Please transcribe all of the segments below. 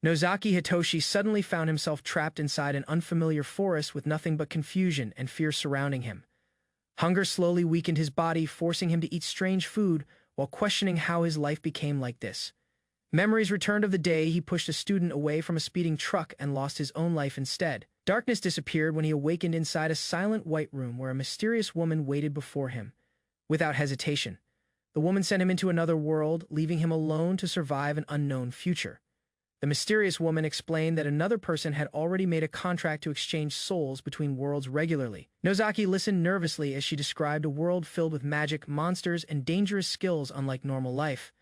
Nozaki Hitoshi suddenly found himself trapped inside an unfamiliar forest with nothing but confusion and fear surrounding him. Hunger slowly weakened his body, forcing him to eat strange food while questioning how his life became like this. Memories returned of the day he pushed a student away from a speeding truck and lost his own life instead. Darkness disappeared when he awakened inside a silent white room where a mysterious woman waited before him. Without hesitation, the woman sent him into another world, leaving him alone to survive an unknown future. The mysterious woman explained that another person had already made a contract to exchange souls between worlds regularly. Nozaki listened nervously as she described a world filled with magic, monsters, and dangerous skills unlike normal life.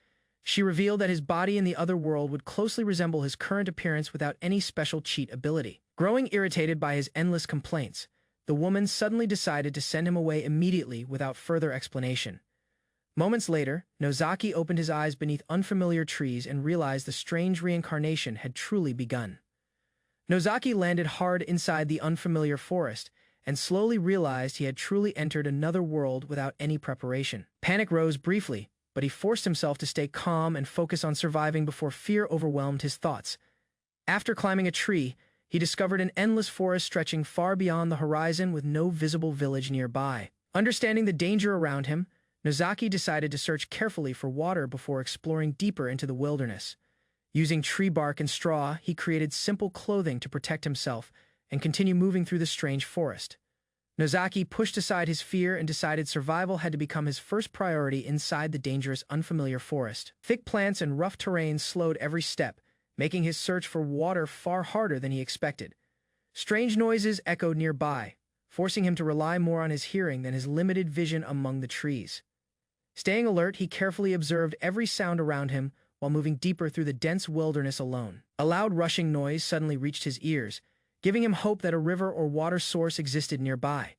She revealed that his body in the other world would closely resemble his current appearance without any special cheat ability. Growing irritated by his endless complaints, the woman suddenly decided to send him away immediately without further explanation. Moments later, Nozaki opened his eyes beneath unfamiliar trees and realized the strange reincarnation had truly begun. Nozaki landed hard inside the unfamiliar forest and slowly realized he had truly entered another world without any preparation. Panic rose briefly, but he forced himself to stay calm and focus on surviving before fear overwhelmed his thoughts. After climbing a tree, he discovered an endless forest stretching far beyond the horizon with no visible village nearby. Understanding the danger around him, Nozaki decided to search carefully for water before exploring deeper into the wilderness. Using tree bark and straw, he created simple clothing to protect himself and continue moving through the strange forest. Nozaki pushed aside his fear and decided survival had to become his first priority inside the dangerous, unfamiliar forest. Thick plants and rough terrain slowed every step, making his search for water far harder than he expected. Strange noises echoed nearby, forcing him to rely more on his hearing than his limited vision among the trees. Staying alert, he carefully observed every sound around him while moving deeper through the dense wilderness alone. A loud rushing noise suddenly reached his ears, giving him hope that a river or water source existed nearby.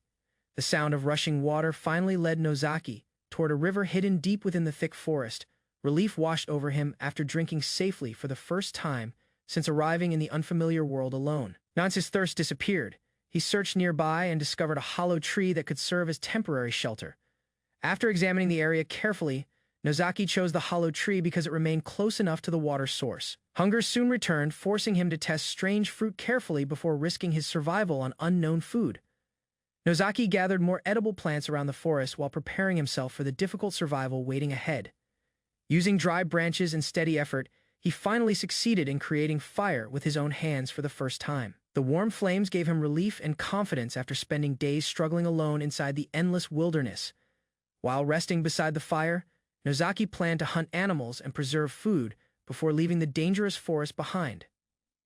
The sound of rushing water finally led Nozaki toward a river hidden deep within the thick forest. Relief washed over him after drinking safely for the first time since arriving in the unfamiliar world alone. Once his thirst disappeared, he searched nearby and discovered a hollow tree that could serve as temporary shelter. After examining the area carefully, Nozaki chose the hollow tree because it remained close enough to the water source. Hunger soon returned, forcing him to test strange fruit carefully before risking his survival on unknown food. Nozaki gathered more edible plants around the forest while preparing himself for the difficult survival waiting ahead. Using dry branches and steady effort, he finally succeeded in creating fire with his own hands for the first time. The warm flames gave him relief and confidence after spending days struggling alone inside the endless wilderness. While resting beside the fire, Nozaki planned to hunt animals and preserve food before leaving the dangerous forest behind.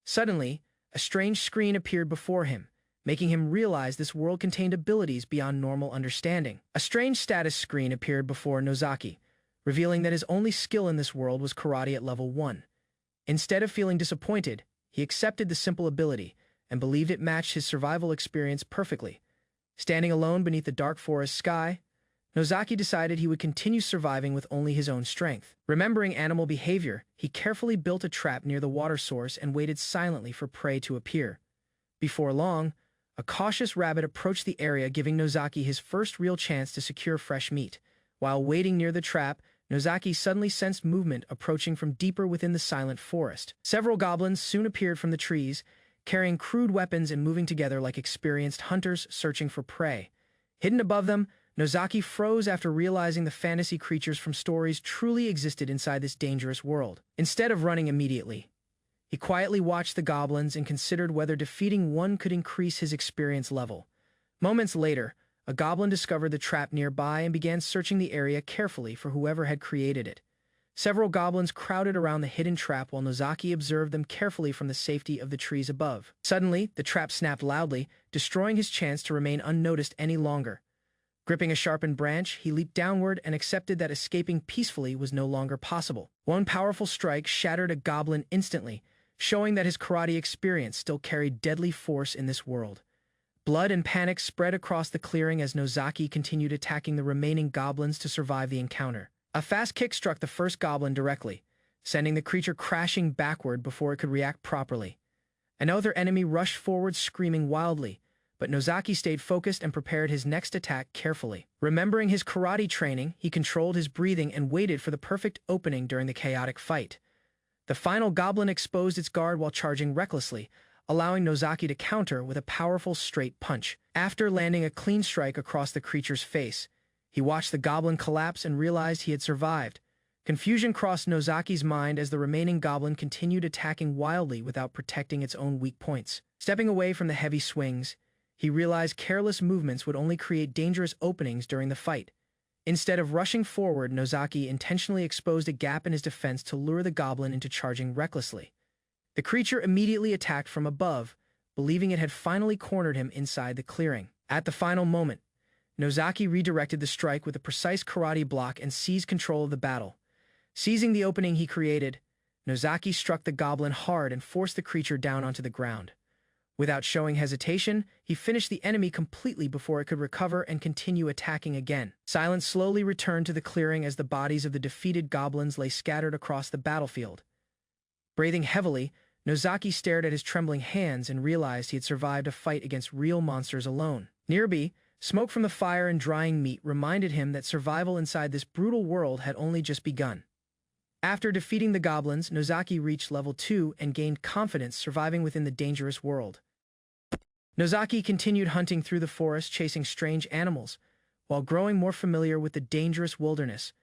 Suddenly, a strange screen appeared before him, making him realize this world contained abilities beyond normal understanding. A strange status screen appeared before Nozaki, revealing that his only skill in this world was karate at level 1. Instead of feeling disappointed, he accepted the simple ability and believed it matched his survival experience perfectly. Standing alone beneath the dark forest sky, Nozaki decided he would continue surviving with only his own strength. Remembering animal behavior, he carefully built a trap near the water source and waited silently for prey to appear. Before long, a cautious rabbit approached the area, giving Nozaki his first real chance to secure fresh meat. While waiting near the trap, Nozaki suddenly sensed movement approaching from deeper within the silent forest. Several goblins soon appeared from the trees, carrying crude weapons and moving together like experienced hunters searching for prey. Hidden above them, Nozaki froze after realizing the fantasy creatures from stories truly existed inside this dangerous world. Instead of running immediately, he quietly watched the goblins and considered whether defeating one could increase his experience level. Moments later, a goblin discovered the trap nearby and began searching the area carefully for whoever had created it. Several goblins crowded around the hidden trap while Nozaki observed them carefully from the safety of the trees above. Suddenly, the trap snapped loudly, destroying his chance to remain unnoticed any longer. Gripping a sharpened branch, he leaped downward and accepted that escaping peacefully was no longer possible. One powerful strike shattered a goblin instantly, showing that his karate experience still carried deadly force in this world. Blood and panic spread across the clearing as Nozaki continued attacking the remaining goblins to survive the encounter. A fast kick struck the first goblin directly, sending the creature crashing backward before it could react properly. Another enemy rushed forward screaming wildly, but Nozaki stayed focused and prepared his next attack carefully. Remembering his karate training, he controlled his breathing and waited for the perfect opening during the chaotic fight. The final goblin exposed its guard while charging recklessly, allowing Nozaki to counter with a powerful straight punch. After landing a clean strike across the creature's face, he watched the goblin collapse and realized he had survived. Confusion crossed Nozaki's mind as the remaining goblin continued attacking wildly without protecting its own weak points. Stepping away from the heavy swings, he realized careless movements would only create dangerous openings during the fight. Instead of rushing forward, Nozaki intentionally exposed a gap in his defense to lure the goblin into charging recklessly. The creature immediately attacked from above, believing it had finally cornered him inside the clearing. At the final moment, Nozaki redirected the strike with a precise karate block and seized control of the battle. Seizing the opening he created, Nozaki struck the goblin hard and forced the creature down onto the ground. Without showing hesitation, he finished the enemy completely before it could recover and continue attacking again. Silence slowly returned to the clearing as the bodies of the defeated goblins lay scattered across the battlefield. Breathing heavily, Nozaki stared at his trembling hands and realized he had survived a fight against real monsters alone. Nearby, smoke from the fire and drying meat reminded him that survival inside this brutal world had only just begun. After defeating the goblins, Nozaki reached level 2 and gained confidence surviving within the dangerous world. Nozaki continued hunting through the forest, chasing strange animals, while growing more familiar with the dangerous wilderness.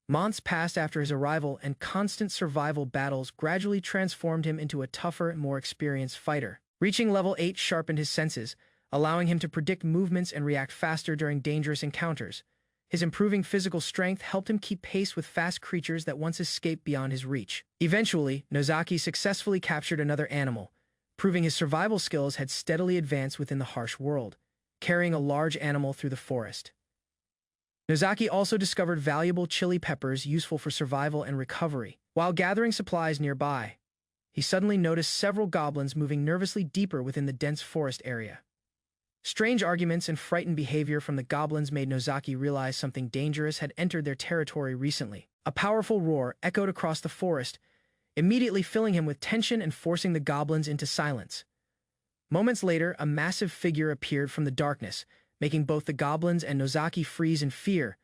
Months passed after his arrival, and constant survival battles gradually transformed him into a tougher and more experienced fighter. Reaching level 8 sharpened his senses, allowing him to predict movements and react faster during dangerous encounters. His improving physical strength helped him keep pace with fast creatures that once escaped beyond his reach. Eventually, Nozaki successfully captured another animal, proving his survival skills had steadily advanced within the harsh world, carrying a large animal through the forest. Nozaki also discovered valuable chili peppers useful for survival and recovery. While gathering supplies nearby, he suddenly noticed several goblins moving nervously deeper within the dense forest area. Strange arguments and frightened behavior from the goblins made Nozaki realize something dangerous had entered their territory recently. A powerful roar echoed across the forest, immediately filling him with tension and forcing the goblins into silence. Moments later, a massive figure appeared from the darkness, making both the goblins and Nozaki freeze in fear.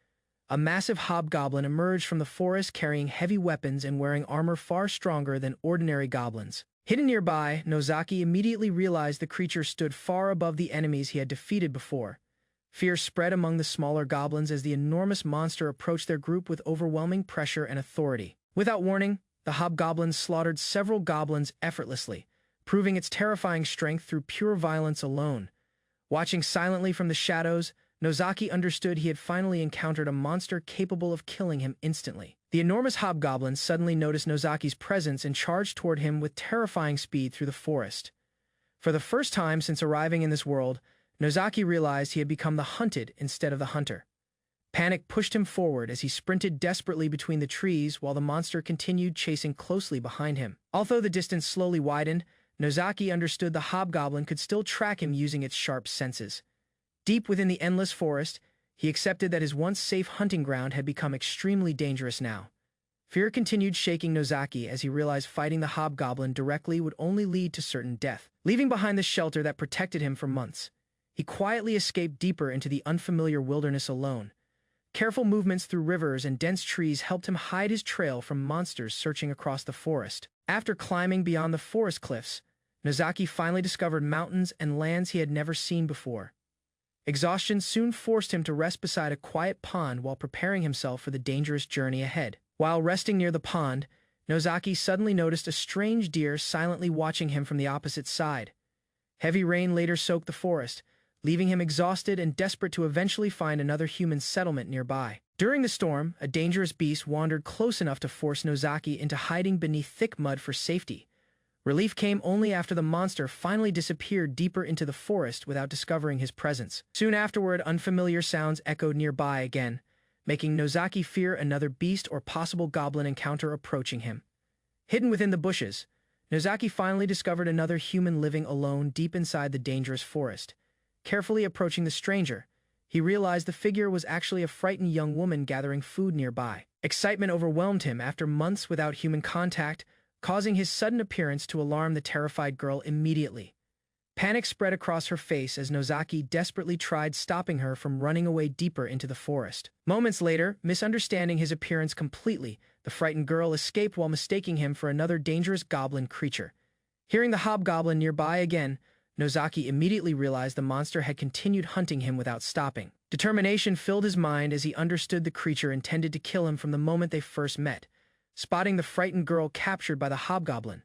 A massive hobgoblin emerged from the forest carrying heavy weapons and wearing armor far stronger than ordinary goblins. Hidden nearby, Nozaki immediately realized the creature stood far above the enemies he had defeated before. Fear spread among the smaller goblins as the enormous monster approached their group with overwhelming pressure and authority. Without warning, the hobgoblin slaughtered several goblins effortlessly, proving its terrifying strength through pure violence alone. Watching silently from the shadows, Nozaki understood he had finally encountered a monster capable of killing him instantly. The enormous hobgoblin suddenly noticed Nozaki's presence and charged toward him with terrifying speed through the forest. For the first time since arriving in this world, Nozaki realized he had become the hunted instead of the hunter. Panic pushed him forward as he sprinted desperately between the trees while the monster continued chasing closely behind him. Although the distance slowly widened, Nozaki understood the hobgoblin could still track him using its sharp senses. Deep within the endless forest, he accepted that his once safe hunting ground had become extremely dangerous now. Fear continued shaking Nozaki as he realized fighting the hobgoblin directly would only lead to certain death. Leaving behind the shelter that protected him for months, he quietly escaped deeper into the unfamiliar wilderness alone. Careful movements through rivers and dense trees helped him hide his trail from monsters searching across the forest. After climbing beyond the forest cliffs, Nozaki finally discovered mountains and lands he had never seen before. Exhaustion soon forced him to rest beside a quiet pond while preparing himself for the dangerous journey ahead. While resting near the pond, Nozaki suddenly noticed a strange deer silently watching him from the opposite side. Heavy rain later soaked the forest, leaving him exhausted and desperate to eventually find another human settlement nearby. During the storm, a dangerous beast wandered close enough to force Nozaki into hiding beneath thick mud for safety. Relief came only after the monster finally disappeared deeper into the forest without discovering his presence. Soon afterward, unfamiliar sounds echoed nearby again, making Nozaki fear another beast or possible goblin encounter approaching him. Hidden within the bushes, Nozaki finally discovered another human living alone deep inside the dangerous forest. Carefully approaching the stranger, he realized the figure was actually a frightened young woman gathering food nearby. Excitement overwhelmed him after months without human contact, causing his sudden appearance to alarm the terrified girl immediately. Panic spread across her face as Nozaki desperately tried stopping her from running away deeper into the forest. Moments later, misunderstanding his appearance completely, the frightened girl escaped while mistaking him for another dangerous goblin creature. Hearing the hobgoblin nearby again, Nozaki immediately realized the monster had continued hunting him without stopping. Determination filled his mind as he understood the creature intended to kill him from the moment they first met. Spotting the frightened girl captured by the hobgoblin,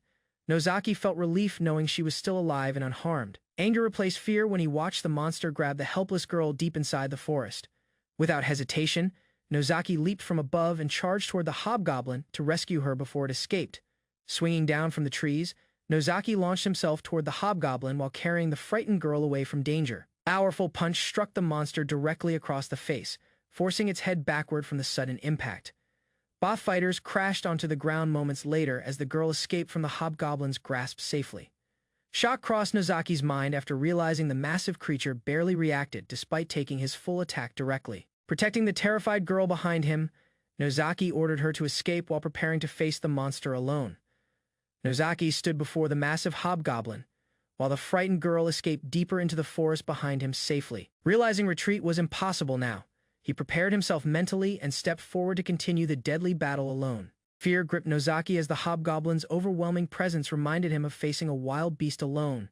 Nozaki felt relief knowing she was still alive and unharmed. Anger replaced fear when he watched the monster grab the helpless girl deep inside the forest. Without hesitation, Nozaki leaped from above and charged toward the hobgoblin to rescue her before it escaped. Swinging down from the trees, Nozaki launched himself toward the hobgoblin while carrying the frightened girl away from danger. A powerful punch struck the monster directly across the face, forcing its head backward from the sudden impact. Both fighters crashed onto the ground moments later as the girl escaped from the hobgoblin's grasp safely. Shock crossed Nozaki's mind after realizing the massive creature barely reacted despite taking his full attack directly. Protecting the terrified girl behind him, Nozaki ordered her to escape while preparing to face the monster alone. Nozaki stood before the massive hobgoblin, while the frightened girl escaped deeper into the forest behind him safely. Realizing retreat was impossible now, he prepared himself mentally and stepped forward to continue the deadly battle alone. Fear gripped Nozaki as the hobgoblin's overwhelming presence reminded him of facing a wild beast alone.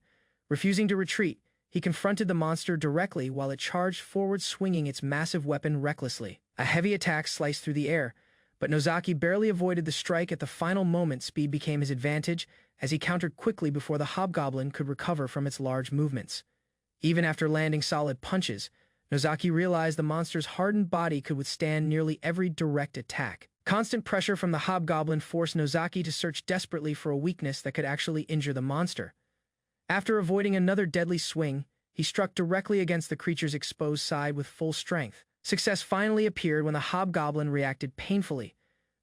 Refusing to retreat, he confronted the monster directly while it charged forward, swinging its massive weapon recklessly. A heavy attack sliced through the air, but Nozaki barely avoided the strike. At the final moment, speed became his advantage as he countered quickly before the hobgoblin could recover from its large movements. Even after landing solid punches, Nozaki realized the monster's hardened body could withstand nearly every direct attack. Constant pressure from the hobgoblin forced Nozaki to search desperately for a weakness that could actually injure the monster. After avoiding another deadly swing, he struck directly against the creature's exposed side with full strength. Success finally appeared when the hobgoblin reacted painfully,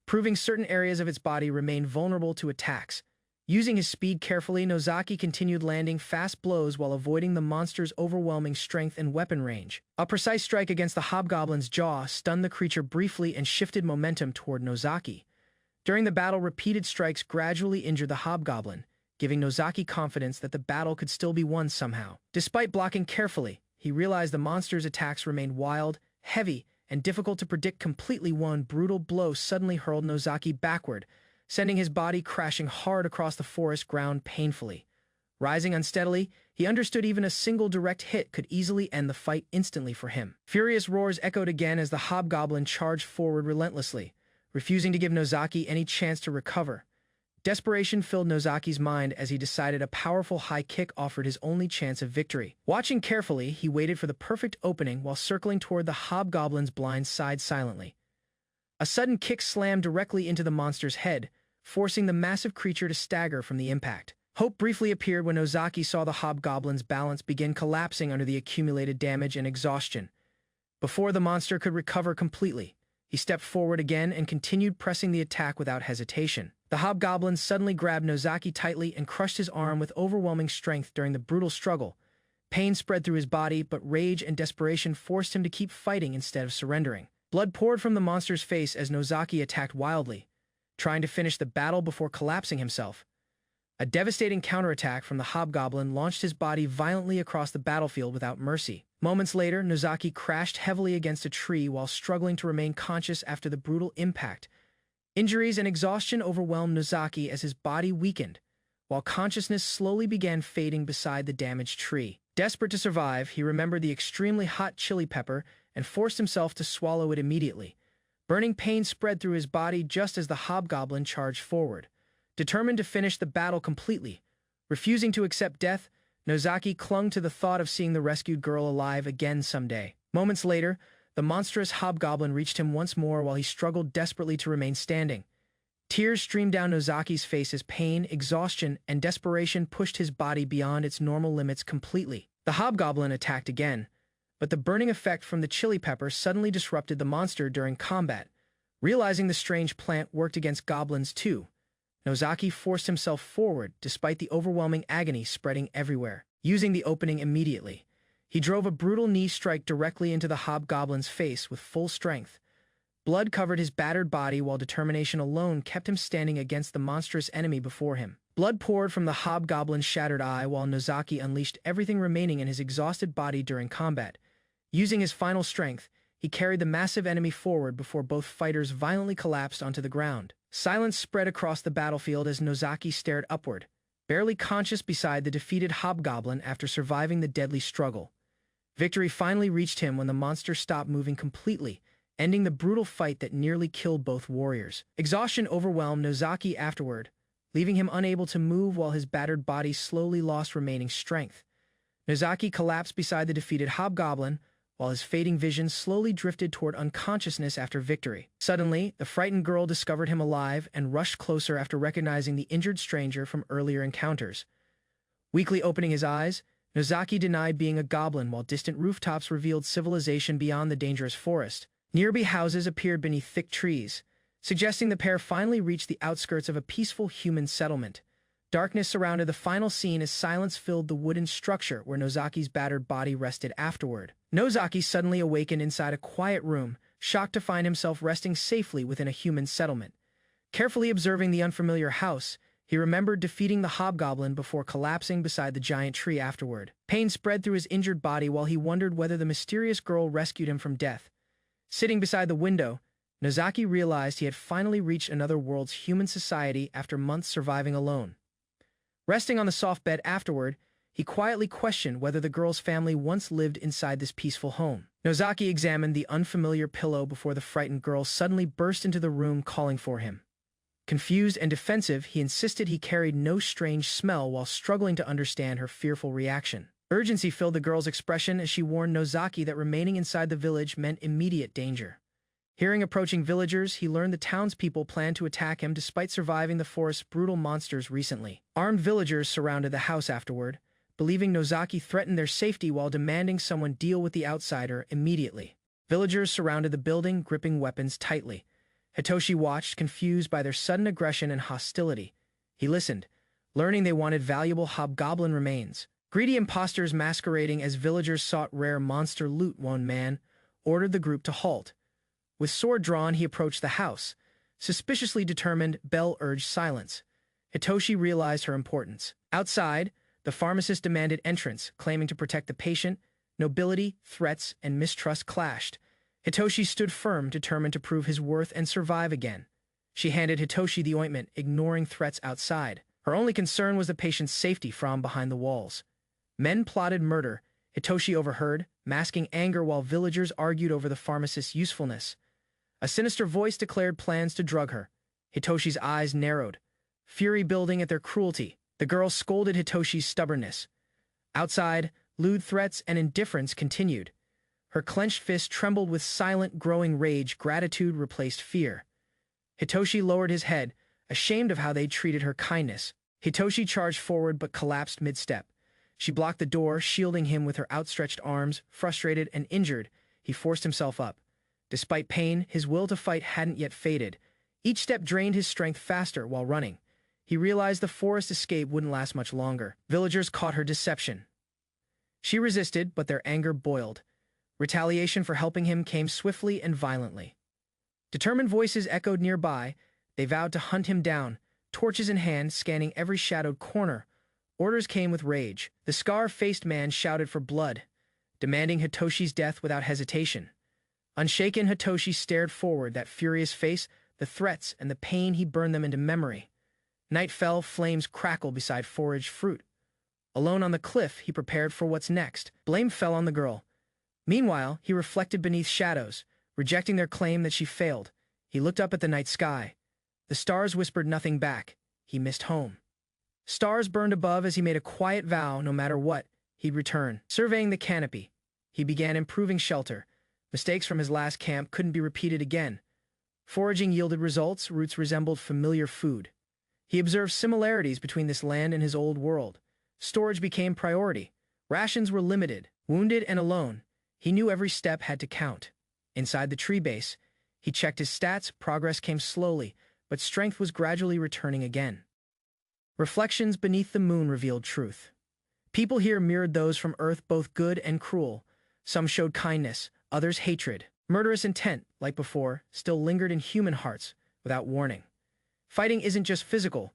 proving certain areas of its body remained vulnerable to attacks. Using his speed carefully, Nozaki continued landing fast blows while avoiding the monster's overwhelming strength and weapon range. A precise strike against the hobgoblin's jaw stunned the creature briefly and shifted momentum toward Nozaki. During the battle, repeated strikes gradually injured the hobgoblin, giving Nozaki confidence that the battle could still be won somehow. Despite blocking carefully, he realized the monster's attacks remained wild, heavy, and difficult to predict. Completely one brutal blow suddenly hurled Nozaki backward, sending his body crashing hard across the forest ground painfully. Rising unsteadily, he understood even a single direct hit could easily end the fight instantly for him. Furious roars echoed again as the hobgoblin charged forward relentlessly, refusing to give Nozaki any chance to recover. Desperation filled Nozaki's mind as he decided a powerful high kick offered his only chance of victory. Watching carefully, he waited for the perfect opening while circling toward the hobgoblin's blind side silently. A sudden kick slammed directly into the monster's head, forcing the massive creature to stagger from the impact. Hope briefly appeared when Nozaki saw the hobgoblin's balance begin collapsing under the accumulated damage and exhaustion. Before the monster could recover completely, he stepped forward again and continued pressing the attack without hesitation. The hobgoblin suddenly grabbed Nozaki tightly and crushed his arm with overwhelming strength during the brutal struggle. Pain spread through his body, but rage and desperation forced him to keep fighting instead of surrendering. Blood poured from the monster's face as Nozaki attacked wildly, trying to finish the battle before collapsing himself. A devastating counterattack from the hobgoblin launched his body violently across the battlefield without mercy. Moments later, Nozaki crashed heavily against a tree while struggling to remain conscious after the brutal impact. Injuries and exhaustion overwhelmed Nozaki as his body weakened, while consciousness slowly began fading beside the damaged tree. Desperate to survive, he remembered the extremely hot chili pepper and forced himself to swallow it immediately. Burning pain spread through his body just as the hobgoblin charged forward. Determined to finish the battle completely, refusing to accept death, Nozaki clung to the thought of seeing the rescued girl alive again someday. Moments later, the monstrous hobgoblin reached him once more while he struggled desperately to remain standing. Tears streamed down Nozaki's face as pain, exhaustion, and desperation pushed his body beyond its normal limits completely. The hobgoblin attacked again, but the burning effect from the chili pepper suddenly disrupted the monster during combat. Realizing the strange plant worked against goblins too, Nozaki forced himself forward despite the overwhelming agony spreading everywhere. Using the opening immediately, he drove a brutal knee strike directly into the hobgoblin's face with full strength. Blood covered his battered body while determination alone kept him standing against the monstrous enemy before him. Blood poured from the hobgoblin's shattered eye while Nozaki unleashed everything remaining in his exhausted body during combat. Using his final strength, he carried the massive enemy forward before both fighters violently collapsed onto the ground. Silence spread across the battlefield as Nozaki stared upward, barely conscious beside the defeated hobgoblin after surviving the deadly struggle. Victory finally reached him when the monster stopped moving completely, ending the brutal fight that nearly killed both warriors. Exhaustion overwhelmed Nozaki afterward, leaving him unable to move while his battered body slowly lost remaining strength. Nozaki collapsed beside the defeated hobgoblin, while his fading vision slowly drifted toward unconsciousness after victory. Suddenly, the frightened girl discovered him alive and rushed closer after recognizing the injured stranger from earlier encounters. Weakly opening his eyes, Nozaki denied being a goblin while distant rooftops revealed civilization beyond the dangerous forest. Nearby houses appeared beneath thick trees, suggesting the pair finally reached the outskirts of a peaceful human settlement. Darkness surrounded the final scene as silence filled the wooden structure where Nozaki's battered body rested afterward. Nozaki suddenly awakened inside a quiet room, shocked to find himself resting safely within a human settlement. Carefully observing the unfamiliar house, he remembered defeating the hobgoblin before collapsing beside the giant tree afterward. Pain spread through his injured body while he wondered whether the mysterious girl rescued him from death. Sitting beside the window, Nozaki realized he had finally reached another world's human society after months surviving alone. Resting on the soft bed afterward, he quietly questioned whether the girl's family once lived inside this peaceful home. Nozaki examined the unfamiliar pillow before the frightened girl suddenly burst into the room calling for him. Confused and defensive, he insisted he carried no strange smell while struggling to understand her fearful reaction. Urgency filled the girl's expression as she warned Nozaki that remaining inside the village meant immediate danger. Hearing approaching villagers, he learned the townspeople planned to attack him despite surviving the forest's brutal monsters recently. Armed villagers surrounded the house afterward, believing Nozaki threatened their safety while demanding someone deal with the outsider immediately. Villagers surrounded the building, gripping weapons tightly. Hitoshi watched, confused by their sudden aggression and hostility. He listened, learning they wanted valuable hobgoblin remains. Greedy imposters masquerading as villagers sought rare monster loot. One man ordered the group to halt. With sword drawn, he approached the house. Suspiciously determined, Belle urged silence. Hitoshi realized her importance. Outside, the pharmacist demanded entrance, claiming to protect the patient. Nobility, threats, and mistrust clashed. Hitoshi stood firm, determined to prove his worth and survive again. She handed Hitoshi the ointment, ignoring threats outside. Her only concern was the patient's safety from behind the walls. Men plotted murder. Hitoshi overheard, masking anger while villagers argued over the pharmacist's usefulness. A sinister voice declared plans to drug her. Hitoshi's eyes narrowed, fury building at their cruelty. The girl scolded Hitoshi's stubbornness. Outside, lewd threats and indifference continued. Her clenched fist trembled with silent, growing rage. Gratitude replaced fear. Hitoshi lowered his head, ashamed of how they'd treated her kindness. Hitoshi charged forward but collapsed mid-step. She blocked the door, shielding him with her outstretched arms. Frustrated and injured, he forced himself up. Despite pain, his will to fight hadn't yet faded. Each step drained his strength faster while running. He realized the forest escape wouldn't last much longer. Villagers caught her deception. She resisted, but their anger boiled. Retaliation for helping him came swiftly and violently. Determined voices echoed nearby. They vowed to hunt him down, torches in hand, scanning every shadowed corner. Orders came with rage. The scar-faced man shouted for blood, demanding Hitoshi's death without hesitation. Unshaken, Hitoshi stared forward, that furious face, the threats and the pain he burned them into memory. Night fell, flames crackled beside foraged fruit. Alone on the cliff, he prepared for what's next. Blame fell on the girl. Meanwhile, he reflected beneath shadows, rejecting their claim that she failed. He looked up at the night sky. The stars whispered nothing back. He missed home. Stars burned above as he made a quiet vow, no matter what, he'd return. Surveying the canopy, he began improving shelter. Mistakes from his last camp couldn't be repeated again. Foraging yielded results, roots resembled familiar food. He observed similarities between this land and his old world. Storage became priority. Rations were limited. Wounded and alone, he knew every step had to count. Inside the tree base, he checked his stats. Progress came slowly, but strength was gradually returning again. Reflections beneath the moon revealed truth. People here mirrored those from Earth, both good and cruel. Some showed kindness, others hatred. Murderous intent, like before, still lingered in human hearts, without warning. Fighting isn't just physical.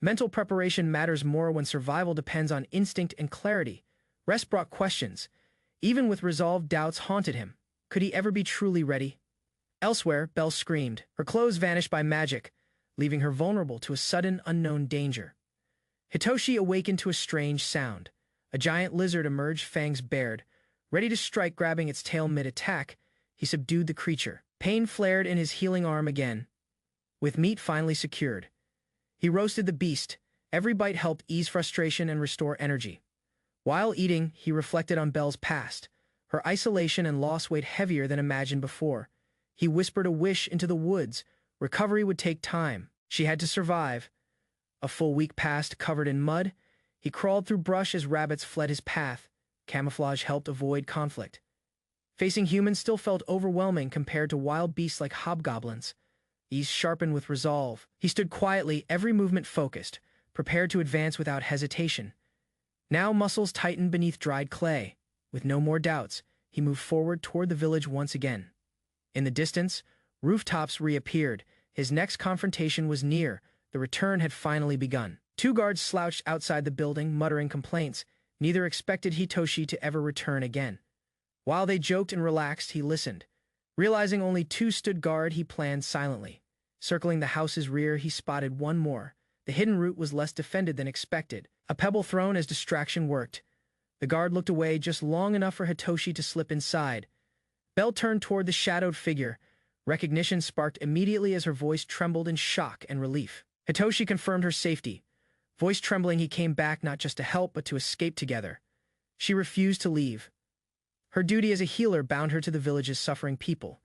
Mental preparation matters more when survival depends on instinct and clarity. Rest brought questions. Even with resolve, doubts haunted him. Could he ever be truly ready? Elsewhere, Belle screamed. Her clothes vanished by magic, leaving her vulnerable to a sudden, unknown danger. Hitoshi awakened to a strange sound. A giant lizard emerged, fangs bared. Ready to strike, grabbing its tail mid-attack, he subdued the creature. Pain flared in his healing arm again. With meat finally secured, he roasted the beast. Every bite helped ease frustration and restore energy. While eating, he reflected on Belle's past. Her isolation and loss weighed heavier than imagined before. He whispered a wish into the woods. Recovery would take time. She had to survive. A full week passed, covered in mud. He crawled through brush as rabbits fled his path. Camouflage helped avoid conflict. Facing humans still felt overwhelming compared to wild beasts like hobgoblins. These sharpened with resolve. He stood quietly, every movement focused, prepared to advance without hesitation. Now muscles tightened beneath dried clay. With no more doubts, he moved forward toward the village once again. In the distance, rooftops reappeared. His next confrontation was near. The return had finally begun. Two guards slouched outside the building, muttering complaints. Neither expected Hitoshi to ever return again. While they joked and relaxed, he listened. Realizing only two stood guard, he planned silently. Circling the house's rear, he spotted one more. The hidden route was less defended than expected. A pebble thrown as distraction worked. The guard looked away just long enough for Hitoshi to slip inside. Belle turned toward the shadowed figure. Recognition sparked immediately as her voice trembled in shock and relief. Hitoshi confirmed her safety. Voice trembling, he came back not just to help, but to escape together. She refused to leave. Her duty as a healer bound her to the village's suffering people.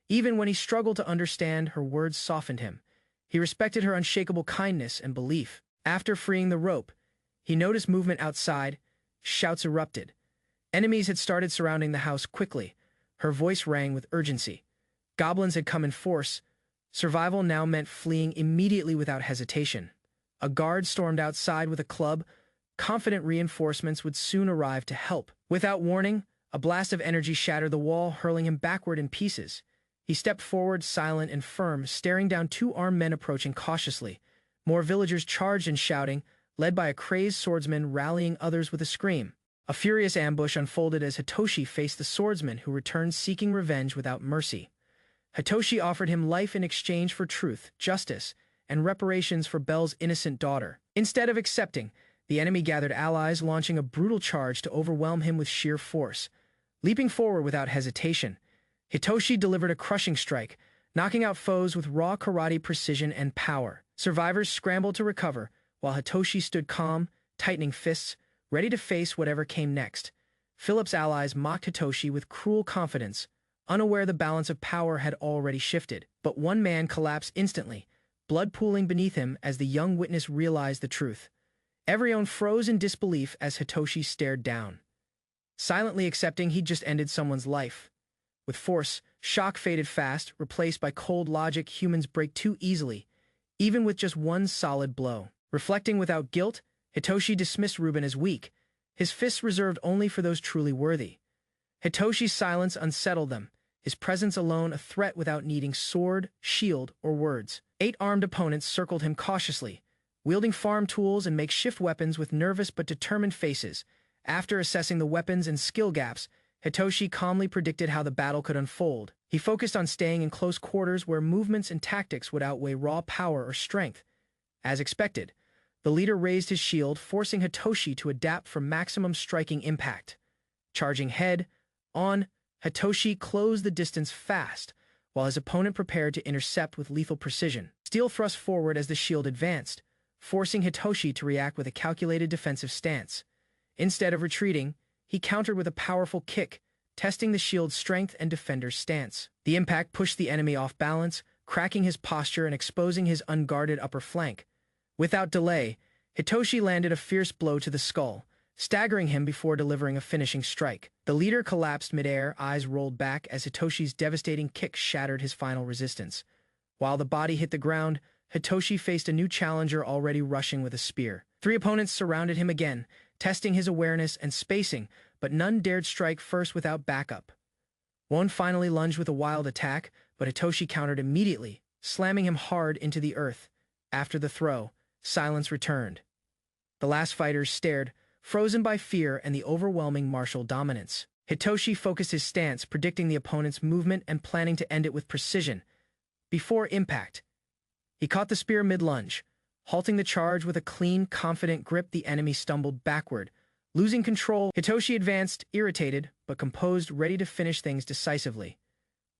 Even when he struggled to understand, her words softened him. He respected her unshakable kindness and belief. After freeing the rope, he noticed movement outside. Shouts erupted. Enemies had started surrounding the house quickly. Her voice rang with urgency. Goblins had come in force. Survival now meant fleeing immediately without hesitation. A guard stormed outside with a club. Confident reinforcements would soon arrive to help. Without warning, a blast of energy shattered the wall, hurling him backward in pieces. He stepped forward, silent and firm, staring down two armed men approaching cautiously. More villagers charged and shouting, led by a crazed swordsman rallying others with a scream. A furious ambush unfolded as Hitoshi faced the swordsman who returned seeking revenge without mercy. Hitoshi offered him life in exchange for truth, justice, and reparations for Belle's innocent daughter. Instead of accepting, the enemy gathered allies, launching a brutal charge to overwhelm him with sheer force. Leaping forward without hesitation, Hitoshi delivered a crushing strike, knocking out foes with raw karate precision and power. Survivors scrambled to recover, while Hitoshi stood calm, tightening fists, ready to face whatever came next. Philip's allies mocked Hitoshi with cruel confidence, unaware the balance of power had already shifted. But one man collapsed instantly, blood pooling beneath him as the young witness realized the truth. Everyone froze in disbelief as Hitoshi stared down, silently accepting he'd just ended someone's life. With force, shock faded fast, replaced by cold logic. Humans break too easily, even with just one solid blow. Reflecting without guilt, Hitoshi dismissed Ruben as weak, his fists reserved only for those truly worthy. Hitoshi's silence unsettled them, his presence alone a threat without needing sword, shield, or words. 8 armed opponents circled him cautiously, wielding farm tools and makeshift weapons with nervous but determined faces. After assessing the weapons and skill gaps, Hitoshi calmly predicted how the battle could unfold. He focused on staying in close quarters where movements and tactics would outweigh raw power or strength. As expected, the leader raised his shield, forcing Hitoshi to adapt for maximum striking impact. Charging head on, Hitoshi closed the distance fast, while his opponent prepared to intercept with lethal precision. Steel thrust forward as the shield advanced, forcing Hitoshi to react with a calculated defensive stance. Instead of retreating, he countered with a powerful kick, testing the shield's strength and defender's stance. The impact pushed the enemy off balance, cracking his posture and exposing his unguarded upper flank. Without delay, Hitoshi landed a fierce blow to the skull, staggering him before delivering a finishing strike. The leader collapsed midair, eyes rolled back as Hitoshi's devastating kick shattered his final resistance. While the body hit the ground, Hitoshi faced a new challenger already rushing with a spear. 3 opponents surrounded him again, testing his awareness and spacing, but none dared strike first without backup. One finally lunged with a wild attack, but Hitoshi countered immediately, slamming him hard into the earth. After the throw, silence returned. The last fighters stared, frozen by fear and the overwhelming martial dominance. Hitoshi focused his stance, predicting the opponent's movement and planning to end it with precision. Before impact, he caught the spear mid-lunge. Halting the charge with a clean, confident grip, the enemy stumbled backward. Losing control, Hitoshi advanced, irritated, but composed, ready to finish things decisively.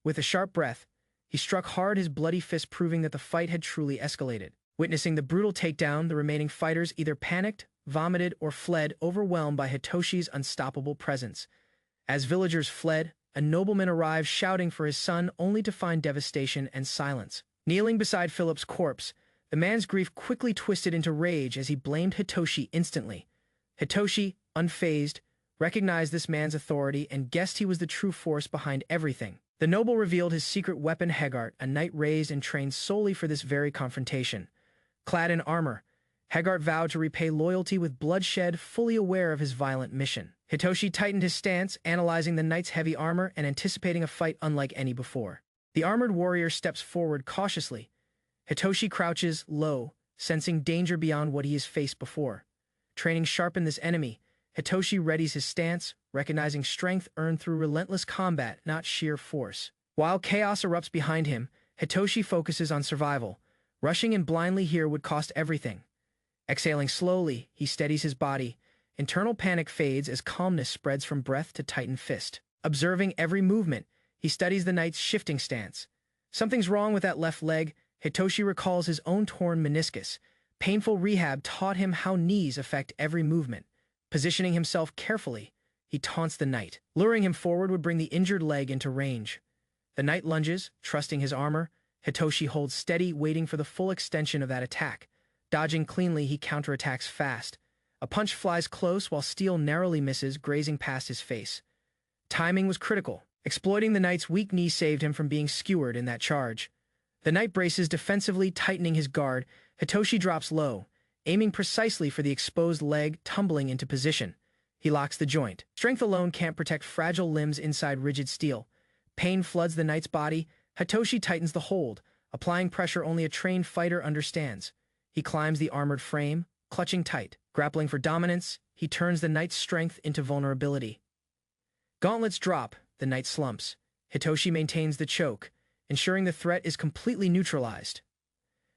With a sharp breath, he struck hard, his bloody fist proving that the fight had truly escalated. Witnessing the brutal takedown, the remaining fighters either panicked, vomited, or fled, overwhelmed by Hitoshi's unstoppable presence. As villagers fled, a nobleman arrived shouting for his son, only to find devastation and silence. Kneeling beside Philip's corpse, the man's grief quickly twisted into rage as he blamed Hitoshi instantly. Hitoshi, unfazed, recognized this man's authority and guessed he was the true force behind everything. The noble revealed his secret weapon, Hegart, a knight raised and trained solely for this very confrontation. Clad in armor, Hegart vowed to repay loyalty with bloodshed, fully aware of his violent mission. Hitoshi tightened his stance, analyzing the knight's heavy armor and anticipating a fight unlike any before. The armored warrior steps forward cautiously. Hitoshi crouches low, sensing danger beyond what he has faced before. Training sharpened this enemy, Hitoshi readies his stance, recognizing strength earned through relentless combat, not sheer force. While chaos erupts behind him, Hitoshi focuses on survival. Rushing in blindly here would cost everything. Exhaling slowly, he steadies his body. Internal panic fades as calmness spreads from breath to tightened fist. Observing every movement, he studies the knight's shifting stance. Something's wrong with that left leg. Hitoshi recalls his own torn meniscus. Painful rehab taught him how knees affect every movement. Positioning himself carefully, he taunts the knight. Luring him forward would bring the injured leg into range. The knight lunges, trusting his armor. Hitoshi holds steady, waiting for the full extension of that attack. Dodging cleanly, he counterattacks fast. A punch flies close while steel narrowly misses, grazing past his face. Timing was critical. Exploiting the knight's weak knee saved him from being skewered in that charge. The knight braces defensively, tightening his guard. Hitoshi drops low, aiming precisely for the exposed leg, tumbling into position. He locks the joint. Strength alone can't protect fragile limbs inside rigid steel. Pain floods the knight's body. Hitoshi tightens the hold, applying pressure only a trained fighter understands. He climbs the armored frame, clutching tight. Grappling for dominance, he turns the knight's strength into vulnerability. Gauntlets drop, the knight slumps. Hitoshi maintains the choke, ensuring the threat is completely neutralized.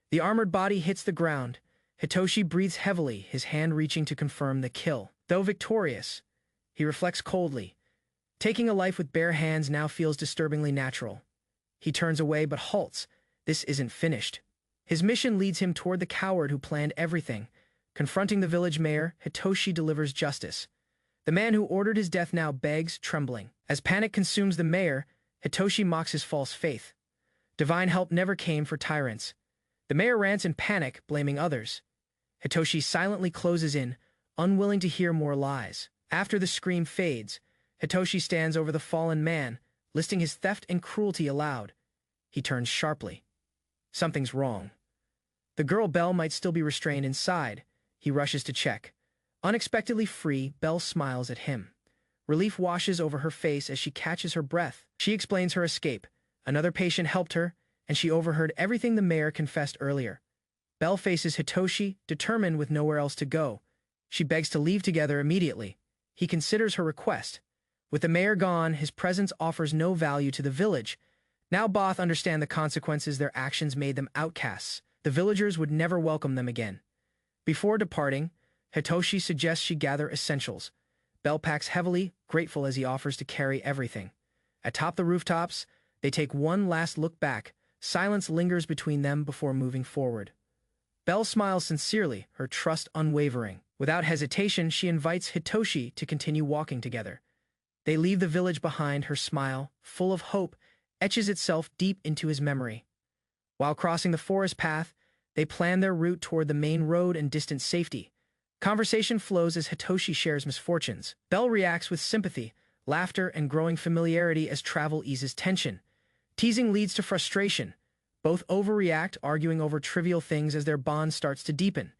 The armored body hits the ground. Hitoshi breathes heavily, his hand reaching to confirm the kill. Though victorious, he reflects coldly. Taking a life with bare hands now feels disturbingly natural. He turns away but halts. This isn't finished. His mission leads him toward the coward who planned everything. Confronting the village mayor, Hitoshi delivers justice. The man who ordered his death now begs, trembling. As panic consumes the mayor, Hitoshi mocks his false faith. Divine help never came for tyrants. The mayor rants in panic, blaming others. Hitoshi silently closes in, unwilling to hear more lies. After the scream fades, Hitoshi stands over the fallen man, listing his theft and cruelty aloud. He turns sharply. Something's wrong. The girl Belle might still be restrained inside. He rushes to check. Unexpectedly free, Belle smiles at him. Relief washes over her face as she catches her breath. She explains her escape. Another patient helped her, and she overheard everything the mayor confessed earlier. Belle faces Hitoshi, determined with nowhere else to go. She begs to leave together immediately. He considers her request. With the mayor gone, his presence offers no value to the village. Now both understand the consequences their actions made them outcasts. The villagers would never welcome them again. Before departing, Hitoshi suggests she gather essentials. Belle packs heavily, grateful as he offers to carry everything. Atop the rooftops, they take one last look back. Silence lingers between them before moving forward. Belle smiles sincerely, her trust unwavering. Without hesitation, she invites Hitoshi to continue walking together. They leave the village behind. Her smile, full of hope, etches itself deep into his memory. While crossing the forest path, they plan their route toward the main road and distant safety. Conversation flows as Hitoshi shares misfortunes. Belle reacts with sympathy, laughter, and growing familiarity as travel eases tension. Teasing leads to frustration. Both overreact, arguing over trivial things as their bond starts to deepen.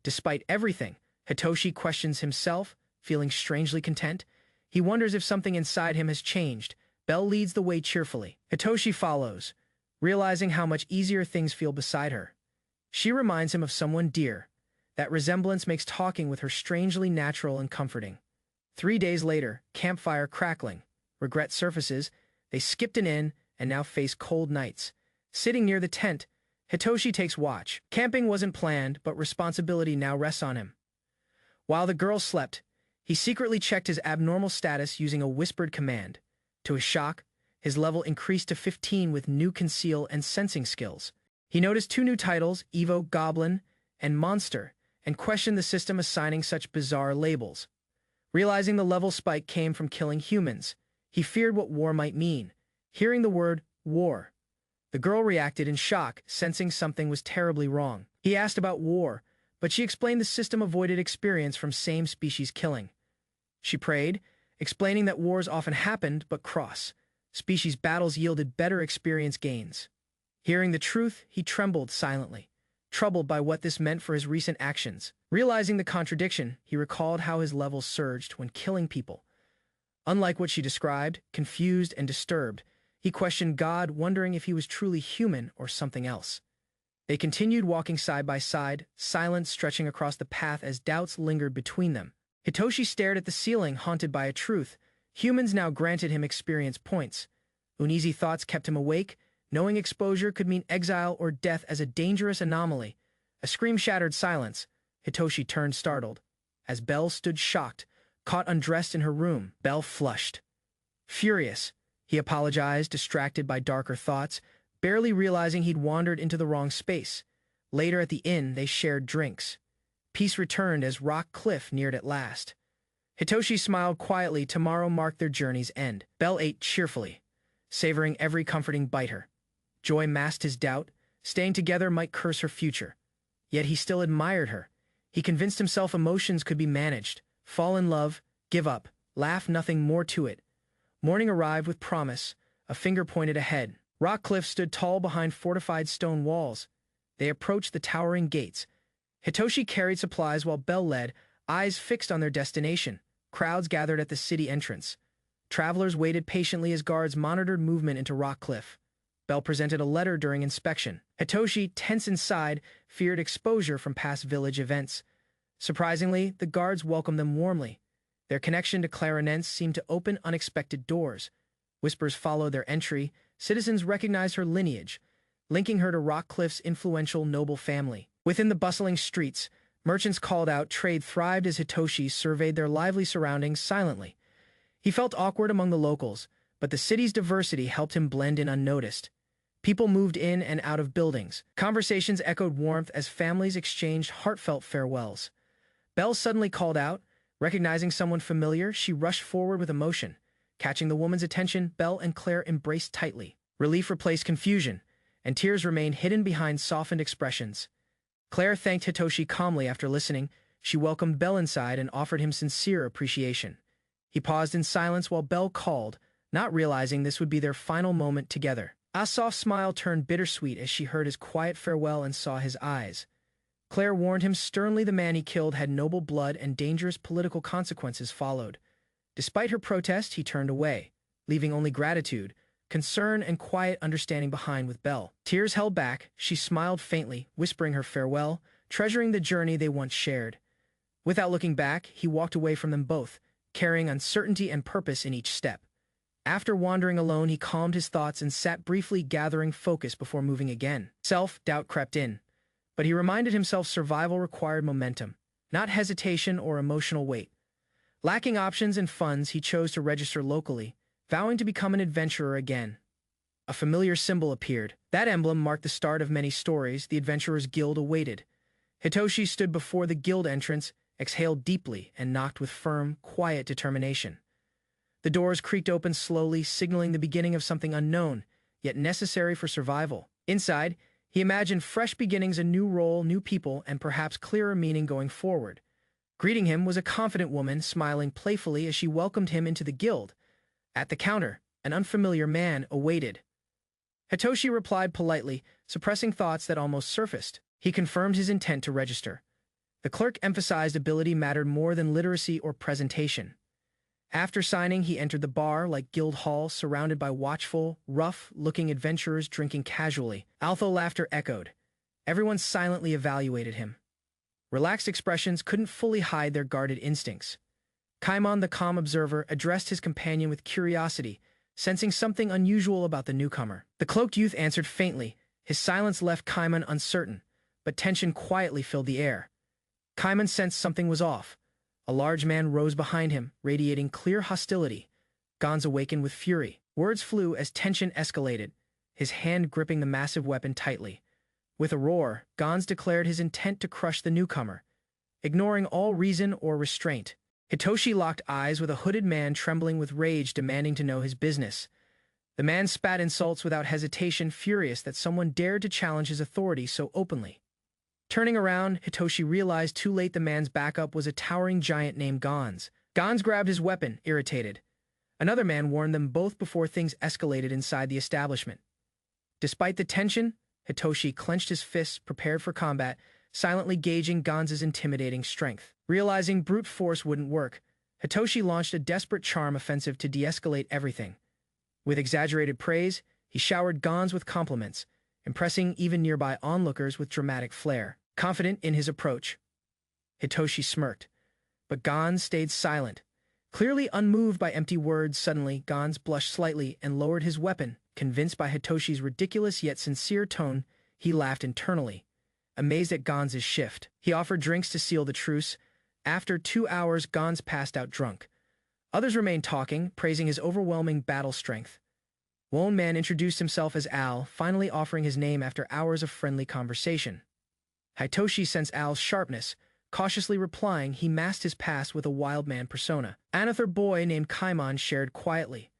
Despite everything, Hitoshi questions himself, feeling strangely content. He wonders if something inside him has changed. Belle leads the way cheerfully. Hitoshi follows, realizing how much easier things feel beside her. She reminds him of someone dear, That resemblance makes talking with her strangely natural and comforting. 3 days later, campfire crackling. Regret surfaces. They skipped an inn and now face cold nights. Sitting near the tent, Hitoshi takes watch. Camping wasn't planned, but responsibility now rests on him. While the girl slept, he secretly checked his abnormal status using a whispered command. To his shock, his level increased to 15 with new conceal and sensing skills. He noticed 2 new titles, Evo Goblin and Monster, and questioned the system assigning such bizarre labels. Realizing the level spike came from killing humans, he feared what war might mean. Hearing the word war, the girl reacted in shock, sensing something was terribly wrong. He asked about war, but she explained the system avoided experience from same-species killing. She prayed, explaining that wars often happened but cross-species battles yielded better experience gains. Hearing the truth, he trembled silently, troubled by what this meant for his recent actions. Realizing the contradiction, he recalled how his levels surged when killing people. Unlike what she described, confused and disturbed, he questioned God, wondering if he was truly human or something else. They continued walking side by side, silence stretching across the path as doubts lingered between them. Hitoshi stared at the ceiling, haunted by a truth. Humans now granted him experience points. Uneasy thoughts kept him awake, knowing exposure could mean exile or death as a dangerous anomaly. A scream shattered silence. Hitoshi turned startled. As Belle stood shocked, caught undressed in her room, Belle flushed. Furious, he apologized, distracted by darker thoughts, barely realizing he'd wandered into the wrong space. Later at the inn, they shared drinks. Peace returned as Rock Cliff neared at last. Hitoshi smiled quietly. Tomorrow marked their journey's end. Belle ate cheerfully, savoring every comforting bite. Her joy masked his doubt. Staying together might curse her future. Yet he still admired her. He convinced himself emotions could be managed. Fall in love, give up, laugh, nothing more to it. Morning arrived with promise. A finger pointed ahead. Rock Cliff stood tall behind fortified stone walls. They approached the towering gates. Hitoshi carried supplies while Belle led, eyes fixed on their destination. Crowds gathered at the city entrance. Travelers waited patiently as guards monitored movement into Rock Cliff. Belle presented a letter during inspection. Hitoshi, tense inside, feared exposure from past village events. Surprisingly, the guards welcomed them warmly. Their connection to clarinets seemed to open unexpected doors. Whispers followed their entry. Citizens recognized her lineage, linking her to Rock Cliff's influential noble family. Within the bustling streets, merchants called out. Trade thrived as Hitoshi surveyed their lively surroundings silently. He felt awkward among the locals, but the city's diversity helped him blend in unnoticed. People moved in and out of buildings. Conversations echoed warmth as families exchanged heartfelt farewells. Belle suddenly called out. Recognizing someone familiar, she rushed forward with emotion. Catching the woman's attention, Belle and Claire embraced tightly. Relief replaced confusion, and tears remained hidden behind softened expressions. Claire thanked Hitoshi calmly after listening. She welcomed Belle inside and offered him sincere appreciation. He paused in silence while Belle called, not realizing this would be their final moment together. A soft smile turned bittersweet as she heard his quiet farewell and saw his eyes. Claire warned him sternly the man he killed had noble blood and dangerous political consequences followed. Despite her protest, he turned away, leaving only gratitude, concern, and quiet understanding behind with Belle. Tears held back, she smiled faintly, whispering her farewell, treasuring the journey they once shared. Without looking back, he walked away from them both, carrying uncertainty and purpose in each step. After wandering alone, he calmed his thoughts and sat briefly, gathering focus before moving again. Self-doubt crept in, but he reminded himself survival required momentum, not hesitation or emotional weight. Lacking options and funds, he chose to register locally, vowing to become an adventurer again. A familiar symbol appeared. That emblem marked the start of many stories. The Adventurers Guild awaited. Hitoshi stood before the guild entrance, exhaled deeply, and knocked with firm, quiet determination. The doors creaked open slowly, signaling the beginning of something unknown, yet necessary for survival. Inside, he imagined fresh beginnings, a new role, new people, and perhaps clearer meaning going forward. Greeting him was a confident woman, smiling playfully as she welcomed him into the guild. At the counter, an unfamiliar man awaited. Hitoshi replied politely, suppressing thoughts that almost surfaced. He confirmed his intent to register. The clerk emphasized ability mattered more than literacy or presentation. After signing, he entered the bar like guild hall, surrounded by watchful, rough-looking adventurers drinking casually. Although laughter echoed, everyone silently evaluated him. Relaxed expressions couldn't fully hide their guarded instincts. Kaimon, the calm observer, addressed his companion with curiosity, sensing something unusual about the newcomer. The cloaked youth answered faintly. His silence left Kaimon uncertain, but tension quietly filled the air. Kaimon sensed something was off. A large man rose behind him, radiating clear hostility. Gans awakened with fury. Words flew as tension escalated, his hand gripping the massive weapon tightly. With a roar, Gans declared his intent to crush the newcomer, ignoring all reason or restraint. Hitoshi locked eyes with a hooded man trembling with rage, demanding to know his business. The man spat insults without hesitation, furious that someone dared to challenge his authority so openly. Turning around, Hitoshi realized too late the man's backup was a towering giant named Gans. Gans grabbed his weapon, irritated. Another man warned them both before things escalated inside the establishment. Despite the tension, Hitoshi clenched his fists, prepared for combat, silently gauging Gans's intimidating strength. Realizing brute force wouldn't work, Hitoshi launched a desperate charm offensive to de-escalate everything. With exaggerated praise, he showered Gans with compliments, impressing even nearby onlookers with dramatic flair. Confident in his approach, Hitoshi smirked, but Gans stayed silent. Clearly unmoved by empty words, suddenly Gans blushed slightly and lowered his weapon. Convinced by Hitoshi's ridiculous yet sincere tone, he laughed internally. Amazed at Gans's shift, he offered drinks to seal the truce. After 2 hours, Gans passed out drunk. Others remained talking, praising his overwhelming battle strength. One man introduced himself as Al, finally offering his name after hours of friendly conversation. Hitoshi sensed Al's sharpness, cautiously replying he masked his past with a wild man persona. Another boy named Kaimon shared quietly.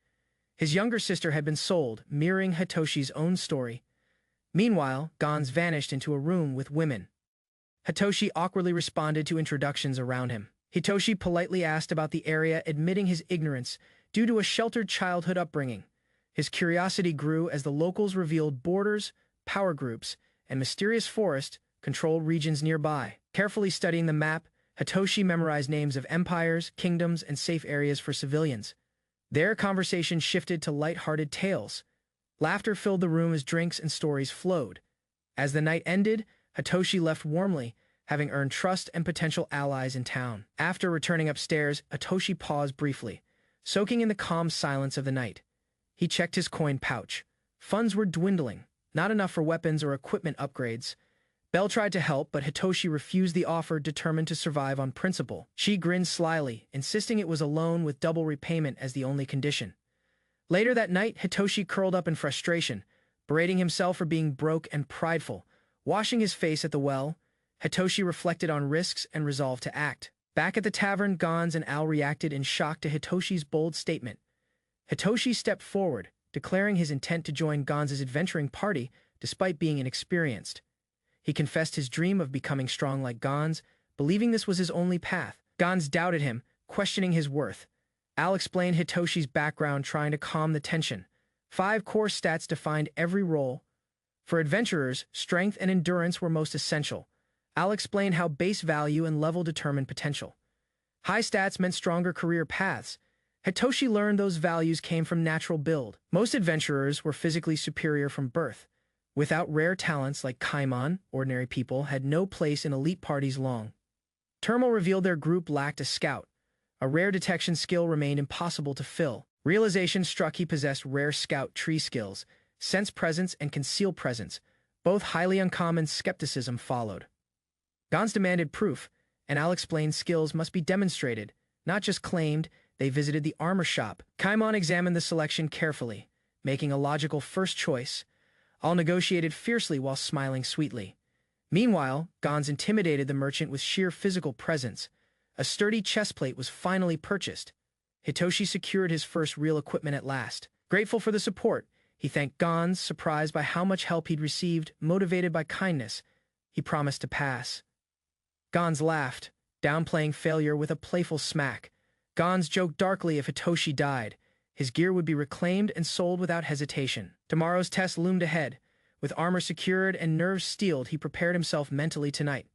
His younger sister had been sold, mirroring Hitoshi's own story. Meanwhile, Gans vanished into a room with women. Hitoshi awkwardly responded to introductions around him. Hitoshi politely asked about the area, admitting his ignorance due to a sheltered childhood upbringing. His curiosity grew as the locals revealed borders, power groups, and mysterious forest-controlled regions nearby. Carefully studying the map, Hitoshi memorized names of empires, kingdoms, and safe areas for civilians. Their conversation shifted to light-hearted tales. Laughter filled the room as drinks and stories flowed. As the night ended, Hitoshi left warmly, having earned trust and potential allies in town. After returning upstairs, Hitoshi paused briefly, soaking in the calm silence of the night. He checked his coin pouch. Funds were dwindling, not enough for weapons or equipment upgrades. Belle tried to help, but Hitoshi refused the offer, determined to survive on principle. She grinned slyly, insisting it was a loan with double repayment as the only condition. Later that night, Hitoshi curled up in frustration, berating himself for being broke and prideful. Washing his face at the well, Hitoshi reflected on risks and resolved to act. Back at the tavern, Gans and Al reacted in shock to Hitoshi's bold statement. Hitoshi stepped forward, declaring his intent to join Gans's adventuring party despite being inexperienced. He confessed his dream of becoming strong like Gans, believing this was his only path. Gans doubted him, questioning his worth. Al explained Hitoshi's background, trying to calm the tension. 5 core stats defined every role. For adventurers, strength and endurance were most essential. Al explained how base value and level determined potential. High stats meant stronger career paths. Hitoshi learned those values came from natural build. Most adventurers were physically superior from birth. Without rare talents like Kaimon, ordinary people had no place in elite parties long. Termal revealed their group lacked a scout. A rare detection skill remained impossible to fill. Realization struck he possessed rare scout tree skills, sense presence and conceal presence, both highly uncommon. Skepticism followed. Gans demanded proof, and Al explained skills must be demonstrated, not just claimed. They visited the armor shop. Kaimon examined the selection carefully, making a logical first choice. Al negotiated fiercely while smiling sweetly. Meanwhile, Gans intimidated the merchant with sheer physical presence. A sturdy chestplate was finally purchased. Hitoshi secured his first real equipment at last. Grateful for the support, he thanked Gans, surprised by how much help he'd received. Motivated by kindness, he promised to pass. Gans laughed, downplaying failure with a playful smack. Gans joked darkly if Hitoshi died, his gear would be reclaimed and sold without hesitation. Tomorrow's test loomed ahead. With armor secured and nerves steeled, he prepared himself mentally tonight.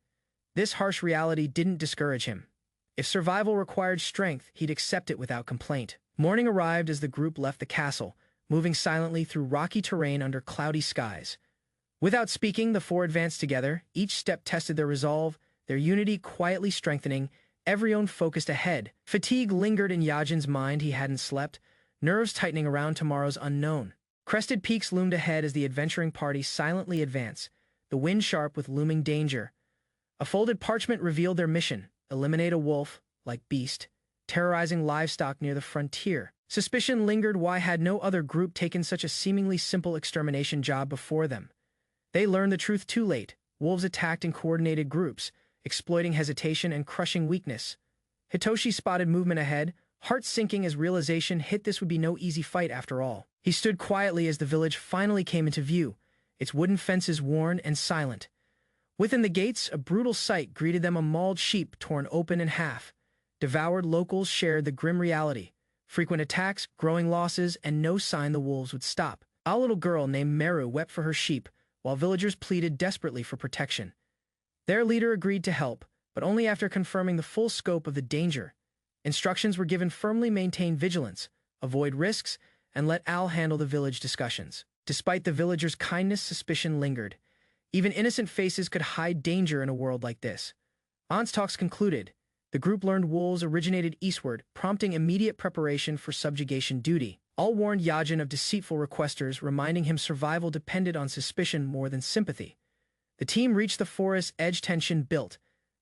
This harsh reality didn't discourage him. If survival required strength, he'd accept it without complaint. Morning arrived as the group left the castle, moving silently through rocky terrain under cloudy skies. Without speaking, the 4 advanced together. Each step tested their resolve, their unity quietly strengthening, everyone focused ahead. Fatigue lingered in Yajin's mind. He hadn't slept, nerves tightening around tomorrow's unknown. Crested peaks loomed ahead as the adventuring party silently advanced, the wind sharp with looming danger. A folded parchment revealed their mission: eliminate a wolf, like beast, terrorizing livestock near the frontier. Suspicion lingered. Why had no other group taken such a seemingly simple extermination job before them? They learned the truth too late. Wolves attacked in coordinated groups, exploiting hesitation and crushing weakness. Hitoshi spotted movement ahead, heart sinking as realization hit. This would be no easy fight after all. He stood quietly as the village finally came into view, its wooden fences worn and silent. Within the gates, a brutal sight greeted them: a mauled sheep torn open in half. Devoured locals shared the grim reality: frequent attacks, growing losses, and no sign the wolves would stop. A little girl named Meru wept for her sheep, while villagers pleaded desperately for protection. Their leader agreed to help, but only after confirming the full scope of the danger. Instructions were given: firmly maintain vigilance, avoid risks, and let Al handle the village discussions. Despite the villagers' kindness, suspicion lingered. Even innocent faces could hide danger in a world like this. Aunt's talks concluded. The group learned wolves originated eastward, prompting immediate preparation for subjugation duty. All warned Yajin of deceitful requesters, reminding him survival depended on suspicion more than sympathy. The team reached the forest's edge. Tension built.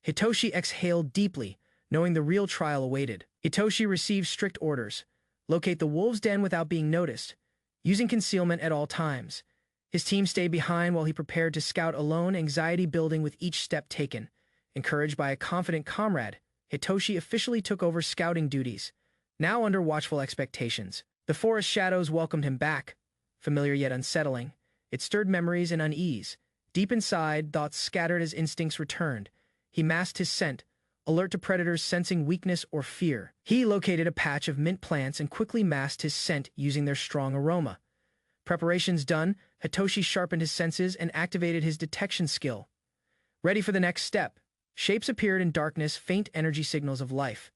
Hitoshi exhaled deeply, knowing the real trial awaited. Hitoshi received strict orders: locate the wolves' den without being noticed, using concealment at all times. His team stayed behind while he prepared to scout alone, anxiety building with each step taken. Encouraged by a confident comrade, Hitoshi officially took over scouting duties, now under watchful expectations. The forest shadows welcomed him back, familiar yet unsettling. It stirred memories and unease. Deep inside, thoughts scattered as instincts returned. He masked his scent, alert to predators sensing weakness or fear. He located a patch of mint plants and quickly masked his scent using their strong aroma. Preparations done, Hitoshi sharpened his senses and activated his detection skill. Ready for the next step. Shapes appeared in darkness, faint energy signals of life.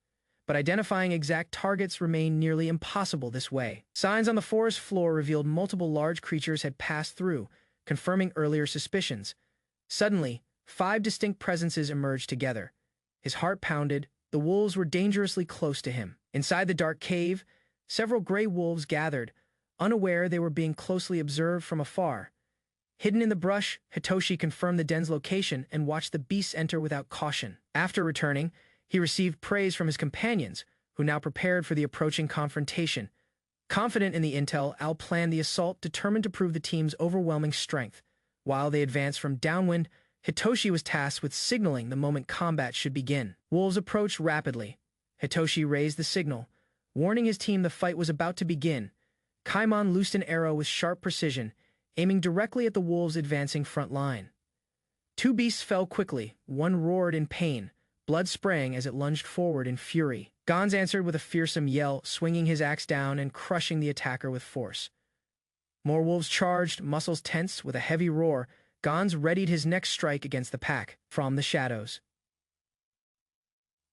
But identifying exact targets remained nearly impossible this way. Signs on the forest floor revealed multiple large creatures had passed through, confirming earlier suspicions. Suddenly, 5 distinct presences emerged together. His heart pounded. The wolves were dangerously close to him. Inside the dark cave, several gray wolves gathered, unaware they were being closely observed from afar. Hidden in the brush, Hitoshi confirmed the den's location and watched the beasts enter without caution. After returning, he received praise from his companions, who now prepared for the approaching confrontation. Confident in the intel, Al planned the assault, determined to prove the team's overwhelming strength. While they advanced from downwind, Hitoshi was tasked with signaling the moment combat should begin. Wolves approached rapidly. Hitoshi raised the signal, warning his team the fight was about to begin. Kaimon loosed an arrow with sharp precision, aiming directly at the wolves' advancing front line. 2 beasts fell quickly. One roared in pain, blood spraying as it lunged forward in fury. Gons answered with a fearsome yell, swinging his axe down and crushing the attacker with force. More wolves charged, muscles tense. With a heavy roar, Gons readied his next strike against the pack. From the shadows,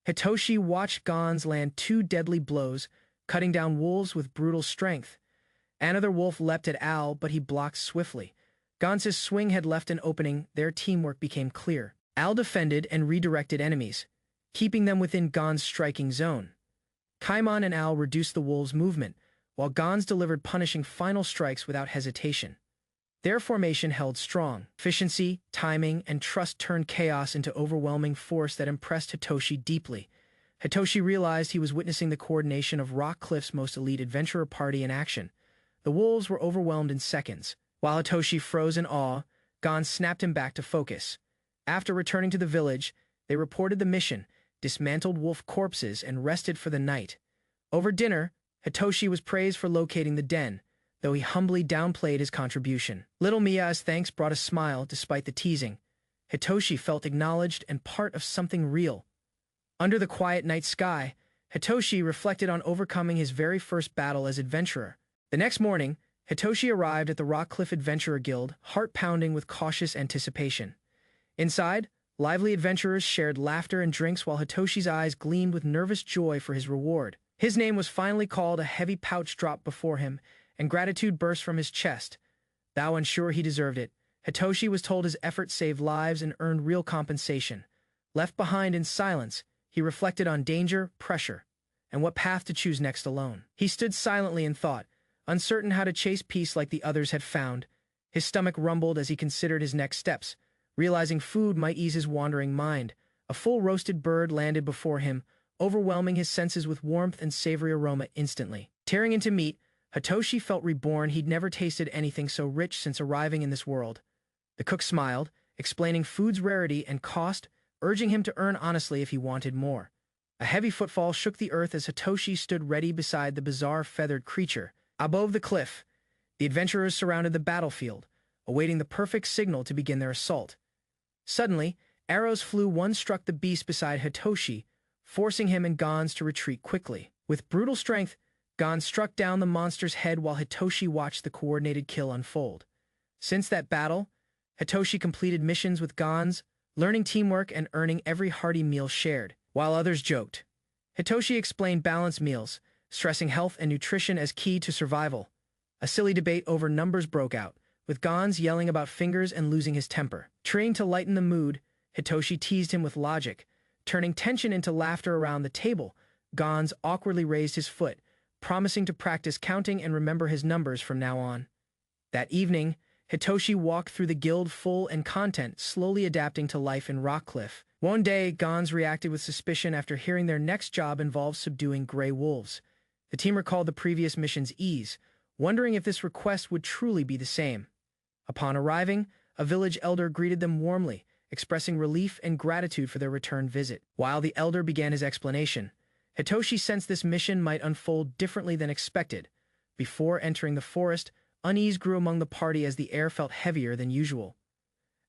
Hitoshi watched Gons land 2 deadly blows, cutting down wolves with brutal strength. Another wolf leapt at Al, but he blocked swiftly. Gons' swing had left an opening. Their teamwork became clear. Al defended and redirected enemies, keeping them within Gons' striking zone. Kaimon and Al reduced the wolves' movement, while Gons delivered punishing final strikes without hesitation. Their formation held strong. Efficiency, timing, and trust turned chaos into overwhelming force that impressed Hitoshi deeply. Hitoshi realized he was witnessing the coordination of Rock Cliff's most elite adventurer party in action. The wolves were overwhelmed in seconds. While Hitoshi froze in awe, Gon snapped him back to focus. After returning to the village, they reported the mission, dismantled wolf corpses, and rested for the night. Over dinner, Hitoshi was praised for locating the den, though he humbly downplayed his contribution. Little Miya's thanks brought a smile despite the teasing. Hitoshi felt acknowledged and part of something real. Under the quiet night sky, Hitoshi reflected on overcoming his very first battle as adventurer. The next morning, Hitoshi arrived at the Rockcliffe Adventurer Guild, heart pounding with cautious anticipation. Inside, lively adventurers shared laughter and drinks while Hitoshi's eyes gleamed with nervous joy for his reward. His name was finally called, a heavy pouch dropped before him, and gratitude burst from his chest. Though unsure he deserved it, Hitoshi was told his efforts saved lives and earned real compensation. Left behind in silence, he reflected on danger, pressure, and what path to choose next alone. He stood silently in thought, uncertain how to chase peace like the others had found. His stomach rumbled as he considered his next steps, realizing food might ease his wandering mind. A full roasted bird landed before him, overwhelming his senses with warmth and savory aroma instantly. Tearing into meat, Hitoshi felt reborn. He'd never tasted anything so rich since arriving in this world. The cook smiled, explaining food's rarity and cost, urging him to earn honestly if he wanted more. A heavy footfall shook the earth as Hitoshi stood ready beside the bizarre feathered creature. Above the cliff, the adventurers surrounded the battlefield, awaiting the perfect signal to begin their assault. Suddenly, arrows flew. One struck the beast beside Hitoshi, forcing him and Gonz to retreat quickly. With brutal strength, Gonz struck down the monster's head while Hitoshi watched the coordinated kill unfold. Since that battle, Hitoshi completed missions with Gonz, learning teamwork and earning every hearty meal shared. While others joked, Hitoshi explained balanced meals, stressing health and nutrition as key to survival. A silly debate over numbers broke out, with Gonz yelling about fingers and losing his temper. Trying to lighten the mood, Hitoshi teased him with logic, turning tension into laughter around the table. Gonz awkwardly raised his foot, promising to practice counting and remember his numbers from now on. That evening, Hitoshi walked through the guild full and content, slowly adapting to life in Rockcliffe. One day, Gonz reacted with suspicion after hearing their next job involved subduing gray wolves. The team recalled the previous mission's ease, wondering if this request would truly be the same. Upon arriving, a village elder greeted them warmly, expressing relief and gratitude for their return visit. While the elder began his explanation, Hitoshi sensed this mission might unfold differently than expected. Before entering the forest, unease grew among the party as the air felt heavier than usual.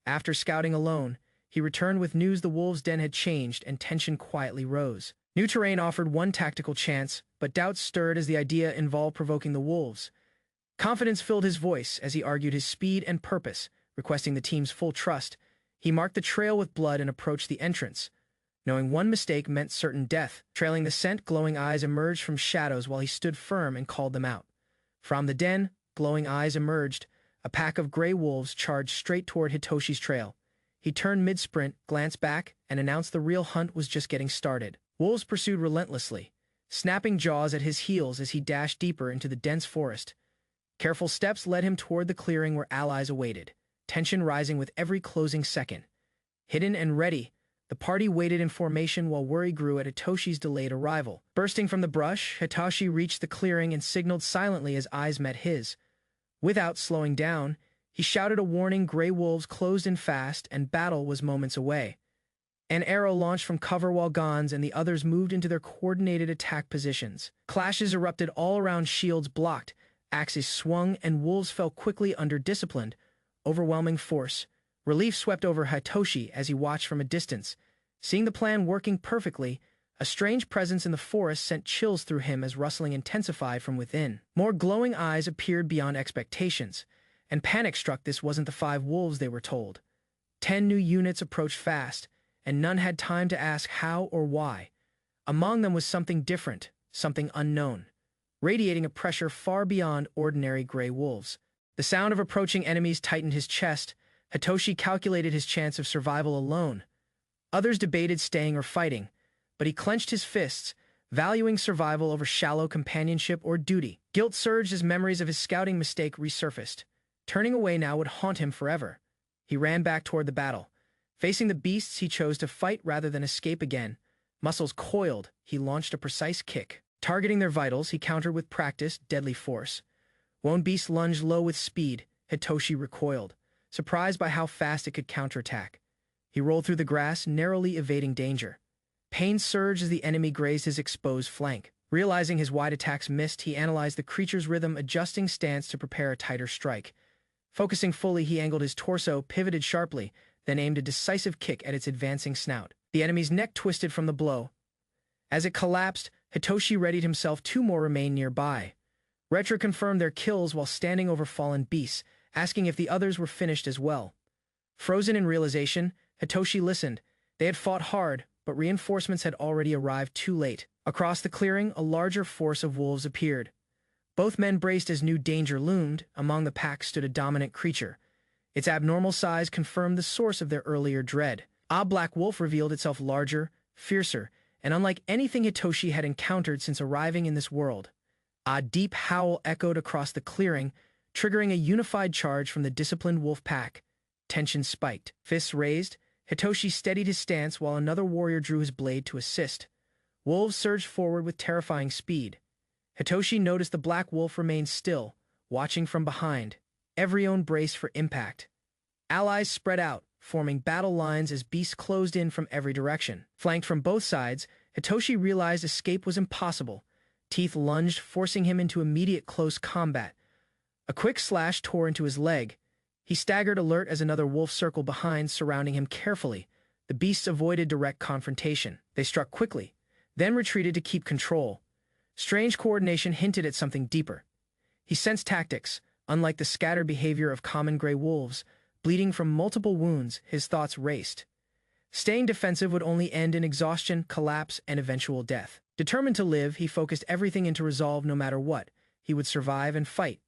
After scouting alone, he returned with news the wolves' den had changed and tension quietly rose. New terrain offered one tactical chance, but doubts stirred as the idea involved provoking the wolves. Confidence filled his voice as he argued his speed and purpose, requesting the team's full trust. He marked the trail with blood and approached the entrance, knowing one mistake meant certain death. Trailing the scent, glowing eyes emerged from shadows while he stood firm and called them out. From the den, glowing eyes emerged. A pack of gray wolves charged straight toward Hitoshi's trail. He turned mid-sprint, glanced back, and announced the real hunt was just getting started. Wolves pursued relentlessly, snapping jaws at his heels as he dashed deeper into the dense forest. Careful steps led him toward the clearing where allies awaited, tension rising with every closing second. Hidden and ready, the party waited in formation while worry grew at Hitoshi's delayed arrival. Bursting from the brush, Hitoshi reached the clearing and signaled silently as eyes met his. Without slowing down, he shouted a warning. Gray wolves closed in fast, and battle was moments away. An arrow launched from cover while Gonz and the others moved into their coordinated attack positions. Clashes erupted all around, shields blocked, axes swung, and wolves fell quickly under disciplined, overwhelming force. Relief swept over Hitoshi as he watched from a distance. Seeing the plan working perfectly, a strange presence in the forest sent chills through him as rustling intensified from within. More glowing eyes appeared beyond expectations, and panic struck. This wasn't the 5 wolves they were told. 10 new units approached fast, and none had time to ask how or why. Among them was something different, something unknown, radiating a pressure far beyond ordinary gray wolves. The sound of approaching enemies tightened his chest. Hitoshi calculated his chance of survival alone. Others debated staying or fighting, but he clenched his fists, valuing survival over shallow companionship or duty. Guilt surged as memories of his scouting mistake resurfaced. Turning away now would haunt him forever. He ran back toward the battle. Facing the beasts, he chose to fight rather than escape again. Muscles coiled, he launched a precise kick. Targeting their vitals, he countered with practiced, deadly force. One beast lunged low with speed. Hitoshi recoiled, surprised by how fast it could counterattack. He rolled through the grass, narrowly evading danger. Pain surged as the enemy grazed his exposed flank. Realizing his wide attacks missed, he analyzed the creature's rhythm, adjusting stance to prepare a tighter strike. Focusing fully, he angled his torso, pivoted sharply, then aimed a decisive kick at its advancing snout. The enemy's neck twisted from the blow. As it collapsed, Hitoshi readied himself. 2 more remained nearby. Retro confirmed their kills while standing over fallen beasts, asking if the others were finished as well. Frozen in realization, Hitoshi listened. They had fought hard, but reinforcements had already arrived too late. Across the clearing, a larger force of wolves appeared. Both men braced as new danger loomed. Among the pack stood a dominant creature. Its abnormal size confirmed the source of their earlier dread. A black wolf revealed itself larger, fiercer, and unlike anything Hitoshi had encountered since arriving in this world. A deep howl echoed across the clearing, triggering a unified charge from the disciplined wolf pack. Tension spiked. Fists raised, Hitoshi steadied his stance while another warrior drew his blade to assist. Wolves surged forward with terrifying speed. Hitoshi noticed the black wolf remained still, watching from behind, every own braced for impact. Allies spread out, forming battle lines as beasts closed in from every direction. Flanked from both sides, Hitoshi realized escape was impossible. Teeth lunged, forcing him into immediate close combat. A quick slash tore into his leg. He staggered alert as another wolf circled behind, surrounding him carefully. The beasts avoided direct confrontation. They struck quickly, then retreated to keep control. Strange coordination hinted at something deeper. He sensed tactics, unlike the scattered behavior of common gray wolves. Bleeding from multiple wounds, his thoughts raced. Staying defensive would only end in exhaustion, collapse, and eventual death. Determined to live, he focused everything into resolve no matter what. He would survive and fight.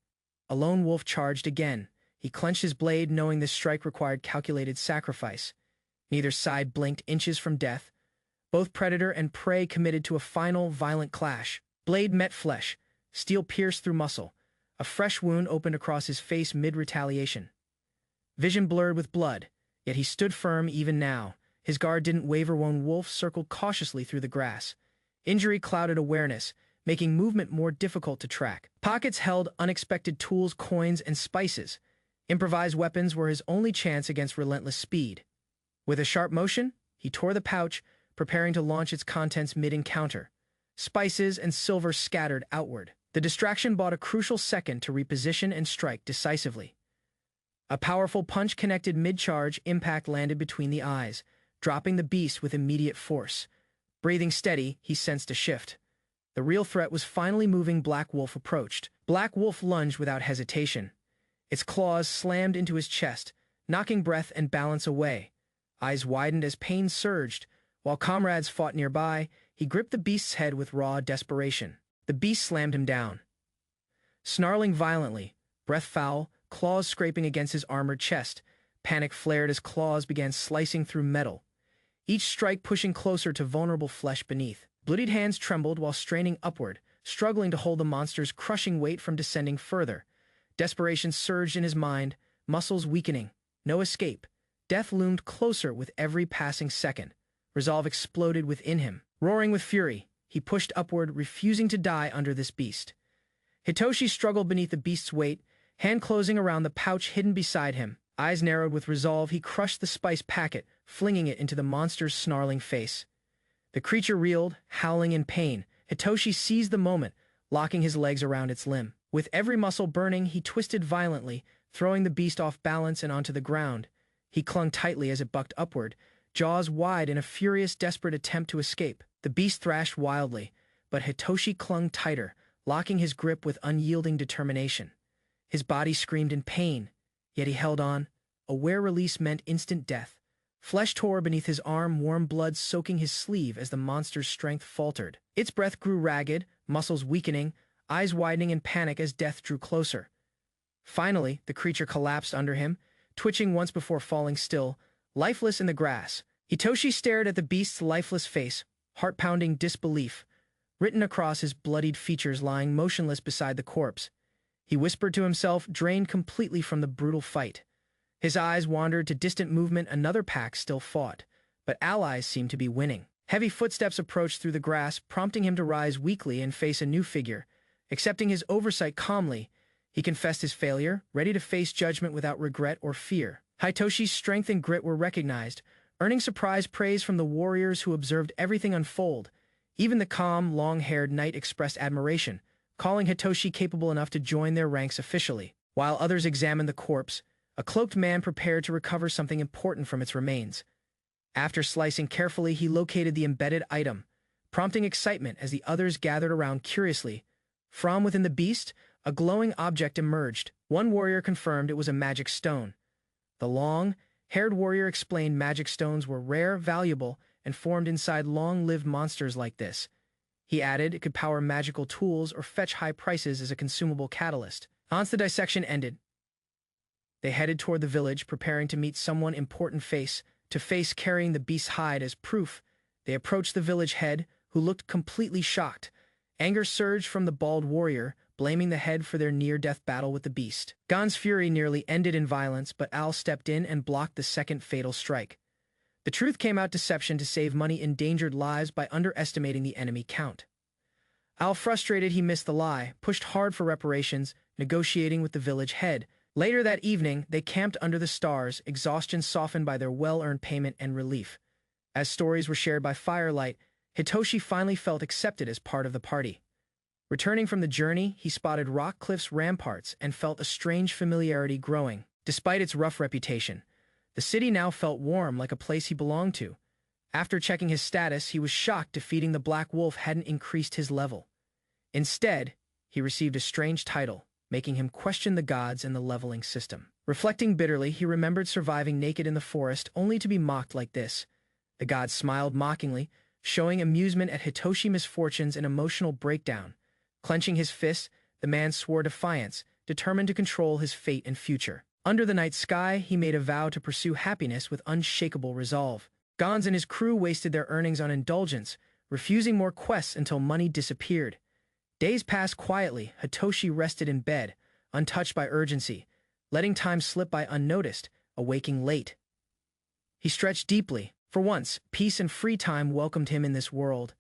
A lone wolf charged again. He clenched his blade, knowing this strike required calculated sacrifice. Neither side blinked, inches from death. Both predator and prey committed to a final, violent clash. Blade met flesh. Steel pierced through muscle. A fresh wound opened across his face mid-retaliation. Vision blurred with blood, yet he stood firm even now. His guard didn't waver when wolf circled cautiously through the grass. Injury clouded awareness, making movement more difficult to track. Pockets held unexpected tools, coins, and spices. Improvised weapons were his only chance against relentless speed. With a sharp motion, he tore the pouch, preparing to launch its contents mid-encounter. Spices and silver scattered outward. The distraction bought a crucial second to reposition and strike decisively. A powerful punch connected mid-charge. Impact landed between the eyes, dropping the beast with immediate force. Breathing steady, he sensed a shift. The real threat was finally moving. Black Wolf approached. Black Wolf lunged without hesitation. Its claws slammed into his chest, knocking breath and balance away. Eyes widened as pain surged. While comrades fought nearby, he gripped the beast's head with raw desperation. The beast slammed him down. Snarling violently, breath foul, claws scraping against his armored chest. Panic flared as claws began slicing through metal, each strike pushing closer to vulnerable flesh beneath. Bloodied hands trembled while straining upward, struggling to hold the monster's crushing weight from descending further. Desperation surged in his mind, muscles weakening. No escape. Death loomed closer with every passing second. Resolve exploded within him. Roaring with fury, he pushed upward, refusing to die under this beast. Hitoshi struggled beneath the beast's weight, hand closing around the pouch hidden beside him. Eyes narrowed with resolve, he crushed the spice packet, flinging it into the monster's snarling face. The creature reeled, howling in pain. Hitoshi seized the moment, locking his legs around its limb. With every muscle burning, he twisted violently, throwing the beast off balance and onto the ground. He clung tightly as it bucked upward, jaws wide in a furious, desperate attempt to escape. The beast thrashed wildly, but Hitoshi clung tighter, locking his grip with unyielding determination. His body screamed in pain, yet he held on. A wear release meant instant death. Flesh tore beneath his arm, warm blood soaking his sleeve as the monster's strength faltered. Its breath grew ragged, muscles weakening, eyes widening in panic as death drew closer. Finally, the creature collapsed under him, twitching once before falling still, lifeless in the grass. Hitoshi stared at the beast's lifeless face, heart-pounding disbelief written across his bloodied features lying motionless beside the corpse. He whispered to himself, drained completely from the brutal fight. His eyes wandered to distant movement. Another pack still fought, but allies seemed to be winning. Heavy footsteps approached through the grass, prompting him to rise weakly and face a new figure. Accepting his oversight calmly, he confessed his failure, ready to face judgment without regret or fear. Hitoshi's strength and grit were recognized, earning surprise praise from the warriors who observed everything unfold. Even the calm, long-haired knight expressed admiration, calling Hitoshi capable enough to join their ranks officially. While others examined the corpse, a cloaked man prepared to recover something important from its remains. After slicing carefully, he located the embedded item, prompting excitement as the others gathered around curiously. From within the beast, a glowing object emerged. One warrior confirmed it was a magic stone. The long-haired warrior explained magic stones were rare, valuable, and formed inside long-lived monsters like this. He added it could power magical tools or fetch high prices as a consumable catalyst. Once the dissection ended, they headed toward the village, preparing to meet someone important face to face carrying the beast's hide as proof, they approached the village head, who looked completely shocked. Anger surged from the bald warrior, blaming the head for their near-death battle with the beast. Gon's fury nearly ended in violence, but Al stepped in and blocked the second fatal strike. The truth came out: deception to save money endangered lives by underestimating the enemy count. Al, frustrated he missed the lie, pushed hard for reparations, negotiating with the village head. Later that evening, they camped under the stars, exhaustion softened by their well-earned payment and relief. As stories were shared by firelight, Hitoshi finally felt accepted as part of the party. Returning from the journey, he spotted Rock Cliff's ramparts and felt a strange familiarity growing. Despite its rough reputation, the city now felt warm, like a place he belonged to. After checking his status, he was shocked defeating the Black Wolf hadn't increased his level. Instead, he received a strange title, making him question the gods and the leveling system. Reflecting bitterly, he remembered surviving naked in the forest only to be mocked like this. The gods smiled mockingly, showing amusement at Hitoshi's misfortunes and emotional breakdown. Clenching his fist, the man swore defiance, determined to control his fate and future. Under the night sky, he made a vow to pursue happiness with unshakable resolve. Gons and his crew wasted their earnings on indulgence, refusing more quests until money disappeared. Days passed quietly. Hitoshi rested in bed, untouched by urgency, letting time slip by unnoticed, awaking late. He stretched deeply. For once, peace and free time welcomed him in this world.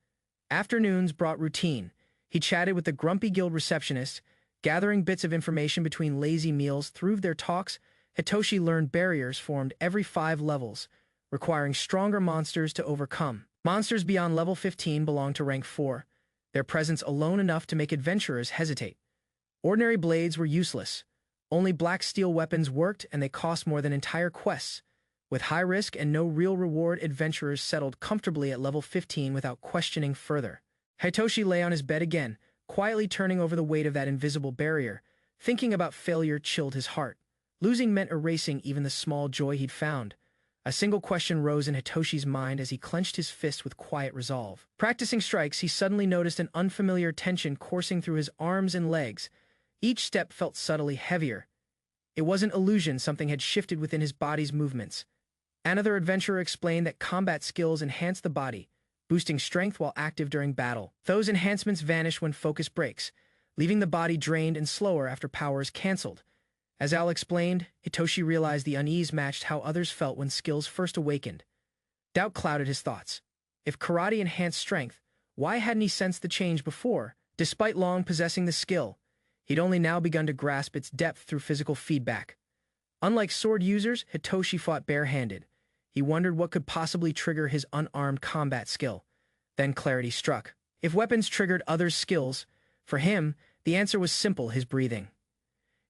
Afternoons brought routine. He chatted with the grumpy guild receptionist, gathering bits of information between lazy meals. Through their talks, Hitoshi learned barriers formed every 5 levels, requiring stronger monsters to overcome. Monsters beyond level 15 belonged to rank 4, their presence alone enough to make adventurers hesitate. Ordinary blades were useless. Only black steel weapons worked, and they cost more than entire quests. With high risk and no real reward, adventurers settled comfortably at level 15 without questioning further. Hitoshi lay on his bed again, quietly turning over the weight of that invisible barrier. Thinking about failure chilled his heart. Losing meant erasing even the small joy he'd found. A single question rose in Hitoshi's mind as he clenched his fist with quiet resolve. Practicing strikes, he suddenly noticed an unfamiliar tension coursing through his arms and legs. Each step felt subtly heavier. It wasn't illusion, something had shifted within his body's movements. Another adventurer explained that combat skills enhance the body, boosting strength while active during battle. Those enhancements vanish when focus breaks, leaving the body drained and slower after power is cancelled. As Al explained, Hitoshi realized the unease matched how others felt when skills first awakened. Doubt clouded his thoughts. If karate enhanced strength, why hadn't he sensed the change before? Despite long possessing the skill, he'd only now begun to grasp its depth through physical feedback. Unlike sword users, Hitoshi fought barehanded. He wondered what could possibly trigger his unarmed combat skill. Then clarity struck. If weapons triggered others' skills, for him, the answer was simple: his breathing.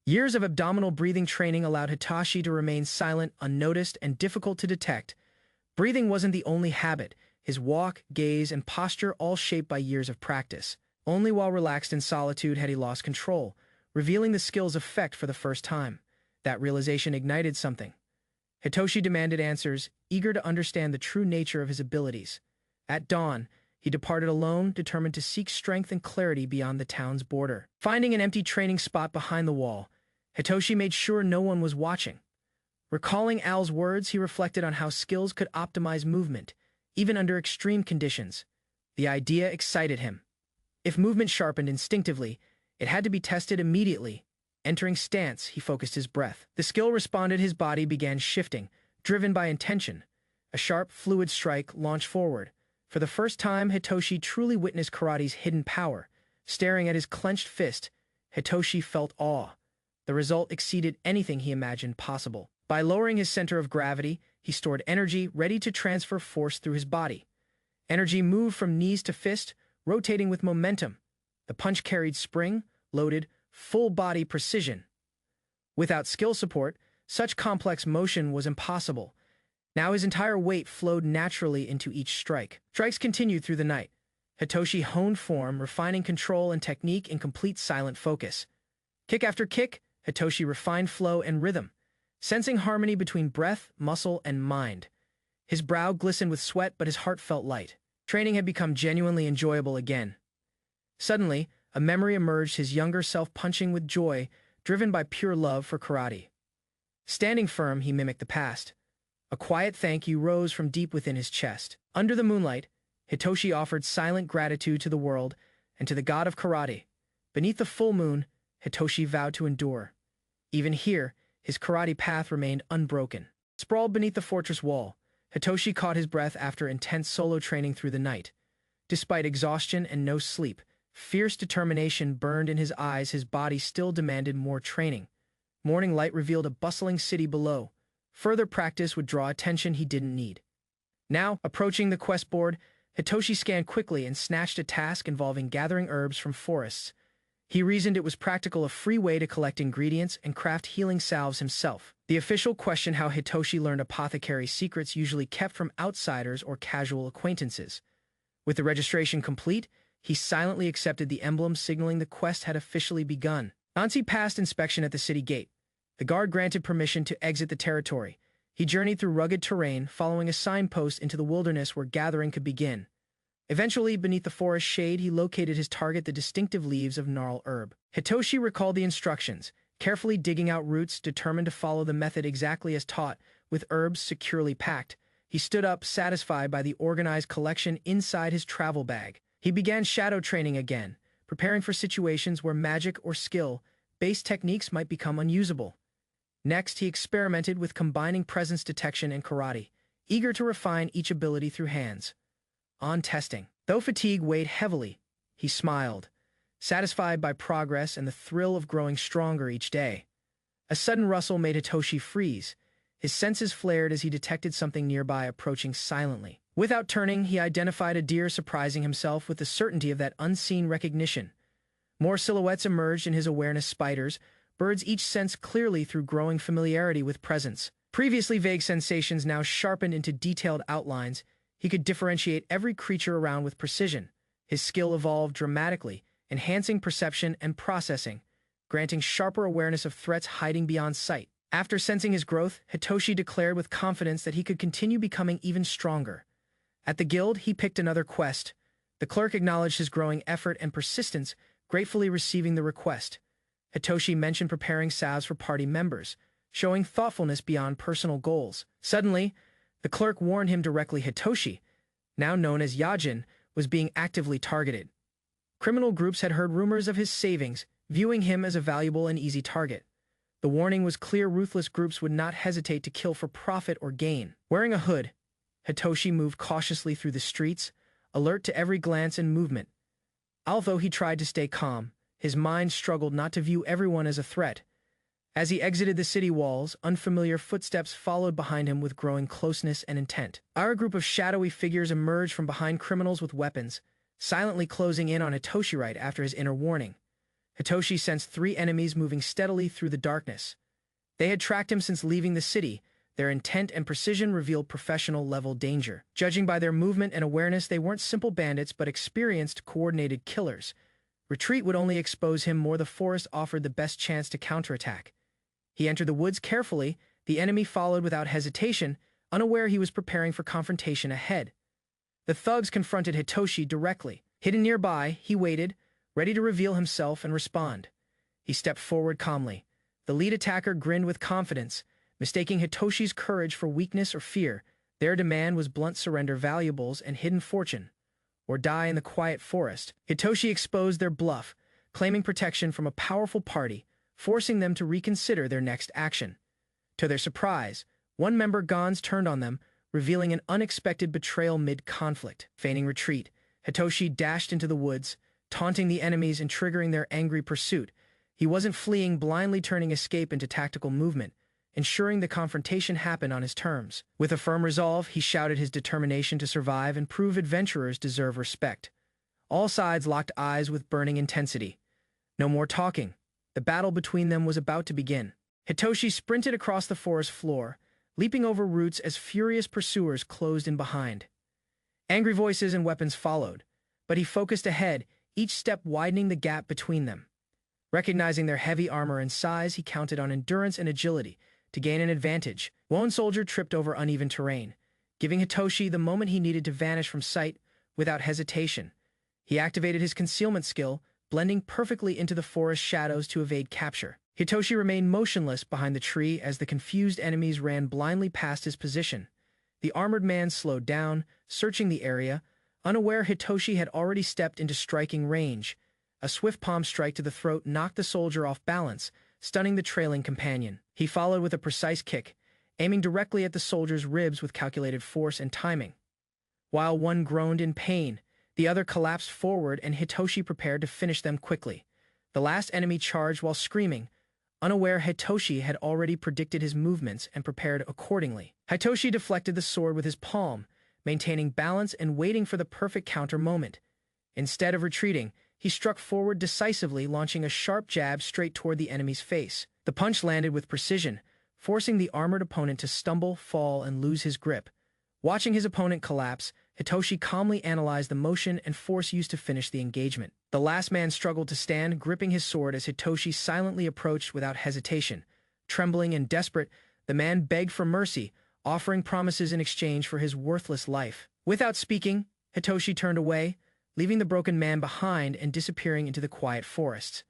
Years of abdominal breathing training allowed Hitoshi to remain silent, unnoticed, and difficult to detect. Breathing wasn't the only habit. His walk, gaze, and posture all shaped by years of practice. Only while relaxed in solitude had he lost control, revealing the skill's effect for the first time. That realization ignited something. Hitoshi demanded answers, eager to understand the true nature of his abilities. At dawn, he departed alone, determined to seek strength and clarity beyond the town's border. Finding an empty training spot behind the wall, Hitoshi made sure no one was watching. Recalling Al's words, he reflected on how skills could optimize movement, even under extreme conditions. The idea excited him. If movement sharpened instinctively, it had to be tested immediately. Entering stance, he focused his breath. The skill responded, his body began shifting, driven by intention. A sharp, fluid strike launched forward. For the first time, Hitoshi truly witnessed karate's hidden power. Staring at his clenched fist, Hitoshi felt awe. The result exceeded anything he imagined possible. By lowering his center of gravity, he stored energy, ready to transfer force through his body. Energy moved from knees to fist, rotating with momentum. The punch carried spring, loaded, full-body precision. Without skill support, such complex motion was impossible. Now his entire weight flowed naturally into each strike. Strikes continued through the night. Hitoshi honed form, refining control and technique in complete silent focus. Kick after kick, Hitoshi refined flow and rhythm, sensing harmony between breath, muscle, and mind. His brow glistened with sweat, but his heart felt light. Training had become genuinely enjoyable again. Suddenly, a memory emerged, his younger self punching with joy, driven by pure love for karate. Standing firm, he mimicked the past. A quiet thank you rose from deep within his chest. Under the moonlight, Hitoshi offered silent gratitude to the world and to the god of karate. Beneath the full moon, Hitoshi vowed to endure. Even here, his karate path remained unbroken. Sprawled beneath the fortress wall, Hitoshi caught his breath after intense solo training through the night. Despite exhaustion and no sleep, fierce determination burned in his eyes. His body still demanded more training. Morning light revealed a bustling city below. Further practice would draw attention he didn't need. Now, approaching the quest board, Hitoshi scanned quickly and snatched a task involving gathering herbs from forests. He reasoned it was practical, a free way to collect ingredients and craft healing salves himself. The official questioned how Hitoshi learned apothecary secrets usually kept from outsiders or casual acquaintances. With the registration complete, he silently accepted the emblem signaling the quest had officially begun. Once he passed inspection at the city gate, the guard granted permission to exit the territory. He journeyed through rugged terrain, following a signpost into the wilderness where gathering could begin. Eventually, beneath the forest shade, he located his target, the distinctive leaves of gnarl herb. Hitoshi recalled the instructions, carefully digging out roots, determined to follow the method exactly as taught. With herbs securely packed, he stood up, satisfied by the organized collection inside his travel bag. He began shadow training again, preparing for situations where magic or skill-based techniques might become unusable. Next, he experimented with combining presence detection and karate, eager to refine each ability through hands-on testing. Though fatigue weighed heavily, he smiled, satisfied by progress and the thrill of growing stronger each day. A sudden rustle made Hitoshi freeze. His senses flared as he detected something nearby approaching silently. Without turning, he identified a deer, surprising himself with the certainty of that unseen recognition. More silhouettes emerged in his awareness: spiders, birds, each sensed clearly through growing familiarity with presence. Previously vague sensations now sharpened into detailed outlines. He could differentiate every creature around with precision. His skill evolved dramatically, enhancing perception and processing, granting sharper awareness of threats hiding beyond sight. After sensing his growth, Hitoshi declared with confidence that he could continue becoming even stronger. At the guild, he picked another quest. The clerk acknowledged his growing effort and persistence, gratefully receiving the request. Hitoshi mentioned preparing salves for party members, showing thoughtfulness beyond personal goals. Suddenly, the clerk warned him directly. Hitoshi, now known as Yajin, was being actively targeted. Criminal groups had heard rumors of his savings, viewing him as a valuable and easy target. The warning was clear: ruthless groups would not hesitate to kill for profit or gain. Wearing a hood, Hitoshi moved cautiously through the streets, alert to every glance and movement. Although he tried to stay calm, his mind struggled not to view everyone as a threat. As he exited the city walls, unfamiliar footsteps followed behind him with growing closeness and intent. Our group of shadowy figures emerged from behind criminals with weapons, silently closing in on Hitoshi right after his inner warning. Hitoshi sensed three enemies moving steadily through the darkness. They had tracked him since leaving the city. Their intent and precision revealed professional-level danger. Judging by their movement and awareness, they weren't simple bandits but experienced, coordinated killers. Retreat would only expose him more. The forest offered the best chance to counterattack. He entered the woods carefully. The enemy followed without hesitation, unaware he was preparing for confrontation ahead. The thugs confronted Hitoshi directly. Hidden nearby, he waited, ready to reveal himself and respond. He stepped forward calmly. The lead attacker grinned with confidence, mistaking Hitoshi's courage for weakness or fear. Their demand was blunt surrender, valuables, and hidden fortune, or die in the quiet forest. Hitoshi exposed their bluff, claiming protection from a powerful party, forcing them to reconsider their next action. To their surprise, one member Gons turned on them, revealing an unexpected betrayal mid-conflict. Feigning retreat, Hitoshi dashed into the woods, taunting the enemies and triggering their angry pursuit. He wasn't fleeing blindly, turning escape into tactical movement, ensuring the confrontation happened on his terms. With a firm resolve, he shouted his determination to survive and prove adventurers deserve respect. All sides locked eyes with burning intensity. No more talking. The battle between them was about to begin. Hitoshi sprinted across the forest floor, leaping over roots as furious pursuers closed in behind. Angry voices and weapons followed, but he focused ahead, each step widening the gap between them. Recognizing their heavy armor and size, he counted on endurance and agility to gain an advantage. One soldier tripped over uneven terrain, giving Hitoshi the moment he needed to vanish from sight. Without hesitation, he activated his concealment skill, blending perfectly into the forest shadows to evade capture. Hitoshi remained motionless behind the tree as the confused enemies ran blindly past his position. The armored man slowed down, searching the area, unaware Hitoshi had already stepped into striking range. A swift palm strike to the throat knocked the soldier off balance, stunning the trailing companion. He followed with a precise kick, aiming directly at the soldier's ribs with calculated force and timing. While one groaned in pain, the other collapsed forward and Hitoshi prepared to finish them quickly. The last enemy charged while screaming. Unaware, Hitoshi had already predicted his movements and prepared accordingly. Hitoshi deflected the sword with his palm, maintaining balance and waiting for the perfect counter moment. Instead of retreating, he struck forward decisively, launching a sharp jab straight toward the enemy's face. The punch landed with precision, forcing the armored opponent to stumble, fall, and lose his grip. Watching his opponent collapse, Hitoshi calmly analyzed the motion and force used to finish the engagement. The last man struggled to stand, gripping his sword as Hitoshi silently approached without hesitation. Trembling and desperate, the man begged for mercy, offering promises in exchange for his worthless life. Without speaking, Hitoshi turned away, leaving the broken man behind and disappearing into the quiet forests.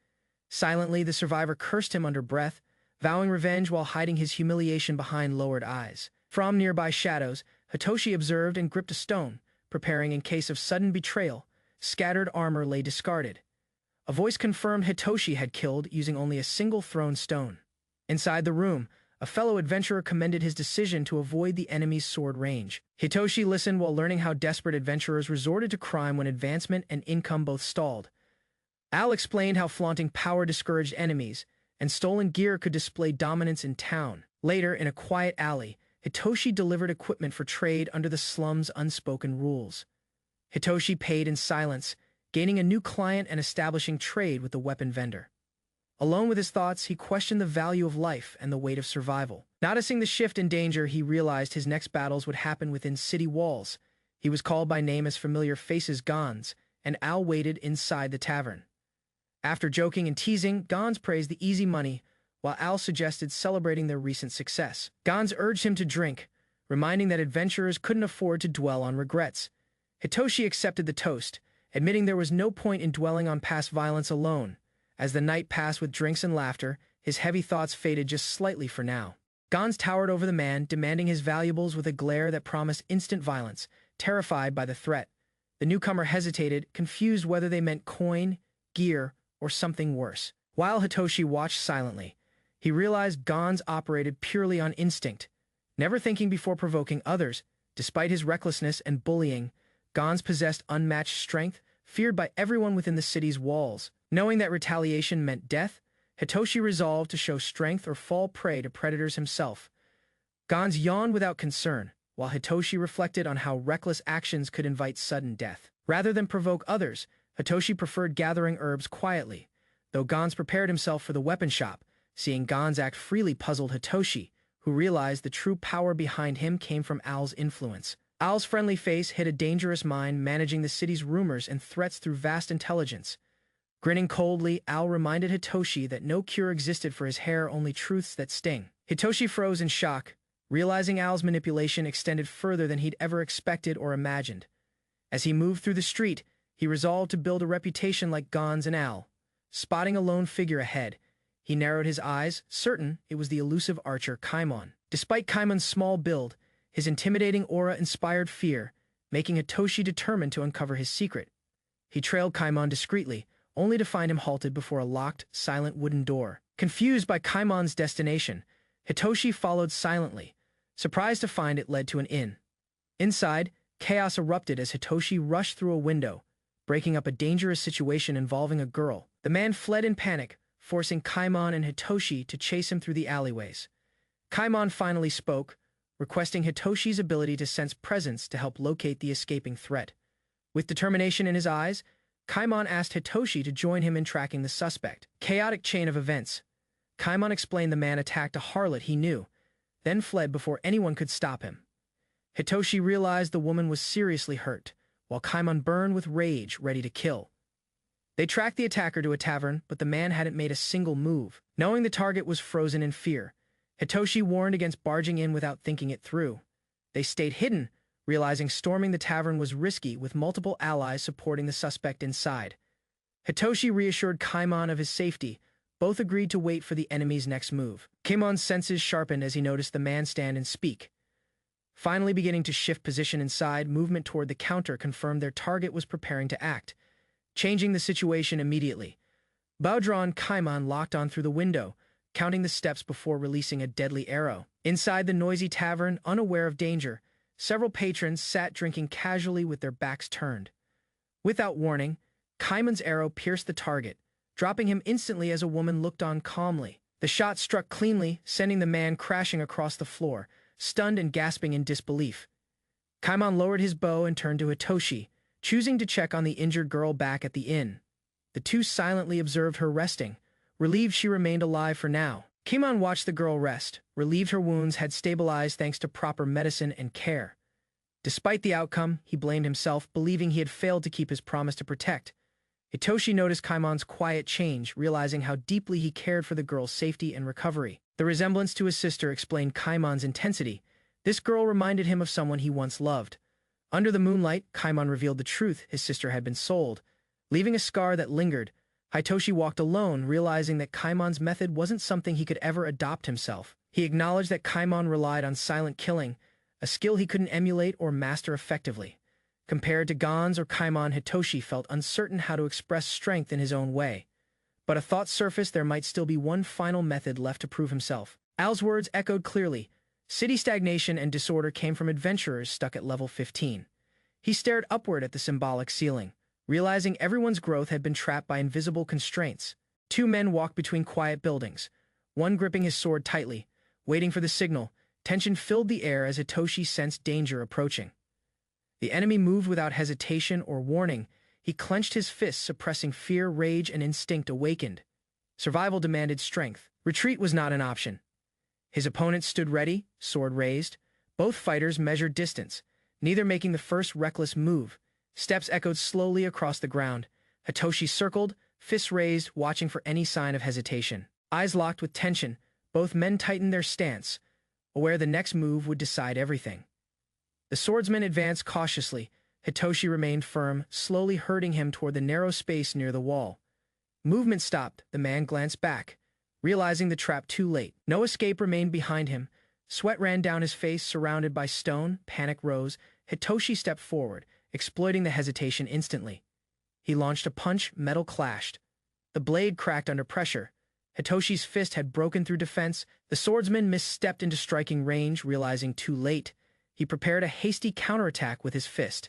Silently, the survivor cursed him under breath, vowing revenge while hiding his humiliation behind lowered eyes. From nearby shadows, Hitoshi observed and gripped a stone, preparing in case of sudden betrayal. Scattered armor lay discarded. A voice confirmed Hitoshi had killed using only a single thrown stone. Inside the room, a fellow adventurer commended his decision to avoid the enemy's sword range. Hitoshi listened while learning how desperate adventurers resorted to crime when advancement and income both stalled. Al explained how flaunting power discouraged enemies, and stolen gear could display dominance in town. Later, in a quiet alley, Hitoshi delivered equipment for trade under the slum's unspoken rules. Hitoshi paid in silence, gaining a new client and establishing trade with the weapon vendor. Alone with his thoughts, he questioned the value of life and the weight of survival. Noticing the shift in danger, he realized his next battles would happen within city walls. He was called by name as familiar faces Gons, and Al waited inside the tavern. After joking and teasing, Gons praised the easy money, while Al suggested celebrating their recent success. Gons urged him to drink, reminding that adventurers couldn't afford to dwell on regrets. Hitoshi accepted the toast, admitting there was no point in dwelling on past violence alone. As the night passed with drinks and laughter, his heavy thoughts faded just slightly for now. Gons towered over the man, demanding his valuables with a glare that promised instant violence, terrified by the threat. The newcomer hesitated, confused whether they meant coin, gear, or something worse. While Hitoshi watched silently, he realized Gons operated purely on instinct, never thinking before provoking others. Despite his recklessness and bullying, Gons possessed unmatched strength, feared by everyone within the city's walls. Knowing that retaliation meant death, Hitoshi resolved to show strength or fall prey to predators himself. Gons yawned without concern, while Hitoshi reflected on how reckless actions could invite sudden death. Rather than provoke others, Hitoshi preferred gathering herbs quietly. Though Gons prepared himself for the weapon shop, seeing Gons act freely puzzled Hitoshi, who realized the true power behind him came from Al's influence. Al's friendly face hid a dangerous mind, managing the city's rumors and threats through vast intelligence. Grinning coldly, Al reminded Hitoshi that no cure existed for his hair, only truths that sting. Hitoshi froze in shock, realizing Al's manipulation extended further than he'd ever expected or imagined. As he moved through the street, he resolved to build a reputation like Gons and Al. Spotting a lone figure ahead, he narrowed his eyes, certain it was the elusive archer Kaimon. Despite Kaimon's small build, his intimidating aura inspired fear, making Hitoshi determined to uncover his secret. He trailed Kaimon discreetly, only to find him halted before a locked, silent wooden door. Confused by Kaimon's destination, Hitoshi followed silently, surprised to find it led to an inn. Inside, chaos erupted as Hitoshi rushed through a window, breaking up a dangerous situation involving a girl. The man fled in panic, forcing Kaimon and Hitoshi to chase him through the alleyways. Kaimon finally spoke, requesting Hitoshi's ability to sense presence to help locate the escaping threat. With determination in his eyes, Kaimon asked Hitoshi to join him in tracking the suspect. Chaotic chain of events. Kaimon explained the man attacked a harlot he knew, then fled before anyone could stop him. Hitoshi realized the woman was seriously hurt, while Kaimon burned with rage, ready to kill. They tracked the attacker to a tavern, but the man hadn't made a single move. Knowing the target was frozen in fear, Hitoshi warned against barging in without thinking it through. They stayed hidden, realizing storming the tavern was risky with multiple allies supporting the suspect inside. Hitoshi reassured Kaimon of his safety, both agreed to wait for the enemy's next move. Kimon's senses sharpened as he noticed the man stand and speak. Finally beginning to shift position inside, movement toward the counter confirmed their target was preparing to act, changing the situation immediately. Baudron Kimon locked on through the window, counting the steps before releasing a deadly arrow. Inside the noisy tavern, unaware of danger, several patrons sat drinking casually with their backs turned. Without warning, Kimon's arrow pierced the target, dropping him instantly as a woman looked on calmly. The shot struck cleanly, sending the man crashing across the floor, stunned and gasping in disbelief. Kimon lowered his bow and turned to Hitoshi, choosing to check on the injured girl back at the inn. The two silently observed her resting, relieved she remained alive for now. Kimon watched the girl rest, relieved her wounds had stabilized thanks to proper medicine and care. Despite the outcome, he blamed himself, believing he had failed to keep his promise to protect. Hitoshi noticed Kimon's quiet change, realizing how deeply he cared for the girl's safety and recovery. The resemblance to his sister explained Kimon's intensity. This girl reminded him of someone he once loved. Under the moonlight, Kimon revealed the truth: his sister had been sold. Leaving a scar that lingered, Hitoshi walked alone, realizing that Kimon's method wasn't something he could ever adopt himself. He acknowledged that Kimon relied on silent killing, a skill he couldn't emulate or master effectively. Compared to Gon's or Kimon, Hitoshi felt uncertain how to express strength in his own way. But a thought surfaced: there might still be one final method left to prove himself. Al's words echoed clearly. City stagnation and disorder came from adventurers stuck at level 15. He stared upward at the symbolic ceiling, realizing everyone's growth had been trapped by invisible constraints. Two men walked between quiet buildings, one gripping his sword tightly, waiting for the signal. Tension filled the air as Hitoshi sensed danger approaching. The enemy moved without hesitation or warning. He clenched his fists, suppressing fear, rage, and instinct awakened. Survival demanded strength. Retreat was not an option. His opponent stood ready, sword raised. Both fighters measured distance, neither making the first reckless move. Steps echoed slowly across the ground. Hitoshi circled, fists raised, watching for any sign of hesitation. Eyes locked with tension, both men tightened their stance, aware the next move would decide everything. The swordsman advanced cautiously. Hitoshi remained firm, slowly herding him toward the narrow space near the wall. Movement stopped. The man glanced back, realizing the trap too late. No escape remained behind him. Sweat ran down his face, surrounded by stone. Panic rose. Hitoshi stepped forward, exploiting the hesitation instantly. He launched a punch. Metal clashed. The blade cracked under pressure. Hitoshi's fist had broken through defense. The swordsman misstepped into striking range, realizing too late. He prepared a hasty counterattack with his fist.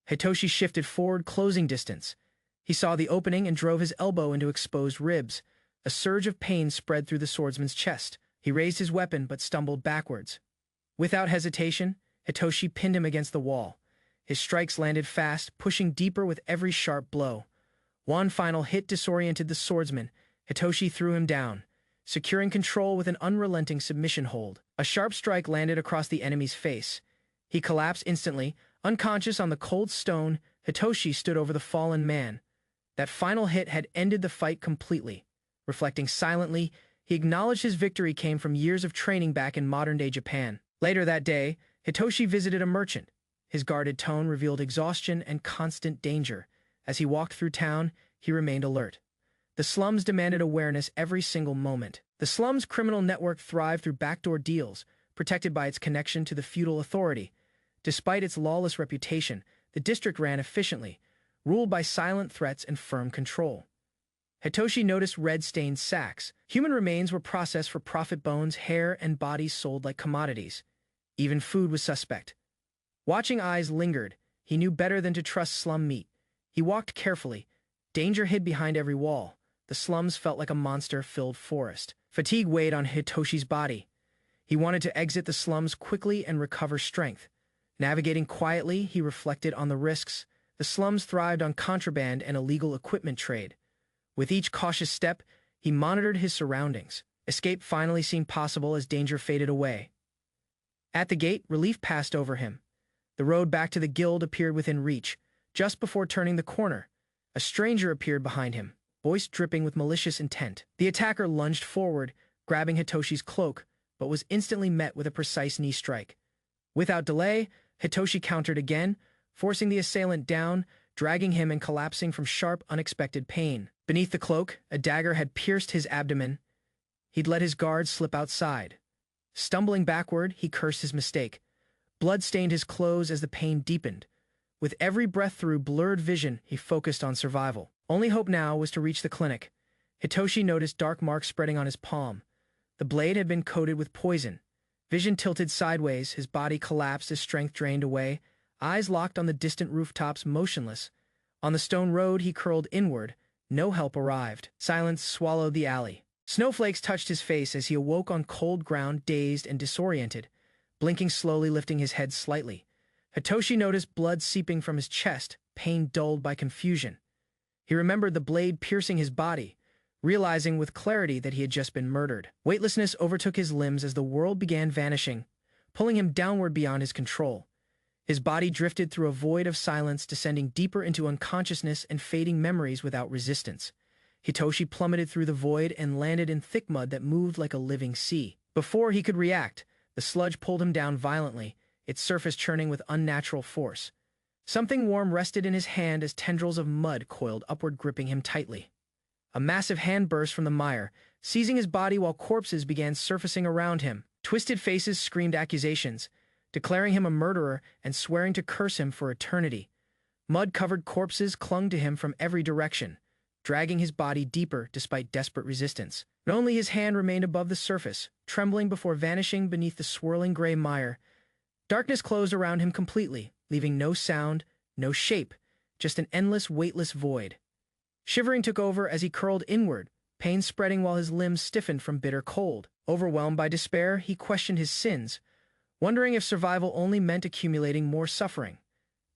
Hitoshi shifted forward, closing distance. He saw the opening and drove his elbow into exposed ribs. A surge of pain spread through the swordsman's chest. He raised his weapon but stumbled backwards. Without hesitation, Hitoshi pinned him against the wall. His strikes landed fast, pushing deeper with every sharp blow. One final hit disoriented the swordsman. Hitoshi threw him down, securing control with an unrelenting submission hold. A sharp strike landed across the enemy's face. He collapsed instantly, unconscious on the cold stone. Hitoshi stood over the fallen man. That final hit had ended the fight completely. Reflecting silently, he acknowledged his victory came from years of training back in modern-day Japan. Later that day, Hitoshi visited a merchant. His guarded tone revealed exhaustion and constant danger. As he walked through town, he remained alert. The slums demanded awareness every single moment. The slums' criminal network thrived through backdoor deals, protected by its connection to the feudal authority. Despite its lawless reputation, the district ran efficiently, ruled by silent threats and firm control. Hitoshi noticed red-stained sacks. Human remains were processed for profit. Bones, hair, and bodies sold like commodities. Even food was suspect. Watching eyes lingered. He knew better than to trust slum meat. He walked carefully. Danger hid behind every wall. The slums felt like a monster-filled forest. Fatigue weighed on Hitoshi's body. He wanted to exit the slums quickly and recover strength. Navigating quietly, he reflected on the risks. The slums thrived on contraband and illegal equipment trade. With each cautious step, he monitored his surroundings. Escape finally seemed possible as danger faded away. At the gate, relief passed over him. The road back to the guild appeared within reach. Just before turning the corner, a stranger appeared behind him, voice dripping with malicious intent. The attacker lunged forward, grabbing Hitoshi's cloak, but was instantly met with a precise knee strike. Without delay, Hitoshi countered again, forcing the assailant down, dragging him and collapsing from sharp, unexpected pain. Beneath the cloak, a dagger had pierced his abdomen. He'd let his guard slip outside. Stumbling backward, he cursed his mistake. Blood stained his clothes as the pain deepened. With every breath through blurred vision, he focused on survival. Only hope now was to reach the clinic. Hitoshi noticed dark marks spreading on his palm. The blade had been coated with poison. Vision tilted sideways, his body collapsed as strength drained away, eyes locked on the distant rooftops, motionless. On the stone road, he curled inward. No help arrived. Silence swallowed the alley. Snowflakes touched his face as he awoke on cold ground, dazed and disoriented, blinking slowly, lifting his head slightly. Hitoshi noticed blood seeping from his chest, pain dulled by confusion. He remembered the blade piercing his body, realizing with clarity that he had just been murdered. Weightlessness overtook his limbs as the world began vanishing, pulling him downward beyond his control. His body drifted through a void of silence, descending deeper into unconsciousness and fading memories without resistance. Hitoshi plummeted through the void and landed in thick mud that moved like a living sea. Before he could react, the sludge pulled him down violently, its surface churning with unnatural force. Something warm rested in his hand as tendrils of mud coiled upward, gripping him tightly. A massive hand burst from the mire, seizing his body while corpses began surfacing around him. Twisted faces screamed accusations, declaring him a murderer and swearing to curse him for eternity. Mud-covered corpses clung to him from every direction, dragging his body deeper despite desperate resistance. But only his hand remained above the surface, trembling before vanishing beneath the swirling gray mire. Darkness closed around him completely, leaving no sound, no shape, just an endless, weightless void. Shivering took over as he curled inward, pain spreading while his limbs stiffened from bitter cold. Overwhelmed by despair, he questioned his sins, wondering if survival only meant accumulating more suffering.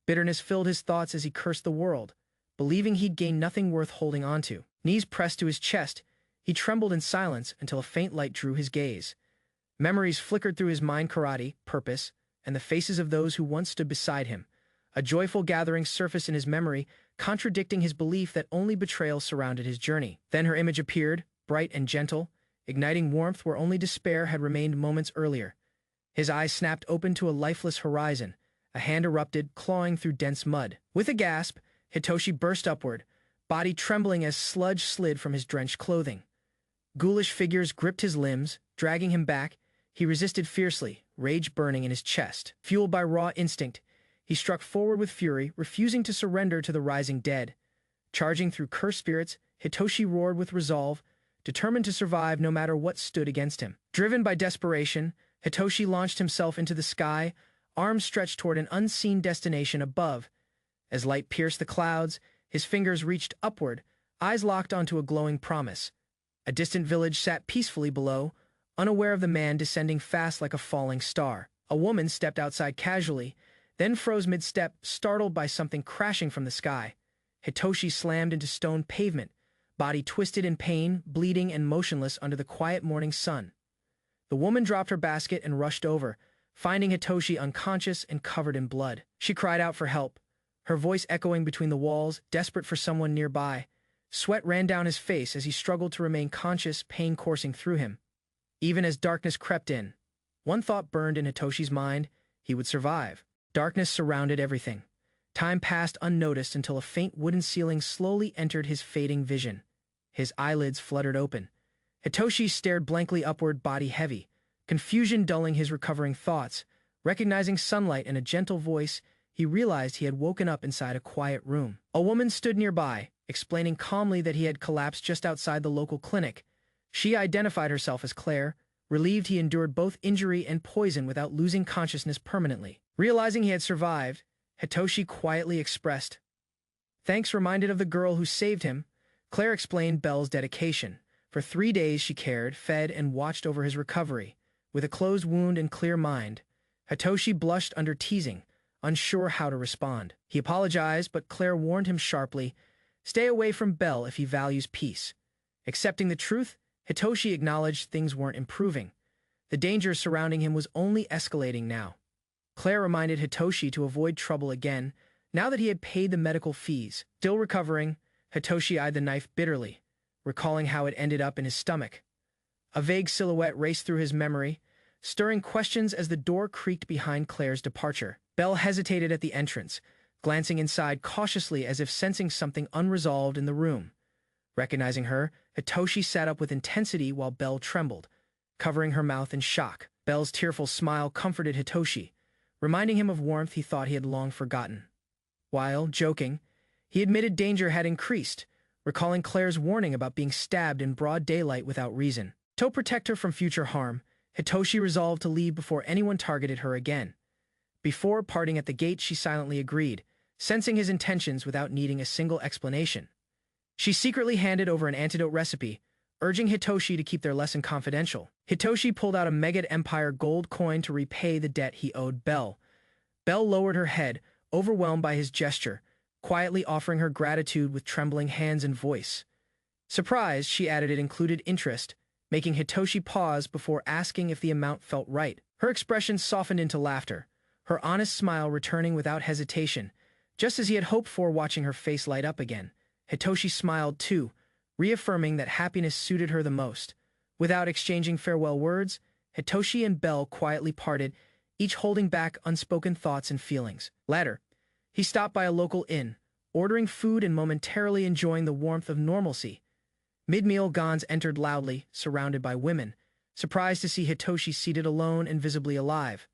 Bitterness filled his thoughts as he cursed the world, believing he'd gained nothing worth holding onto. Knees pressed to his chest, he trembled in silence until a faint light drew his gaze. Memories flickered through his mind: karate, purpose, and the faces of those who once stood beside him. A joyful gathering surfaced in his memory, contradicting his belief that only betrayal surrounded his journey. Then her image appeared, bright and gentle, igniting warmth where only despair had remained moments earlier. His eyes snapped open to a lifeless horizon. A hand erupted, clawing through dense mud. With a gasp, Hitoshi burst upward, body trembling as sludge slid from his drenched clothing. Ghoulish figures gripped his limbs, dragging him back. He resisted fiercely, rage burning in his chest. Fueled by raw instinct, he struck forward with fury, refusing to surrender to the rising dead. Charging through cursed spirits, Hitoshi roared with resolve, determined to survive no matter what stood against him. Driven by desperation, Hitoshi launched himself into the sky, arms stretched toward an unseen destination above. As light pierced the clouds, his fingers reached upward, eyes locked onto a glowing promise. A distant village sat peacefully below, unaware of the man descending fast like a falling star. A woman stepped outside casually, then froze mid-step, startled by something crashing from the sky. Hitoshi slammed into stone pavement, body twisted in pain, bleeding and motionless under the quiet morning sun. The woman dropped her basket and rushed over, finding Hitoshi unconscious and covered in blood. She cried out for help, her voice echoing between the walls, desperate for someone nearby. Sweat ran down his face as he struggled to remain conscious, pain coursing through him. Even as darkness crept in, one thought burned in Hitoshi's mind: he would survive. Darkness surrounded everything. Time passed unnoticed until a faint wooden ceiling slowly entered his fading vision. His eyelids fluttered open. Hitoshi stared blankly upward, body heavy, confusion dulling his recovering thoughts. Recognizing sunlight and a gentle voice, he realized he had woken up inside a quiet room. A woman stood nearby, explaining calmly that he had collapsed just outside the local clinic. She identified herself as Claire, relieved he endured both injury and poison without losing consciousness permanently. Realizing he had survived, Hitoshi quietly expressed thanks, reminded of the girl who saved him. Claire explained Belle's dedication. For 3 days she cared, fed, and watched over his recovery. With a closed wound and clear mind, Hitoshi blushed under teasing, unsure how to respond. He apologized, but Claire warned him sharply, stay away from Belle if he values peace. Accepting the truth, Hitoshi acknowledged things weren't improving. The danger surrounding him was only escalating now. Claire reminded Hitoshi to avoid trouble again, now that he had paid the medical fees. Still recovering, Hitoshi eyed the knife bitterly, recalling how it ended up in his stomach. A vague silhouette raced through his memory, stirring questions as the door creaked behind Claire's departure. Belle hesitated at the entrance, glancing inside cautiously as if sensing something unresolved in the room. Recognizing her, Hitoshi sat up with intensity while Belle trembled, covering her mouth in shock. Belle's tearful smile comforted Hitoshi, reminding him of warmth he thought he had long forgotten. While, joking, he admitted danger had increased, recalling Claire's warning about being stabbed in broad daylight without reason. To protect her from future harm, Hitoshi resolved to leave before anyone targeted her again. Before parting at the gate, she silently agreed, sensing his intentions without needing a single explanation. She secretly handed over an antidote recipe, urging Hitoshi to keep their lesson confidential. Hitoshi pulled out a Megad Empire gold coin to repay the debt he owed Belle. Belle lowered her head, overwhelmed by his gesture, quietly offering her gratitude with trembling hands and voice. Surprised, she added it included interest, making Hitoshi pause before asking if the amount felt right. Her expression softened into laughter, her honest smile returning without hesitation, just as he had hoped for. Watching her face light up again, Hitoshi smiled too, reaffirming that happiness suited her the most. Without exchanging farewell words, Hitoshi and Belle quietly parted, each holding back unspoken thoughts and feelings. Later, he stopped by a local inn, ordering food and momentarily enjoying the warmth of normalcy. Mid-meal, Gans entered loudly, surrounded by women, surprised to see Hitoshi seated alone and visibly alive.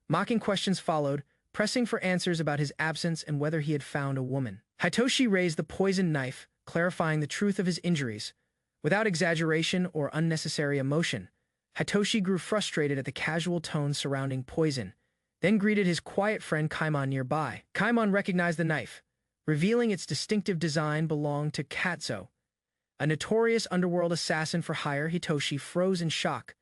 Mocking questions followed, pressing for answers about his absence and whether he had found a woman. Hitoshi raised the poisoned knife, clarifying the truth of his injuries. Without exaggeration or unnecessary emotion, Hitoshi grew frustrated at the casual tone surrounding poison, then greeted his quiet friend Kaimon nearby. Kaimon recognized the knife, revealing its distinctive design belonged to Katsuo, a notorious underworld assassin for hire. Hitoshi froze in shock,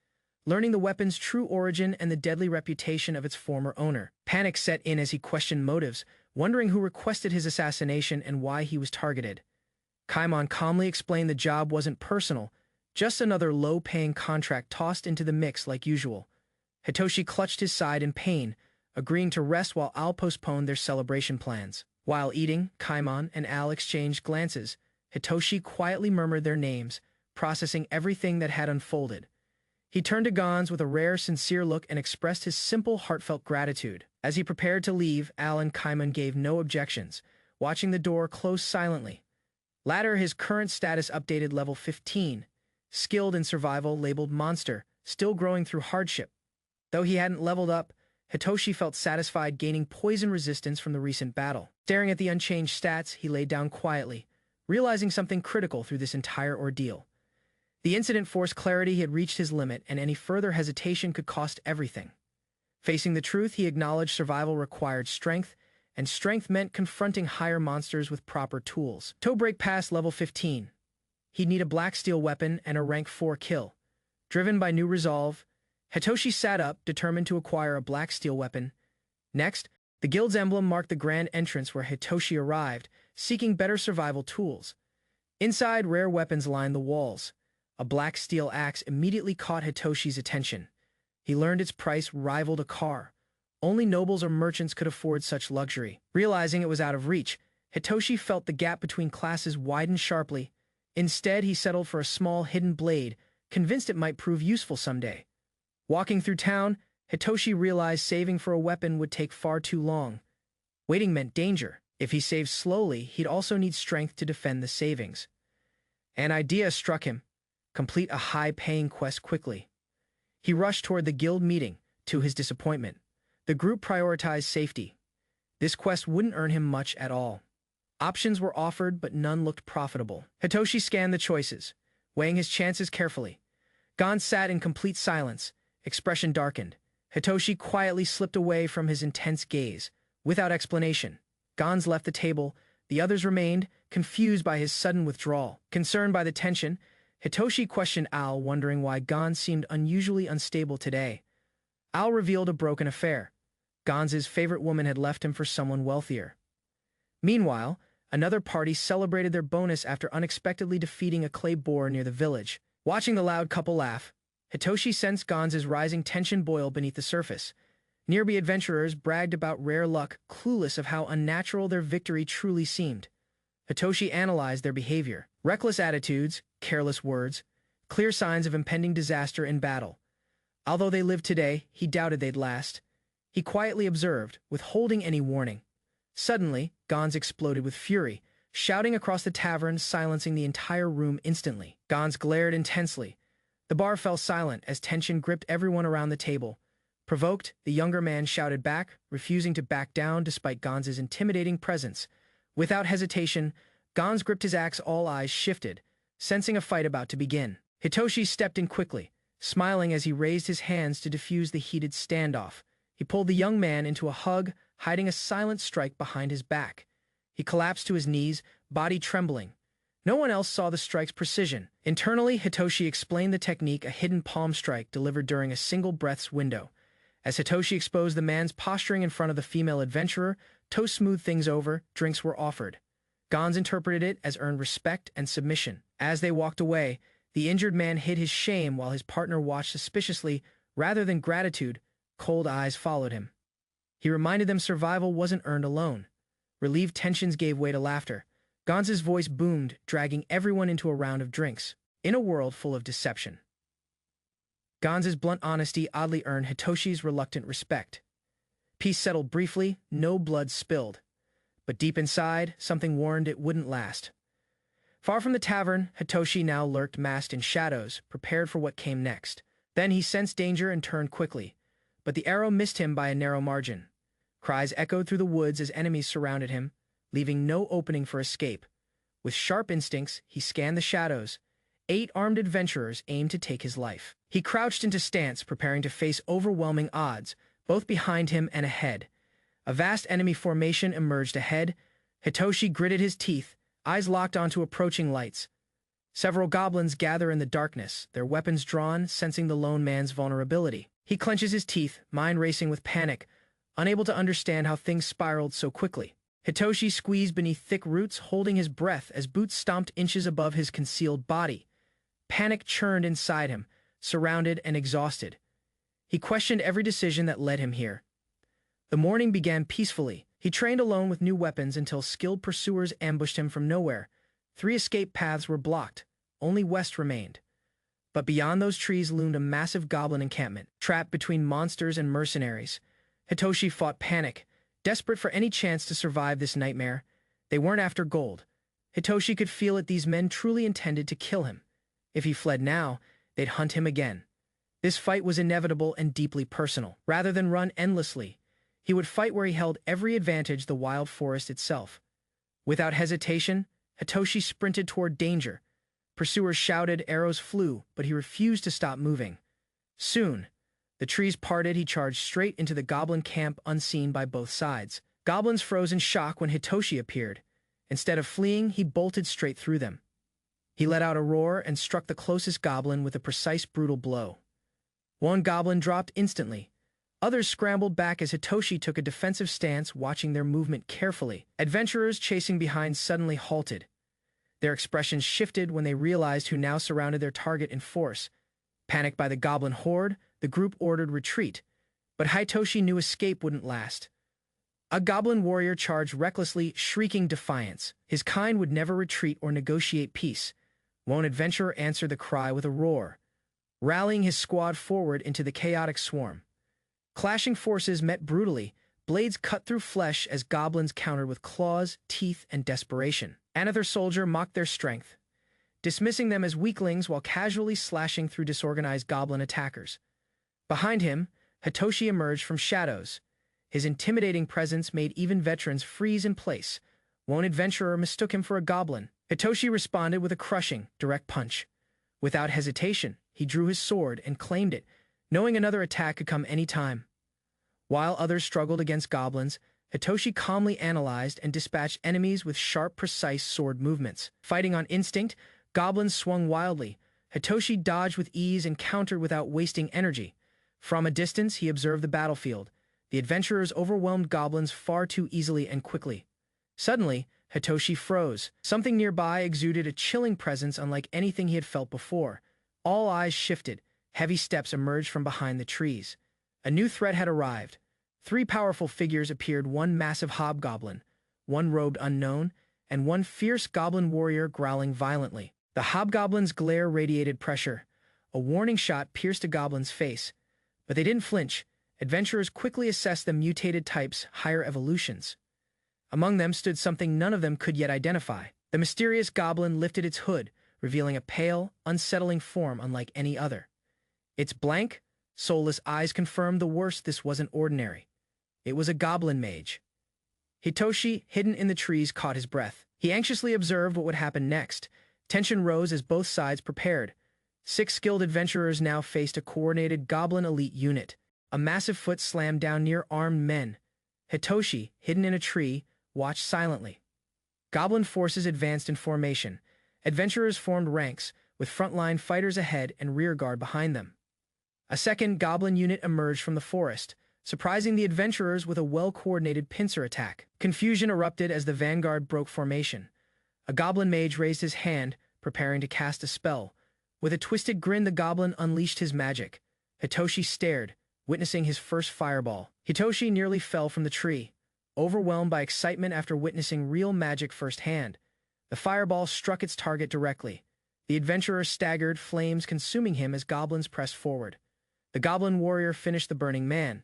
learning the weapon's true origin and the deadly reputation of its former owner. Panic set in as he questioned motives, wondering who requested his assassination and why he was targeted. Kaimon calmly explained the job wasn't personal, just another low-paying contract tossed into the mix like usual. Hitoshi clutched his side in pain, agreeing to rest while Al postponed their celebration plans. While eating, Kaimon and Al exchanged glances. Hitoshi quietly murmured their names, processing everything that had unfolded. He turned to Gans with a rare, sincere look and expressed his simple, heartfelt gratitude. As he prepared to leave, Al and Kaimon gave no objections, watching the door close silently. Latter, his current status updated level 15, skilled in survival, labeled monster, still growing through hardship. Though he hadn't leveled up, Hitoshi felt satisfied gaining poison resistance from the recent battle. Staring at the unchanged stats, he laid down quietly, realizing something critical through this entire ordeal. The incident forced clarity. He had reached his limit, and any further hesitation could cost everything. Facing the truth, he acknowledged survival required strength, and strength meant confronting higher monsters with proper tools. To break past level 15, he'd need a black steel weapon and a rank 4 kill. Driven by new resolve, Hitoshi sat up, determined to acquire a black steel weapon. Next, the guild's emblem marked the grand entrance where Hitoshi arrived, seeking better survival tools. Inside, rare weapons lined the walls. A black steel axe immediately caught Hitoshi's attention. He learned its price rivaled a car. Only nobles or merchants could afford such luxury. Realizing it was out of reach, Hitoshi felt the gap between classes widen sharply. Instead, he settled for a small hidden blade, convinced it might prove useful someday. Walking through town, Hitoshi realized saving for a weapon would take far too long. Waiting meant danger. If he saved slowly, he'd also need strength to defend the savings. An idea struck him: complete a high-paying quest quickly. He rushed toward the guild meeting. To his disappointment, the group prioritized safety. This quest wouldn't earn him much at all. Options were offered, but none looked profitable. Hitoshi scanned the choices, weighing his chances carefully. Gon sat in complete silence, expression darkened. Hitoshi quietly slipped away from his intense gaze. Without explanation, Gons left the table. The others remained, confused by his sudden withdrawal. Concerned by the tension, Hitoshi questioned Al, wondering why Gon seemed unusually unstable today. Al revealed a broken affair. Gons' favorite woman had left him for someone wealthier. Meanwhile, another party celebrated their bonus after unexpectedly defeating a clay boar near the village. Watching the loud couple laugh, Hitoshi sensed Gons' rising tension boil beneath the surface. Nearby adventurers bragged about rare luck, clueless of how unnatural their victory truly seemed. Hitoshi analyzed their behavior. Reckless attitudes, careless words, clear signs of impending disaster in battle. Although they lived today, he doubted they'd last. He quietly observed, withholding any warning. Suddenly, Gons exploded with fury, shouting across the tavern, silencing the entire room instantly. Gans glared intensely. The bar fell silent as tension gripped everyone around the table. Provoked, the younger man shouted back, refusing to back down despite Gans's intimidating presence. Without hesitation, Gans gripped his axe. All eyes shifted, sensing a fight about to begin. Hitoshi stepped in quickly, smiling as he raised his hands to defuse the heated standoff. He pulled the young man into a hug, hiding a silent strike behind his back. He collapsed to his knees, body trembling. No one else saw the strike's precision. Internally, Hitoshi explained the technique, a hidden palm strike delivered during a single breath's window. As Hitoshi exposed the man's posturing in front of the female adventurer, to smooth things over, drinks were offered. Gans interpreted it as earned respect and submission. As they walked away, the injured man hid his shame while his partner watched suspiciously. Rather than gratitude, cold eyes followed him. He reminded them survival wasn't earned alone. Relieved tensions gave way to laughter. Gans's voice boomed, dragging everyone into a round of drinks. In a world full of deception, Gans's blunt honesty oddly earned Hitoshi's reluctant respect. Peace settled briefly, no blood spilled. But deep inside, something warned it wouldn't last. Far from the tavern, Hitoshi now lurked masked in shadows, prepared for what came next. Then he sensed danger and turned quickly. But the arrow missed him by a narrow margin. Cries echoed through the woods as enemies surrounded him, leaving no opening for escape. With sharp instincts, he scanned the shadows. 8 armed adventurers aimed to take his life. He crouched into stance, preparing to face overwhelming odds, both behind him and ahead. A vast enemy formation emerged ahead. Hitoshi gritted his teeth, eyes locked onto approaching lights. Several goblins gather in the darkness, their weapons drawn, sensing the lone man's vulnerability. He clenches his teeth, mind racing with panic, unable to understand how things spiraled so quickly. Hitoshi squeezed beneath thick roots, holding his breath as boots stomped inches above his concealed body. Panic churned inside him, surrounded and exhausted. He questioned every decision that led him here. The morning began peacefully. He trained alone with new weapons until skilled pursuers ambushed him from nowhere. 3 escape paths were blocked. Only west remained. But beyond those trees loomed a massive goblin encampment, trapped between monsters and mercenaries. Hitoshi fought panic, desperate for any chance to survive this nightmare. They weren't after gold. Hitoshi could feel it, these men truly intended to kill him. If he fled now, they'd hunt him again. This fight was inevitable and deeply personal. Rather than run endlessly, he would fight where he held every advantage, the wild forest itself. Without hesitation, Hitoshi sprinted toward danger. Pursuers shouted, arrows flew, but he refused to stop moving. Soon, the trees parted. He charged straight into the goblin camp, unseen by both sides. Goblins froze in shock when Hitoshi appeared. Instead of fleeing, he bolted straight through them. He let out a roar and struck the closest goblin with a precise, brutal blow. One goblin dropped instantly. Others scrambled back as Hitoshi took a defensive stance, watching their movement carefully. Adventurers chasing behind suddenly halted. Their expressions shifted when they realized who now surrounded their target in force. Panicked by the goblin horde, the group ordered retreat. But Hitoshi knew escape wouldn't last. A goblin warrior charged recklessly, shrieking defiance. His kind would never retreat or negotiate peace. One adventurer answered the cry with a roar, rallying his squad forward into the chaotic swarm. Clashing forces met brutally, blades cut through flesh as goblins countered with claws, teeth, and desperation. Another soldier mocked their strength, dismissing them as weaklings while casually slashing through disorganized goblin attackers. Behind him, Hitoshi emerged from shadows. His intimidating presence made even veterans freeze in place. One adventurer mistook him for a goblin. Hitoshi responded with a crushing, direct punch. Without hesitation, he drew his sword and claimed it, knowing another attack could come any time. While others struggled against goblins, Hitoshi calmly analyzed and dispatched enemies with sharp, precise sword movements. Fighting on instinct, goblins swung wildly. Hitoshi dodged with ease and countered without wasting energy. From a distance, he observed the battlefield. The adventurers overwhelmed goblins far too easily and quickly. Suddenly, Hitoshi froze. Something nearby exuded a chilling presence unlike anything he had felt before. All eyes shifted. Heavy steps emerged from behind the trees. A new threat had arrived. 3 powerful figures appeared, one massive hobgoblin, one robed unknown, and one fierce goblin warrior growling violently. The hobgoblin's glare radiated pressure. A warning shot pierced a goblin's face. But they didn't flinch. Adventurers quickly assessed the mutated types, higher evolutions. Among them stood something none of them could yet identify. The mysterious goblin lifted its hood, revealing a pale, unsettling form unlike any other. Its blank, soulless eyes confirmed the worst. This wasn't ordinary. It was a goblin mage. Hitoshi, hidden in the trees, caught his breath. He anxiously observed what would happen next. Tension rose as both sides prepared. 6 skilled adventurers now faced a coordinated goblin elite unit. A massive foot slammed down near armed men. Hitoshi, hidden in a tree, watched silently. Goblin forces advanced in formation. Adventurers formed ranks, with frontline fighters ahead and rearguard behind them. A second goblin unit emerged from the forest, surprising the adventurers with a well-coordinated pincer attack. Confusion erupted as the vanguard broke formation. A goblin mage raised his hand, preparing to cast a spell. With a twisted grin, the goblin unleashed his magic. Hitoshi stared, witnessing his first fireball. Hitoshi nearly fell from the tree, overwhelmed by excitement after witnessing real magic firsthand. The fireball struck its target directly. The adventurer staggered, flames consuming him as goblins pressed forward. The goblin warrior finished the burning man.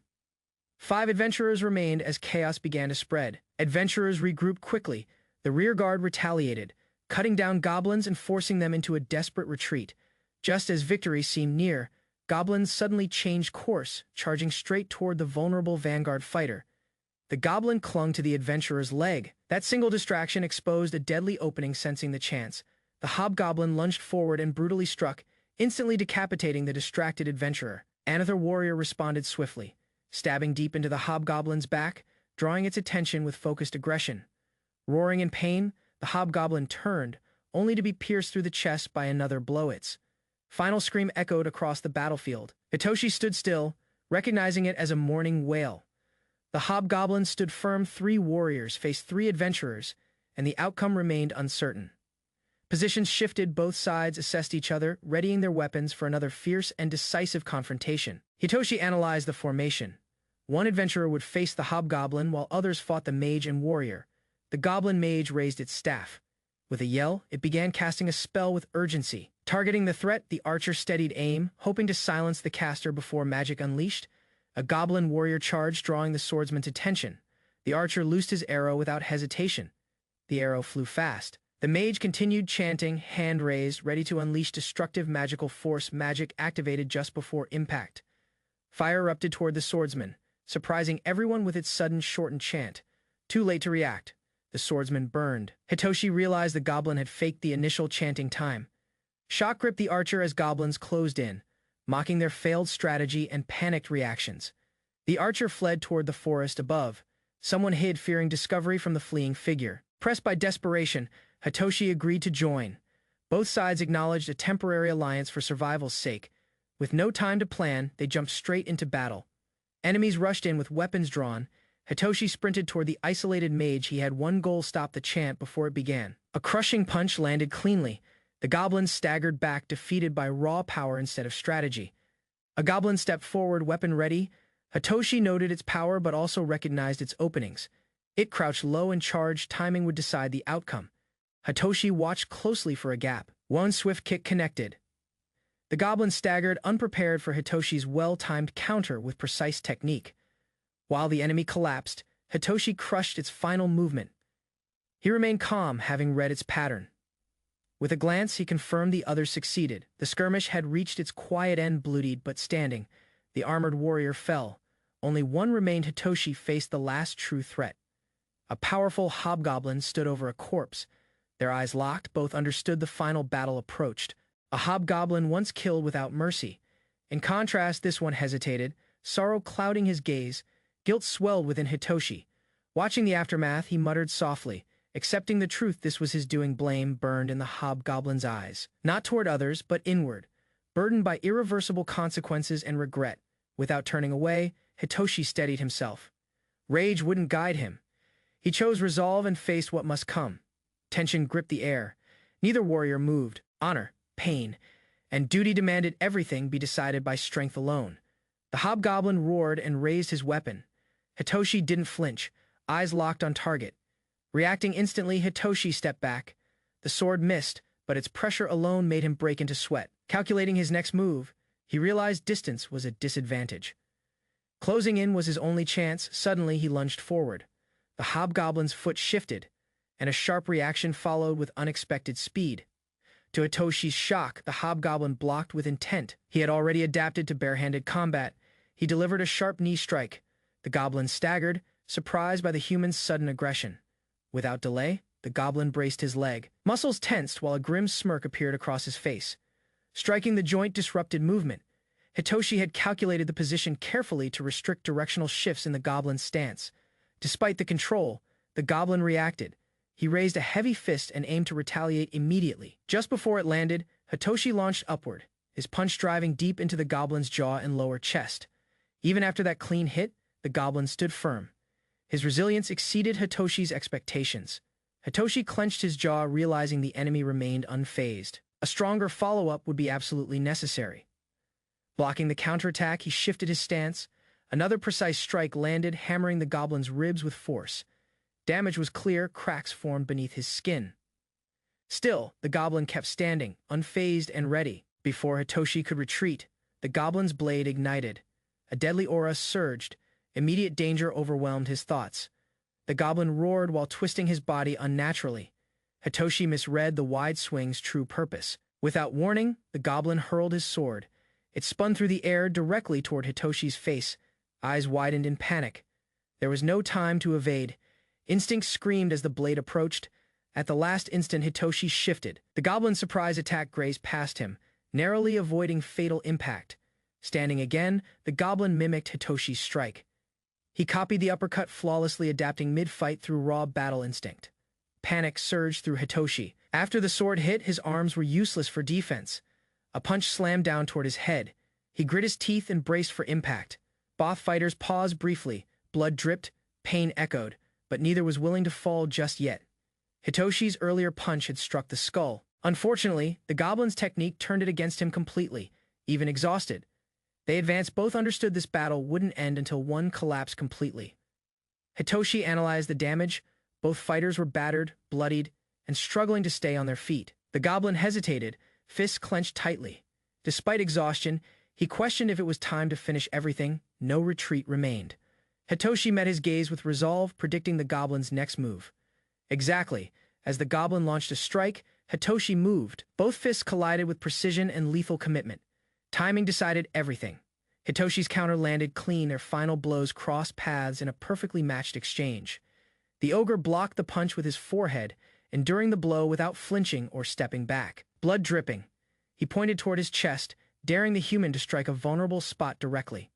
5 adventurers remained as chaos began to spread. Adventurers regrouped quickly. The rearguard retaliated, cutting down goblins and forcing them into a desperate retreat. Just as victory seemed near, goblins suddenly changed course, charging straight toward the vulnerable vanguard fighter. The goblin clung to the adventurer's leg. That single distraction exposed a deadly opening. Sensing the chance, the hobgoblin lunged forward and brutally struck, instantly decapitating the distracted adventurer. Another warrior responded swiftly, stabbing deep into the hobgoblin's back, drawing its attention with focused aggression. Roaring in pain, the hobgoblin turned, only to be pierced through the chest by another blow. Its final scream echoed across the battlefield. Hitoshi stood still, recognizing it as a mourning wail. The hobgoblin stood firm. 3 warriors faced 3 adventurers, and the outcome remained uncertain. Positions shifted, both sides assessed each other, readying their weapons for another fierce and decisive confrontation. Hitoshi analyzed the formation. 1 adventurer would face the hobgoblin while others fought the mage and warrior. The goblin mage raised its staff. With a yell, it began casting a spell with urgency. Targeting the threat, the archer steadied aim, hoping to silence the caster before magic unleashed. A goblin warrior charged, drawing the swordsman's attention. The archer loosed his arrow without hesitation. The arrow flew fast. The mage continued chanting, hand raised, ready to unleash destructive magical force. Magic activated just before impact. Fire erupted toward the swordsman, surprising everyone with its sudden shortened chant. Too late to react. The swordsman burned. Hitoshi realized the goblin had faked the initial chanting time. Shock gripped the archer as goblins closed in, mocking their failed strategy and panicked reactions. The archer fled toward the forest above. Someone hid, fearing discovery from the fleeing figure. Pressed by desperation, Hitoshi agreed to join. Both sides acknowledged a temporary alliance for survival's sake. With no time to plan, they jumped straight into battle. Enemies rushed in with weapons drawn. Hitoshi sprinted toward the isolated mage. He had one goal: stop the chant before it began. A crushing punch landed cleanly. The goblin staggered back, defeated by raw power instead of strategy. A goblin stepped forward, weapon ready. Hitoshi noted its power but also recognized its openings. It crouched low and charged. Timing would decide the outcome. Hitoshi watched closely for a gap. One swift kick connected. The goblin staggered, unprepared for Hitoshi's well-timed counter with precise technique. While the enemy collapsed, Hitoshi crushed its final movement. He remained calm, having read its pattern. With a glance, he confirmed the others succeeded. The skirmish had reached its quiet end. Bloodied but standing, the armored warrior fell. Only one remained. Hitoshi faced the last true threat. A powerful hobgoblin stood over a corpse. Their eyes locked, both understood the final battle approached. A hobgoblin once killed without mercy. In contrast, this one hesitated, sorrow clouding his gaze. Guilt swelled within Hitoshi. Watching the aftermath, he muttered softly, accepting the truth this was his doing. Blame burned in the hobgoblin's eyes, not toward others, but inward, burdened by irreversible consequences and regret. Without turning away, Hitoshi steadied himself. Rage wouldn't guide him. He chose resolve and faced what must come. Tension gripped the air. Neither warrior moved. Honor, pain, and duty demanded everything be decided by strength alone. The hobgoblin roared and raised his weapon. Hitoshi didn't flinch, eyes locked on target. Reacting instantly, Hitoshi stepped back. The sword missed, but its pressure alone made him break into sweat. Calculating his next move, he realized distance was a disadvantage. Closing in was his only chance. Suddenly, he lunged forward. The hobgoblin's foot shifted, and a sharp reaction followed with unexpected speed. To Hitoshi's shock, the hobgoblin blocked with intent. He had already adapted to barehanded combat. He delivered a sharp knee strike. The goblin staggered, surprised by the human's sudden aggression. Without delay, the goblin braced his leg. Muscles tensed while a grim smirk appeared across his face. Striking the joint disrupted movement. Hitoshi had calculated the position carefully to restrict directional shifts in the goblin's stance. Despite the control, the goblin reacted. He raised a heavy fist and aimed to retaliate immediately. Just before it landed, Hitoshi launched upward, his punch driving deep into the goblin's jaw and lower chest. Even after that clean hit, the goblin stood firm. His resilience exceeded Hitoshi's expectations. Hitoshi clenched his jaw, realizing the enemy remained unfazed. A stronger follow-up would be absolutely necessary. Blocking the counterattack, he shifted his stance. Another precise strike landed, hammering the goblin's ribs with force. Damage was clear, cracks formed beneath his skin. Still, the goblin kept standing, unfazed and ready. Before Hitoshi could retreat, the goblin's blade ignited. A deadly aura surged. Immediate danger overwhelmed his thoughts. The goblin roared while twisting his body unnaturally. Hitoshi misread the wide swing's true purpose. Without warning, the goblin hurled his sword. It spun through the air directly toward Hitoshi's face. Eyes widened in panic. There was no time to evade. Instinct screamed as the blade approached. At the last instant, Hitoshi shifted. The goblin's surprise attack grazed past him, narrowly avoiding fatal impact. Standing again, the goblin mimicked Hitoshi's strike. He copied the uppercut, flawlessly adapting mid-fight through raw battle instinct. Panic surged through Hitoshi. After the sword hit, his arms were useless for defense. A punch slammed down toward his head. He grit his teeth and braced for impact. Both fighters paused briefly. Blood dripped, pain echoed, but neither was willing to fall just yet. Hitoshi's earlier punch had struck the skull. Unfortunately, the goblin's technique turned it against him completely, even exhausted. They advanced both understood this battle wouldn't end until one collapsed completely. Hitoshi analyzed the damage. Both fighters were battered, bloodied, and struggling to stay on their feet. The goblin hesitated, fists clenched tightly. Despite exhaustion, he questioned if it was time to finish everything. No retreat remained. Hitoshi met his gaze with resolve, predicting the goblin's next move. Exactly. As the goblin launched a strike, Hitoshi moved. Both fists collided with precision and lethal commitment. Timing decided everything. Hitoshi's counter landed clean, their final blows crossed paths in a perfectly matched exchange. The ogre blocked the punch with his forehead, enduring the blow without flinching or stepping back. Blood dripping. He pointed toward his chest, daring the human to strike a vulnerable spot directly.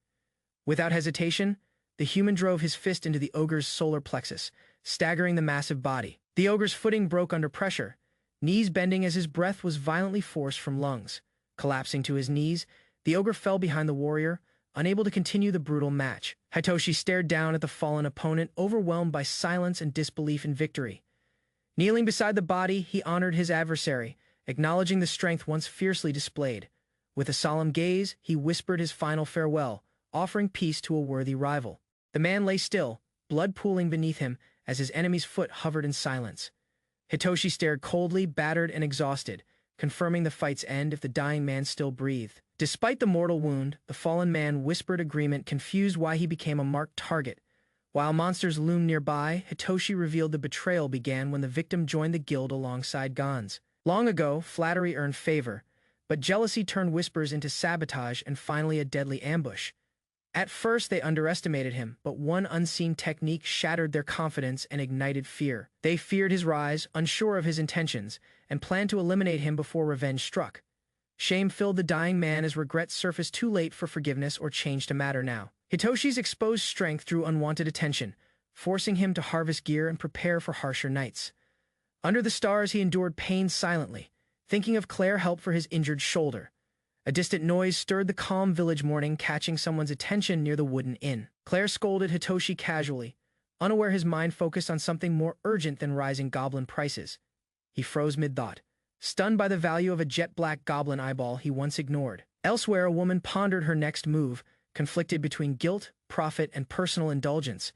Without hesitation, the human drove his fist into the ogre's solar plexus, staggering the massive body. The ogre's footing broke under pressure, knees bending as his breath was violently forced from lungs. Collapsing to his knees, the ogre fell behind the warrior, unable to continue the brutal match. Hitoshi stared down at the fallen opponent, overwhelmed by silence and disbelief in victory. Kneeling beside the body, he honored his adversary, acknowledging the strength once fiercely displayed. With a solemn gaze, he whispered his final farewell, offering peace to a worthy rival. The man lay still, blood pooling beneath him as his enemy's foot hovered in silence. Hitoshi stared coldly, battered and exhausted, confirming the fight's end if the dying man still breathed. Despite the mortal wound, the fallen man whispered agreement, confused why he became a marked target. While monsters loomed nearby, Hitoshi revealed the betrayal began when the victim joined the guild alongside Gons. Long ago, flattery earned favor, but jealousy turned whispers into sabotage and finally a deadly ambush. At first, they underestimated him, but one unseen technique shattered their confidence and ignited fear. They feared his rise, unsure of his intentions, and planned to eliminate him before revenge struck. Shame filled the dying man as regret surfaced too late for forgiveness or change to matter now. Hitoshi's exposed strength drew unwanted attention, forcing him to harvest gear and prepare for harsher nights. Under the stars, he endured pain silently, thinking of Claire help for his injured shoulder. A distant noise stirred the calm village morning, catching someone's attention near the wooden inn. Claire scolded Hitoshi casually, unaware his mind focused on something more urgent than rising goblin prices. He froze mid-thought, stunned by the value of a jet-black goblin eyeball he once ignored. Elsewhere, a woman pondered her next move, conflicted between guilt, profit, and personal indulgence.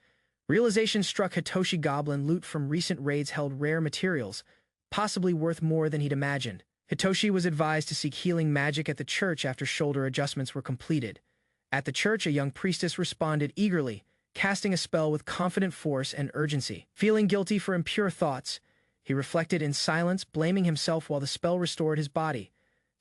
Realization struck Hitoshi. Goblin loot from recent raids held rare materials, possibly worth more than he'd imagined. Hitoshi was advised to seek healing magic at the church after shoulder adjustments were completed. At the church, a young priestess responded eagerly, casting a spell with confident force and urgency. Feeling guilty for impure thoughts, he reflected in silence, blaming himself while the spell restored his body.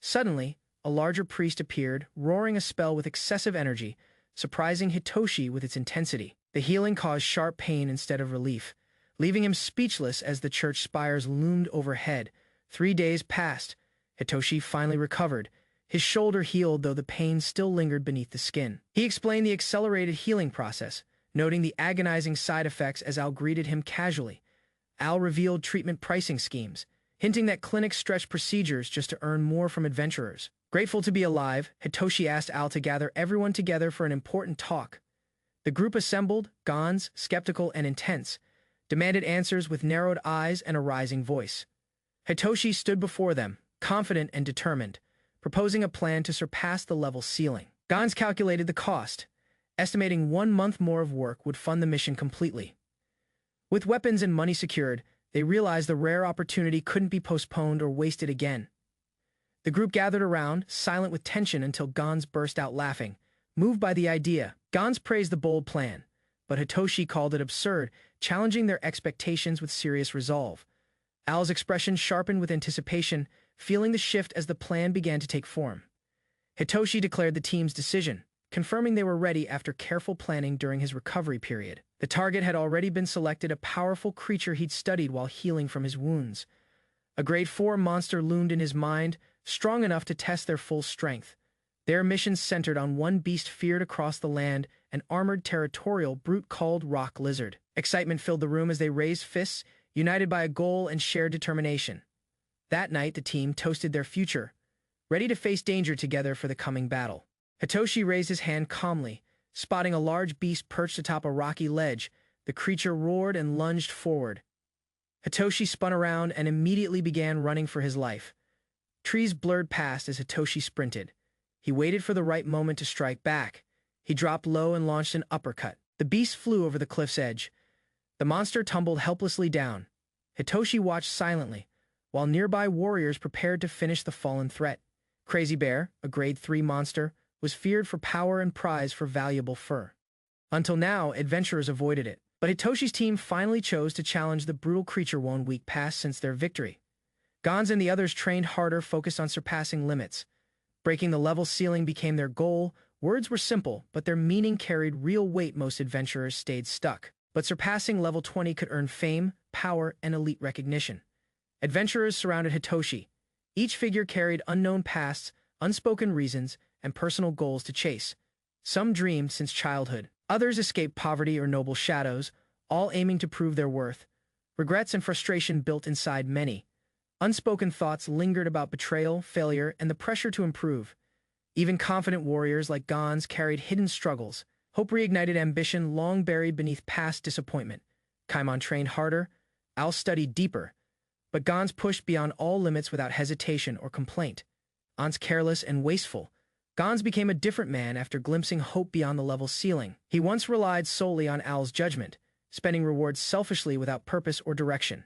Suddenly, a larger priest appeared, roaring a spell with excessive energy, surprising Hitoshi with its intensity. The healing caused sharp pain instead of relief, leaving him speechless as the church spires loomed overhead. 3 days passed. Hitoshi finally recovered. His shoulder healed, though the pain still lingered beneath the skin. He explained the accelerated healing process, noting the agonizing side effects as Al greeted him casually. Al revealed treatment pricing schemes, hinting that clinics stretch procedures just to earn more from adventurers. Grateful to be alive, Hitoshi asked Al to gather everyone together for an important talk. The group assembled, Gons, skeptical and intense, demanded answers with narrowed eyes and a rising voice. Hitoshi stood before them, confident and determined, proposing a plan to surpass the level ceiling. Gons calculated the cost, estimating 1 month more of work would fund the mission completely. With weapons and money secured, they realized the rare opportunity couldn't be postponed or wasted again. The group gathered around, silent with tension until Gons burst out laughing, moved by the idea. Gons praised the bold plan, but Hitoshi called it absurd, challenging their expectations with serious resolve. Al's expression sharpened with anticipation, feeling the shift as the plan began to take form. Hitoshi declared the team's decision, confirming they were ready after careful planning during his recovery period. The target had already been selected, a powerful creature he'd studied while healing from his wounds. A grade 4 monster loomed in his mind, strong enough to test their full strength. Their mission centered on one beast feared across the land, an armored territorial brute called Rock Lizard. Excitement filled the room as they raised fists, united by a goal and shared determination. That night, the team toasted their future, ready to face danger together for the coming battle. Hitoshi raised his hand calmly, spotting a large beast perched atop a rocky ledge. The creature roared and lunged forward. Hitoshi spun around and immediately began running for his life. Trees blurred past as Hitoshi sprinted. He waited for the right moment to strike back. He dropped low and launched an uppercut. The beast flew over the cliff's edge. The monster tumbled helplessly down. Hitoshi watched silently, while nearby warriors prepared to finish the fallen threat. Crazy Bear, a grade 3 monster, was feared for power and prize for valuable fur. Until now, adventurers avoided it, but Hitoshi's team finally chose to challenge the brutal creature 1 week past since their victory. Gons and the others trained harder, focused on surpassing limits. Breaking the level ceiling became their goal. Words were simple, but their meaning carried real weight. Most adventurers stayed stuck, but surpassing level 20 could earn fame, power, and elite recognition. Adventurers surrounded Hitoshi. Each figure carried unknown pasts, unspoken reasons, and personal goals to chase. Some dreamed since childhood. Others escaped poverty or noble shadows, all aiming to prove their worth. Regrets and frustration built inside many. Unspoken thoughts lingered about betrayal, failure, and the pressure to improve. Even confident warriors like Gons carried hidden struggles. Hope reignited ambition long buried beneath past disappointment. Kaimon trained harder. Al studied deeper. But Gons pushed beyond all limits without hesitation or complaint. Once careless and wasteful, Gons became a different man after glimpsing hope beyond the level ceiling. He once relied solely on Al's judgment, spending rewards selfishly without purpose or direction.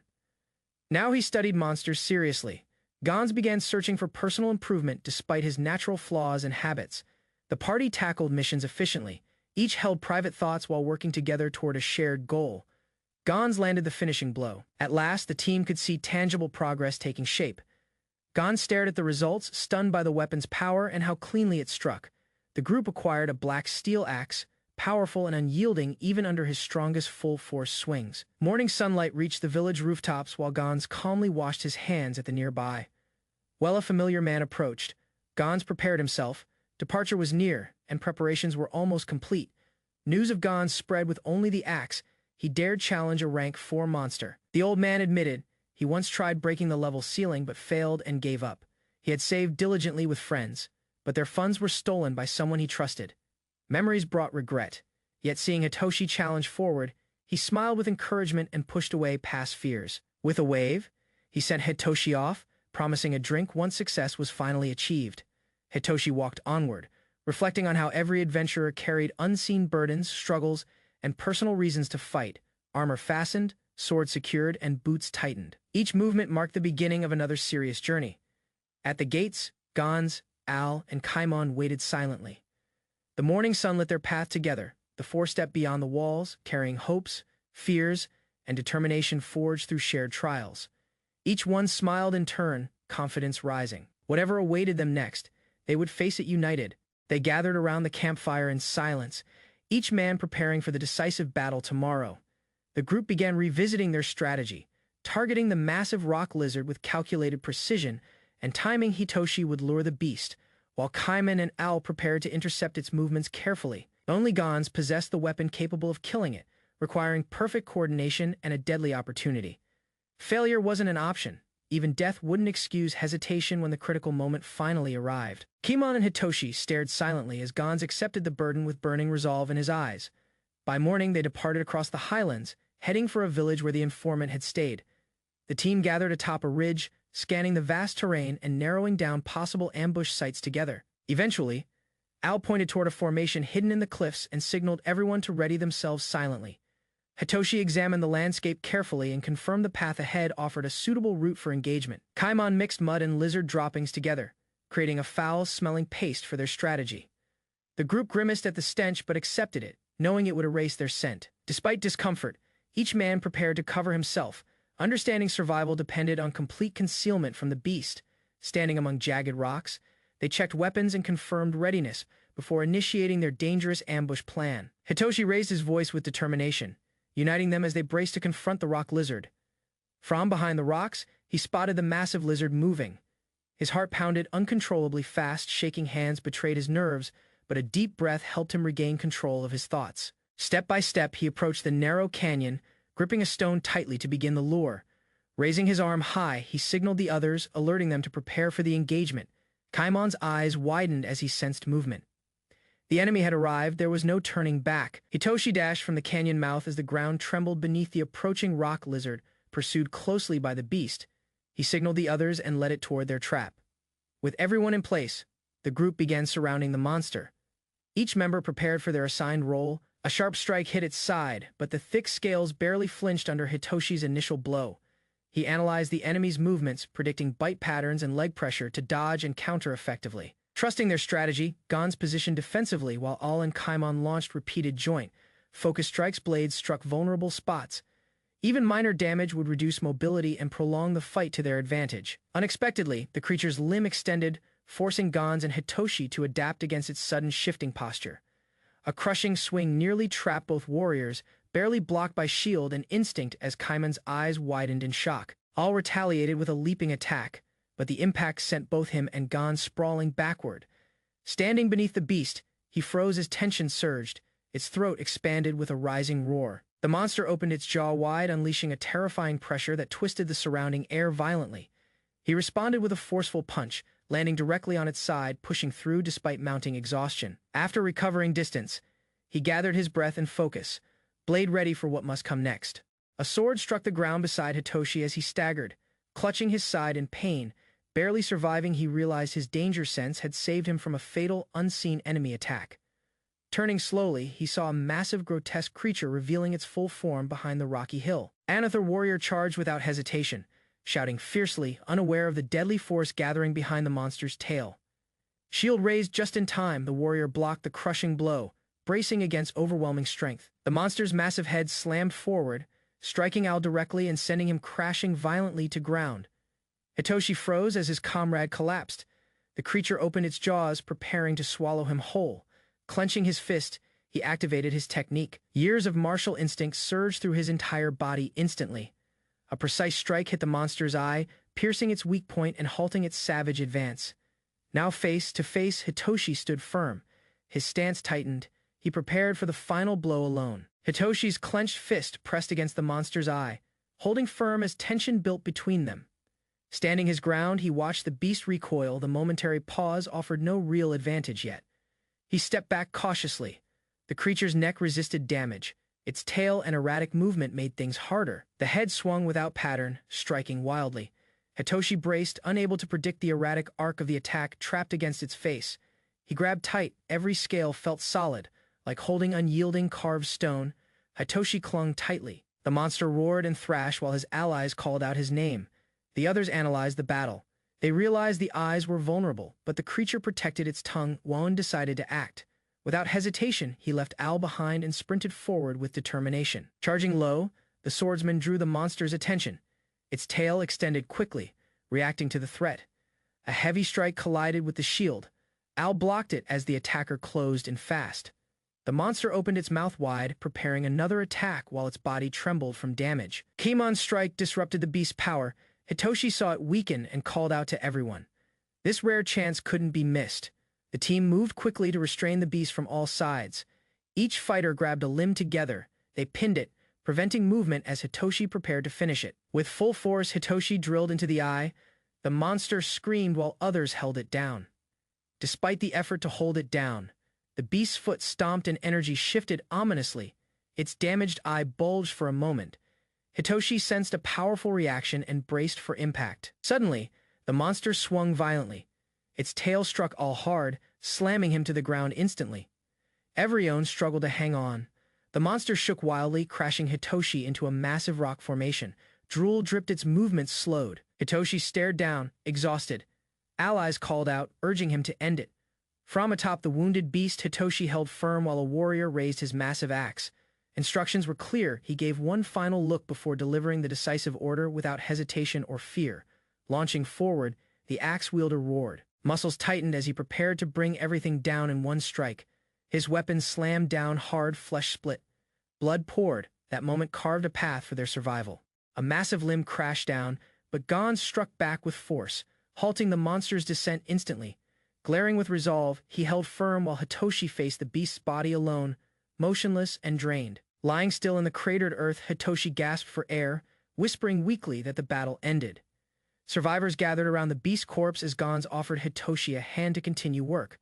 Now he studied monsters seriously. Gons began searching for personal improvement despite his natural flaws and habits. The party tackled missions efficiently. Each held private thoughts while working together toward a shared goal. Gons landed the finishing blow. At last, the team could see tangible progress taking shape. Gons stared at the results, stunned by the weapon's power and how cleanly it struck. The group acquired a black steel axe, powerful and unyielding even under his strongest full-force swings. Morning sunlight reached the village rooftops while Gons calmly washed his hands at the nearby. While a familiar man approached, Gons prepared himself. Departure was near, and preparations were almost complete. News of Gons spread with only the axe. He dared challenge a rank 4 monster. The old man admitted he once tried breaking the level ceiling but failed and gave up. He had saved diligently with friends, but their funds were stolen by someone he trusted. Memories brought regret, yet seeing Hitoshi challenge forward, he smiled with encouragement and pushed away past fears. With a wave, he sent Hitoshi off, promising a drink once success was finally achieved. Hitoshi walked onward, reflecting on how every adventurer carried unseen burdens, struggles, and personal reasons to fight. Armor fastened, sword secured, and boots tightened. Each movement marked the beginning of another serious journey. At the gates, Gons, Al, and Kaimon waited silently. The morning sun lit their path together, the four-step beyond the walls, carrying hopes, fears, and determination forged through shared trials. Each one smiled in turn, confidence rising. Whatever awaited them next, they would face it united. They gathered around the campfire in silence, each man preparing for the decisive battle tomorrow. The group began revisiting their strategy, targeting the massive rock lizard with calculated precision and timing Hitoshi would lure the beast, while Kaiman and Owl prepared to intercept its movements carefully. Only Gons possessed the weapon capable of killing it, requiring perfect coordination and a deadly opportunity. Failure wasn't an option. Even death wouldn't excuse hesitation when the critical moment finally arrived. Kimon and Hitoshi stared silently as Gons accepted the burden with burning resolve in his eyes. By morning, they departed across the highlands, heading for a village where the informant had stayed. The team gathered atop a ridge, scanning the vast terrain and narrowing down possible ambush sites together. Eventually, Al pointed toward a formation hidden in the cliffs and signaled everyone to ready themselves silently. Hitoshi examined the landscape carefully and confirmed the path ahead offered a suitable route for engagement. Kaimon mixed mud and lizard droppings together, creating a foul-smelling paste for their strategy. The group grimaced at the stench but accepted it, knowing it would erase their scent. Despite discomfort, each man prepared to cover himself, understanding survival depended on complete concealment from the beast. Standing among jagged rocks, they checked weapons and confirmed readiness before initiating their dangerous ambush plan. Hitoshi raised his voice with determination, uniting them as they braced to confront the rock lizard. From behind the rocks, he spotted the massive lizard moving. His heart pounded uncontrollably fast, shaking hands betrayed his nerves, but a deep breath helped him regain control of his thoughts. Step by step, he approached the narrow canyon, gripping a stone tightly to begin the lure. Raising his arm high, he signaled the others, alerting them to prepare for the engagement. Kaimon's eyes widened as he sensed movement. The enemy had arrived, there was no turning back. Hitoshi dashed from the canyon mouth as the ground trembled beneath the approaching rock lizard, pursued closely by the beast. He signaled the others and led it toward their trap. With everyone in place, the group began surrounding the monster. Each member prepared for their assigned role. A sharp strike hit its side, but the thick scales barely flinched under Hitoshi's initial blow. He analyzed the enemy's movements, predicting bite patterns and leg pressure to dodge and counter effectively. Trusting their strategy, Gons positioned defensively while All and Kaimon launched repeated joint. Focus strikes blades struck vulnerable spots. Even minor damage would reduce mobility and prolong the fight to their advantage. Unexpectedly, the creature's limb extended, forcing Gons and Hitoshi to adapt against its sudden shifting posture. A crushing swing nearly trapped both warriors, barely blocked by shield and instinct as Kaiman's eyes widened in shock. All retaliated with a leaping attack, but the impact sent both him and Gon sprawling backward. Standing beneath the beast, he froze as tension surged, its throat expanded with a rising roar. The monster opened its jaw wide, unleashing a terrifying pressure that twisted the surrounding air violently. He responded with a forceful punch, landing directly on its side, pushing through despite mounting exhaustion. After recovering distance, he gathered his breath and focus, blade ready for what must come next. A sword struck the ground beside Hitoshi as he staggered, clutching his side in pain. Barely surviving, he realized his danger sense had saved him from a fatal, unseen enemy attack. Turning slowly, he saw a massive, grotesque creature revealing its full form behind the rocky hill. Another warrior charged without hesitation, shouting fiercely, unaware of the deadly force gathering behind the monster's tail. Shield raised just in time, the warrior blocked the crushing blow, bracing against overwhelming strength. The monster's massive head slammed forward, striking Al directly and sending him crashing violently to ground. Hitoshi froze as his comrade collapsed. The creature opened its jaws, preparing to swallow him whole. Clenching his fist, he activated his technique. Years of martial instinct surged through his entire body instantly. A precise strike hit the monster's eye, piercing its weak point and halting its savage advance. Now face to face, Hitoshi stood firm. His stance tightened. He prepared for the final blow alone. Hitoshi's clenched fist pressed against the monster's eye, holding firm as tension built between them. Standing his ground, he watched the beast recoil. The momentary pause offered no real advantage yet. He stepped back cautiously. The creature's neck resisted damage. Its tail and erratic movement made things harder. The head swung without pattern, striking wildly. Hitoshi braced, unable to predict the erratic arc of the attack trapped against its face. He grabbed tight. Every scale felt solid, like holding unyielding carved stone. Hitoshi clung tightly. The monster roared and thrashed while his allies called out his name. The others analyzed the battle. They realized the eyes were vulnerable, but the creature protected its tongue. One decided to act. Without hesitation, he left Al behind and sprinted forward with determination. Charging low, the swordsman drew the monster's attention. Its tail extended quickly, reacting to the threat. A heavy strike collided with the shield. Al blocked it as the attacker closed in fast. The monster opened its mouth wide, preparing another attack while its body trembled from damage. Kimon's strike disrupted the beast's power. Hitoshi saw it weaken and called out to everyone. This rare chance couldn't be missed. The team moved quickly to restrain the beast from all sides. Each fighter grabbed a limb together. They pinned it, preventing movement as Hitoshi prepared to finish it. With full force, Hitoshi drilled into the eye. The monster screamed while others held it down. Despite the effort to hold it down, the beast's foot stomped and energy shifted ominously. Its damaged eye bulged for a moment. Hitoshi sensed a powerful reaction and braced for impact. Suddenly, the monster swung violently. Its tail struck Al hard, slamming him to the ground instantly. Evrione struggled to hang on. The monster shook wildly, crashing Hitoshi into a massive rock formation. Drool dripped, its movements slowed. Hitoshi stared down, exhausted. Allies called out, urging him to end it. From atop the wounded beast, Hitoshi held firm while a warrior raised his massive axe. Instructions were clear. He gave one final look before delivering the decisive order without hesitation or fear. Launching forward, the axe wielder roared. Muscles tightened as he prepared to bring everything down in one strike. His weapon slammed down hard, flesh split. Blood poured. That moment carved a path for their survival. A massive limb crashed down, but Gon struck back with force, halting the monster's descent instantly. Glaring with resolve, he held firm while Hitoshi faced the beast's body alone, motionless and drained. Lying still in the cratered earth, Hitoshi gasped for air, whispering weakly that the battle ended. Survivors gathered around the beast's corpse as Gon offered Hitoshi a hand to continue work.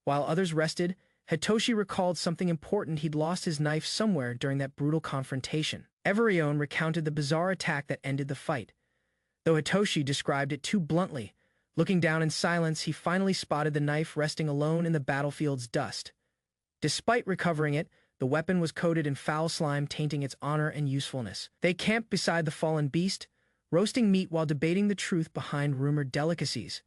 While others rested, Hitoshi recalled something important. He'd lost his knife somewhere during that brutal confrontation. Evrione recounted the bizarre attack that ended the fight. Though Hitoshi described it too bluntly, looking down in silence, he finally spotted the knife resting alone in the battlefield's dust. Despite recovering it, the weapon was coated in foul slime, tainting its honor and usefulness. They camped beside the fallen beast, roasting meat while debating the truth behind rumored delicacies.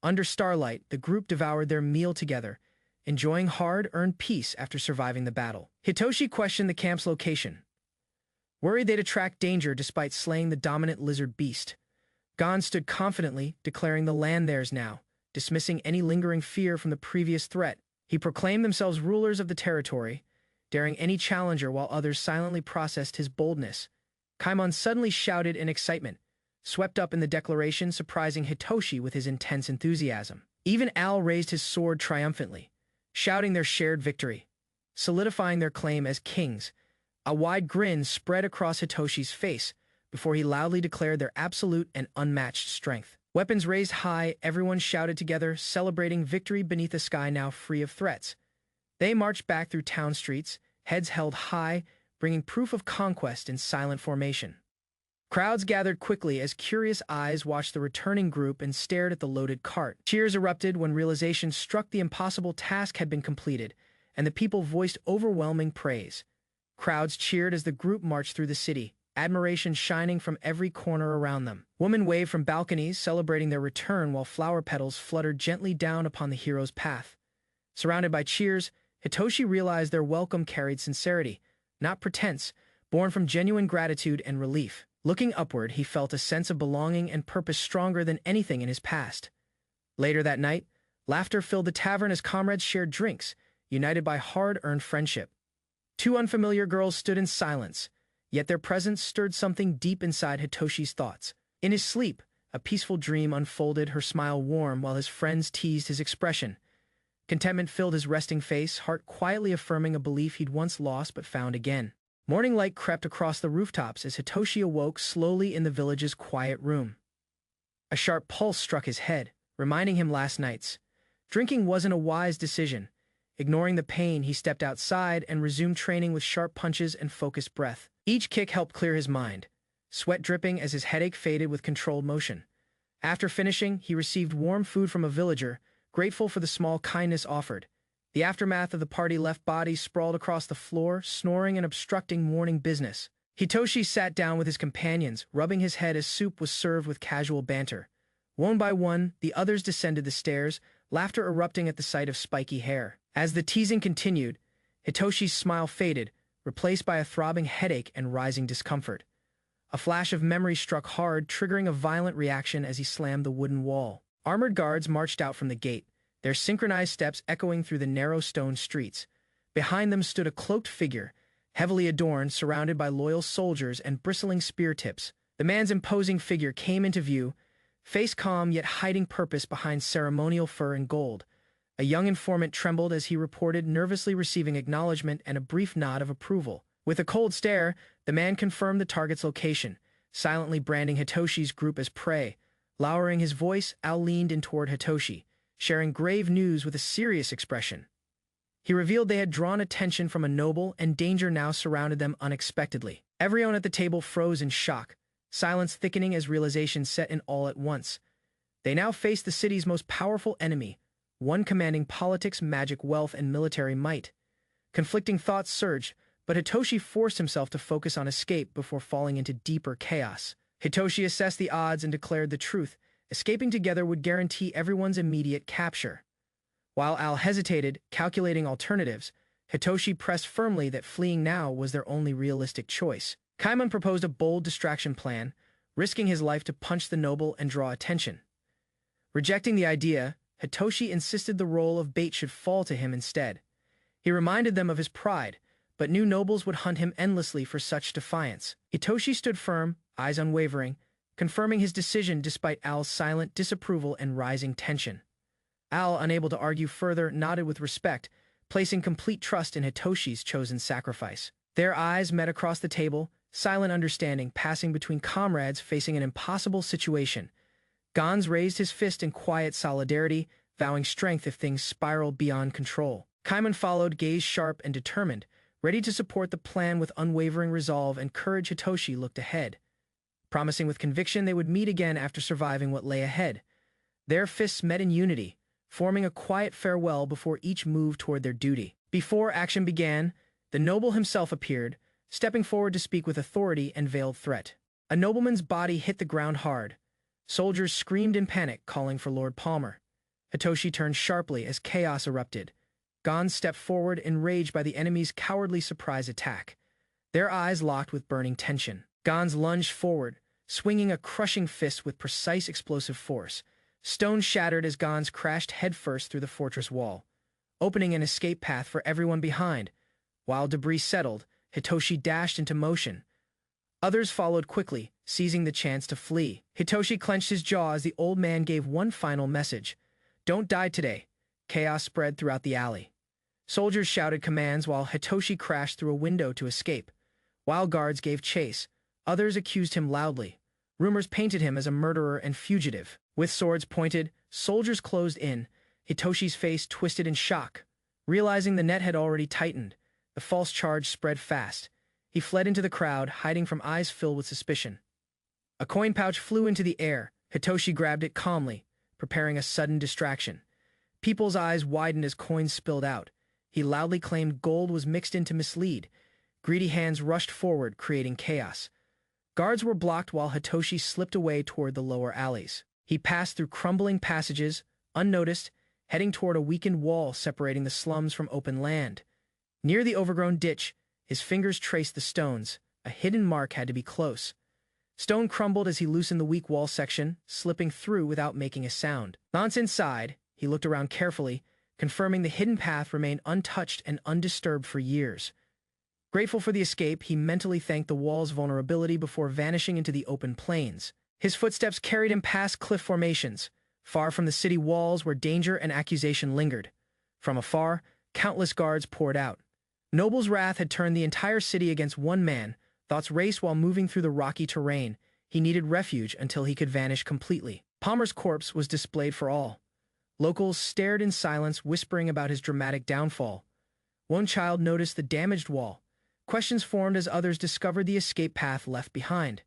Under starlight, the group devoured their meal together, enjoying hard-earned peace after surviving the battle. Hitoshi questioned the camp's location, worried they'd attract danger despite slaying the dominant lizard beast. Gon stood confidently, declaring the land theirs now, dismissing any lingering fear from the previous threat. He proclaimed themselves rulers of the territory, daring any challenger while others silently processed his boldness. Kaimon suddenly shouted in excitement, swept up in the declaration, surprising Hitoshi with his intense enthusiasm. Even Al raised his sword triumphantly, shouting their shared victory, solidifying their claim as kings. A wide grin spread across Hitoshi's face before he loudly declared their absolute and unmatched strength. Weapons raised high, everyone shouted together, celebrating victory beneath a sky now free of threats. They marched back through town streets, heads held high, bringing proof of conquest in silent formation. Crowds gathered quickly as curious eyes watched the returning group and stared at the loaded cart. Cheers erupted when realization struck the impossible task had been completed, and the people voiced overwhelming praise. Crowds cheered as the group marched through the city, admiration shining from every corner around them. Women waved from balconies, celebrating their return while flower petals fluttered gently down upon the hero's path. Surrounded by cheers, Hitoshi realized their welcome carried sincerity, not pretense, born from genuine gratitude and relief. Looking upward, he felt a sense of belonging and purpose stronger than anything in his past. Later that night, laughter filled the tavern as comrades shared drinks, united by hard-earned friendship. Two unfamiliar girls stood in silence, yet their presence stirred something deep inside Hitoshi's thoughts. In his sleep, a peaceful dream unfolded, her smile warm while his friends teased his expression. Contentment filled his resting face, heart quietly affirming a belief he'd once lost but found again. Morning light crept across the rooftops as Hitoshi awoke slowly in the village's quiet room. A sharp pulse struck his head, reminding him last night's. Drinking wasn't a wise decision. Ignoring the pain, he stepped outside and resumed training with sharp punches and focused breath. Each kick helped clear his mind, sweat dripping as his headache faded with controlled motion. After finishing, he received warm food from a villager, grateful for the small kindness offered. The aftermath of the party left bodies sprawled across the floor, snoring and obstructing morning business. Hitoshi sat down with his companions, rubbing his head as soup was served with casual banter. One by one, the others descended the stairs, laughter erupting at the sight of spiky hair. As the teasing continued, Hitoshi's smile faded, replaced by a throbbing headache and rising discomfort. A flash of memory struck hard, triggering a violent reaction as he slammed the wooden wall. Armored guards marched out from the gate, their synchronized steps echoing through the narrow stone streets. Behind them stood a cloaked figure, heavily adorned, surrounded by loyal soldiers and bristling spear tips. The man's imposing figure came into view, face calm yet hiding purpose behind ceremonial fur and gold. A young informant trembled as he reported, nervously receiving acknowledgement and a brief nod of approval. With a cold stare, the man confirmed the target's location, silently branding Hitoshi's group as prey. Lowering his voice, Al leaned in toward Hitoshi, sharing grave news with a serious expression. He revealed they had drawn attention from a noble, and danger now surrounded them unexpectedly. Everyone at the table froze in shock, silence thickening as realization set in all at once. They now faced the city's most powerful enemy, one commanding politics, magic, wealth, and military might. Conflicting thoughts surged, but Hitoshi forced himself to focus on escape before falling into deeper chaos. Hitoshi assessed the odds and declared the truth. Escaping together would guarantee everyone's immediate capture. While Al hesitated, calculating alternatives, Hitoshi pressed firmly that fleeing now was their only realistic choice. Kaiman proposed a bold distraction plan, risking his life to punch the noble and draw attention. Rejecting the idea, Hitoshi insisted the role of bait should fall to him instead. He reminded them of his pride, but knew nobles would hunt him endlessly for such defiance. Hitoshi stood firm, eyes unwavering, confirming his decision despite Al's silent disapproval and rising tension. Al, unable to argue further, nodded with respect, placing complete trust in Hitoshi's chosen sacrifice. Their eyes met across the table, silent understanding passing between comrades facing an impossible situation. Gans raised his fist in quiet solidarity, vowing strength if things spiraled beyond control. Kaiman followed, gaze sharp and determined, ready to support the plan with unwavering resolve and courage. Hitoshi looked ahead, promising with conviction they would meet again after surviving what lay ahead. Their fists met in unity, forming a quiet farewell before each moved toward their duty. Before action began, the noble himself appeared, stepping forward to speak with authority and veiled threat. A nobleman's body hit the ground hard. Soldiers screamed in panic, calling for Lord Palmer. Hitoshi turned sharply as chaos erupted. Gans stepped forward, enraged by the enemy's cowardly surprise attack. Their eyes locked with burning tension. Gans lunged forward, swinging a crushing fist with precise explosive force. Stone shattered as Gans crashed headfirst through the fortress wall, opening an escape path for everyone behind. While debris settled, Hitoshi dashed into motion. Others followed quickly, seizing the chance to flee. Hitoshi clenched his jaw as the old man gave one final message. "Don't die today." Chaos spread throughout the alley. Soldiers shouted commands while Hitoshi crashed through a window to escape. While guards gave chase, others accused him loudly. Rumors painted him as a murderer and fugitive. With swords pointed, soldiers closed in. Hitoshi's face twisted in shock. Realizing the net had already tightened, the false charge spread fast. He fled into the crowd, hiding from eyes filled with suspicion. A coin pouch flew into the air. Hitoshi grabbed it calmly, preparing a sudden distraction. People's eyes widened as coins spilled out. He loudly claimed gold was mixed in to mislead. Greedy hands rushed forward, creating chaos. Guards were blocked while Hitoshi slipped away toward the lower alleys. He passed through crumbling passages, unnoticed, heading toward a weakened wall separating the slums from open land. Near the overgrown ditch, his fingers traced the stones. A hidden mark had to be close. Stone crumbled as he loosened the weak wall section, slipping through without making a sound. Once inside, he looked around carefully, confirming the hidden path remained untouched and undisturbed for years. Grateful for the escape, he mentally thanked the wall's vulnerability before vanishing into the open plains. His footsteps carried him past cliff formations, far from the city walls where danger and accusation lingered. From afar, countless guards poured out. Noble's wrath had turned the entire city against one man. Thoughts raced while moving through the rocky terrain. He needed refuge until he could vanish completely. Palmer's corpse was displayed for all. Locals stared in silence, whispering about his dramatic downfall. One child noticed the damaged wall. Questions formed as others discovered the escape path left behind.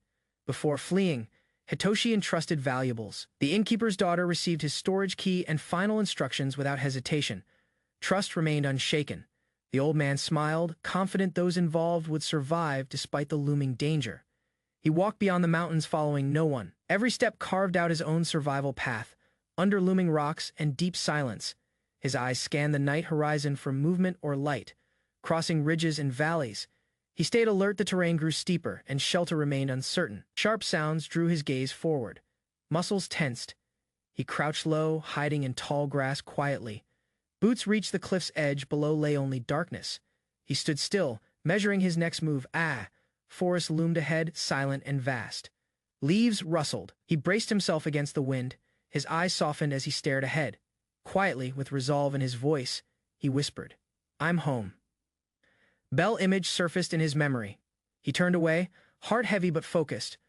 Before fleeing, Hitoshi entrusted valuables. The innkeeper's daughter received his storage key and final instructions without hesitation. Trust remained unshaken. The old man smiled, confident those involved would survive despite the looming danger. He walked beyond the mountains, following no one. Every step carved out his own survival path, under looming rocks and deep silence. His eyes scanned the night horizon for movement or light, crossing ridges and valleys. He stayed alert. The terrain grew steeper, and shelter remained uncertain. Sharp sounds drew his gaze forward. Muscles tensed. He crouched low, hiding in tall grass quietly. Boots reached the cliff's edge. Below lay only darkness. He stood still, measuring his next move. Forest loomed ahead, silent and vast. Leaves rustled. He braced himself against the wind. His eyes softened as he stared ahead. Quietly, with resolve in his voice, he whispered, "I'm home." Bell image surfaced in his memory. He turned away, heart heavy but focused,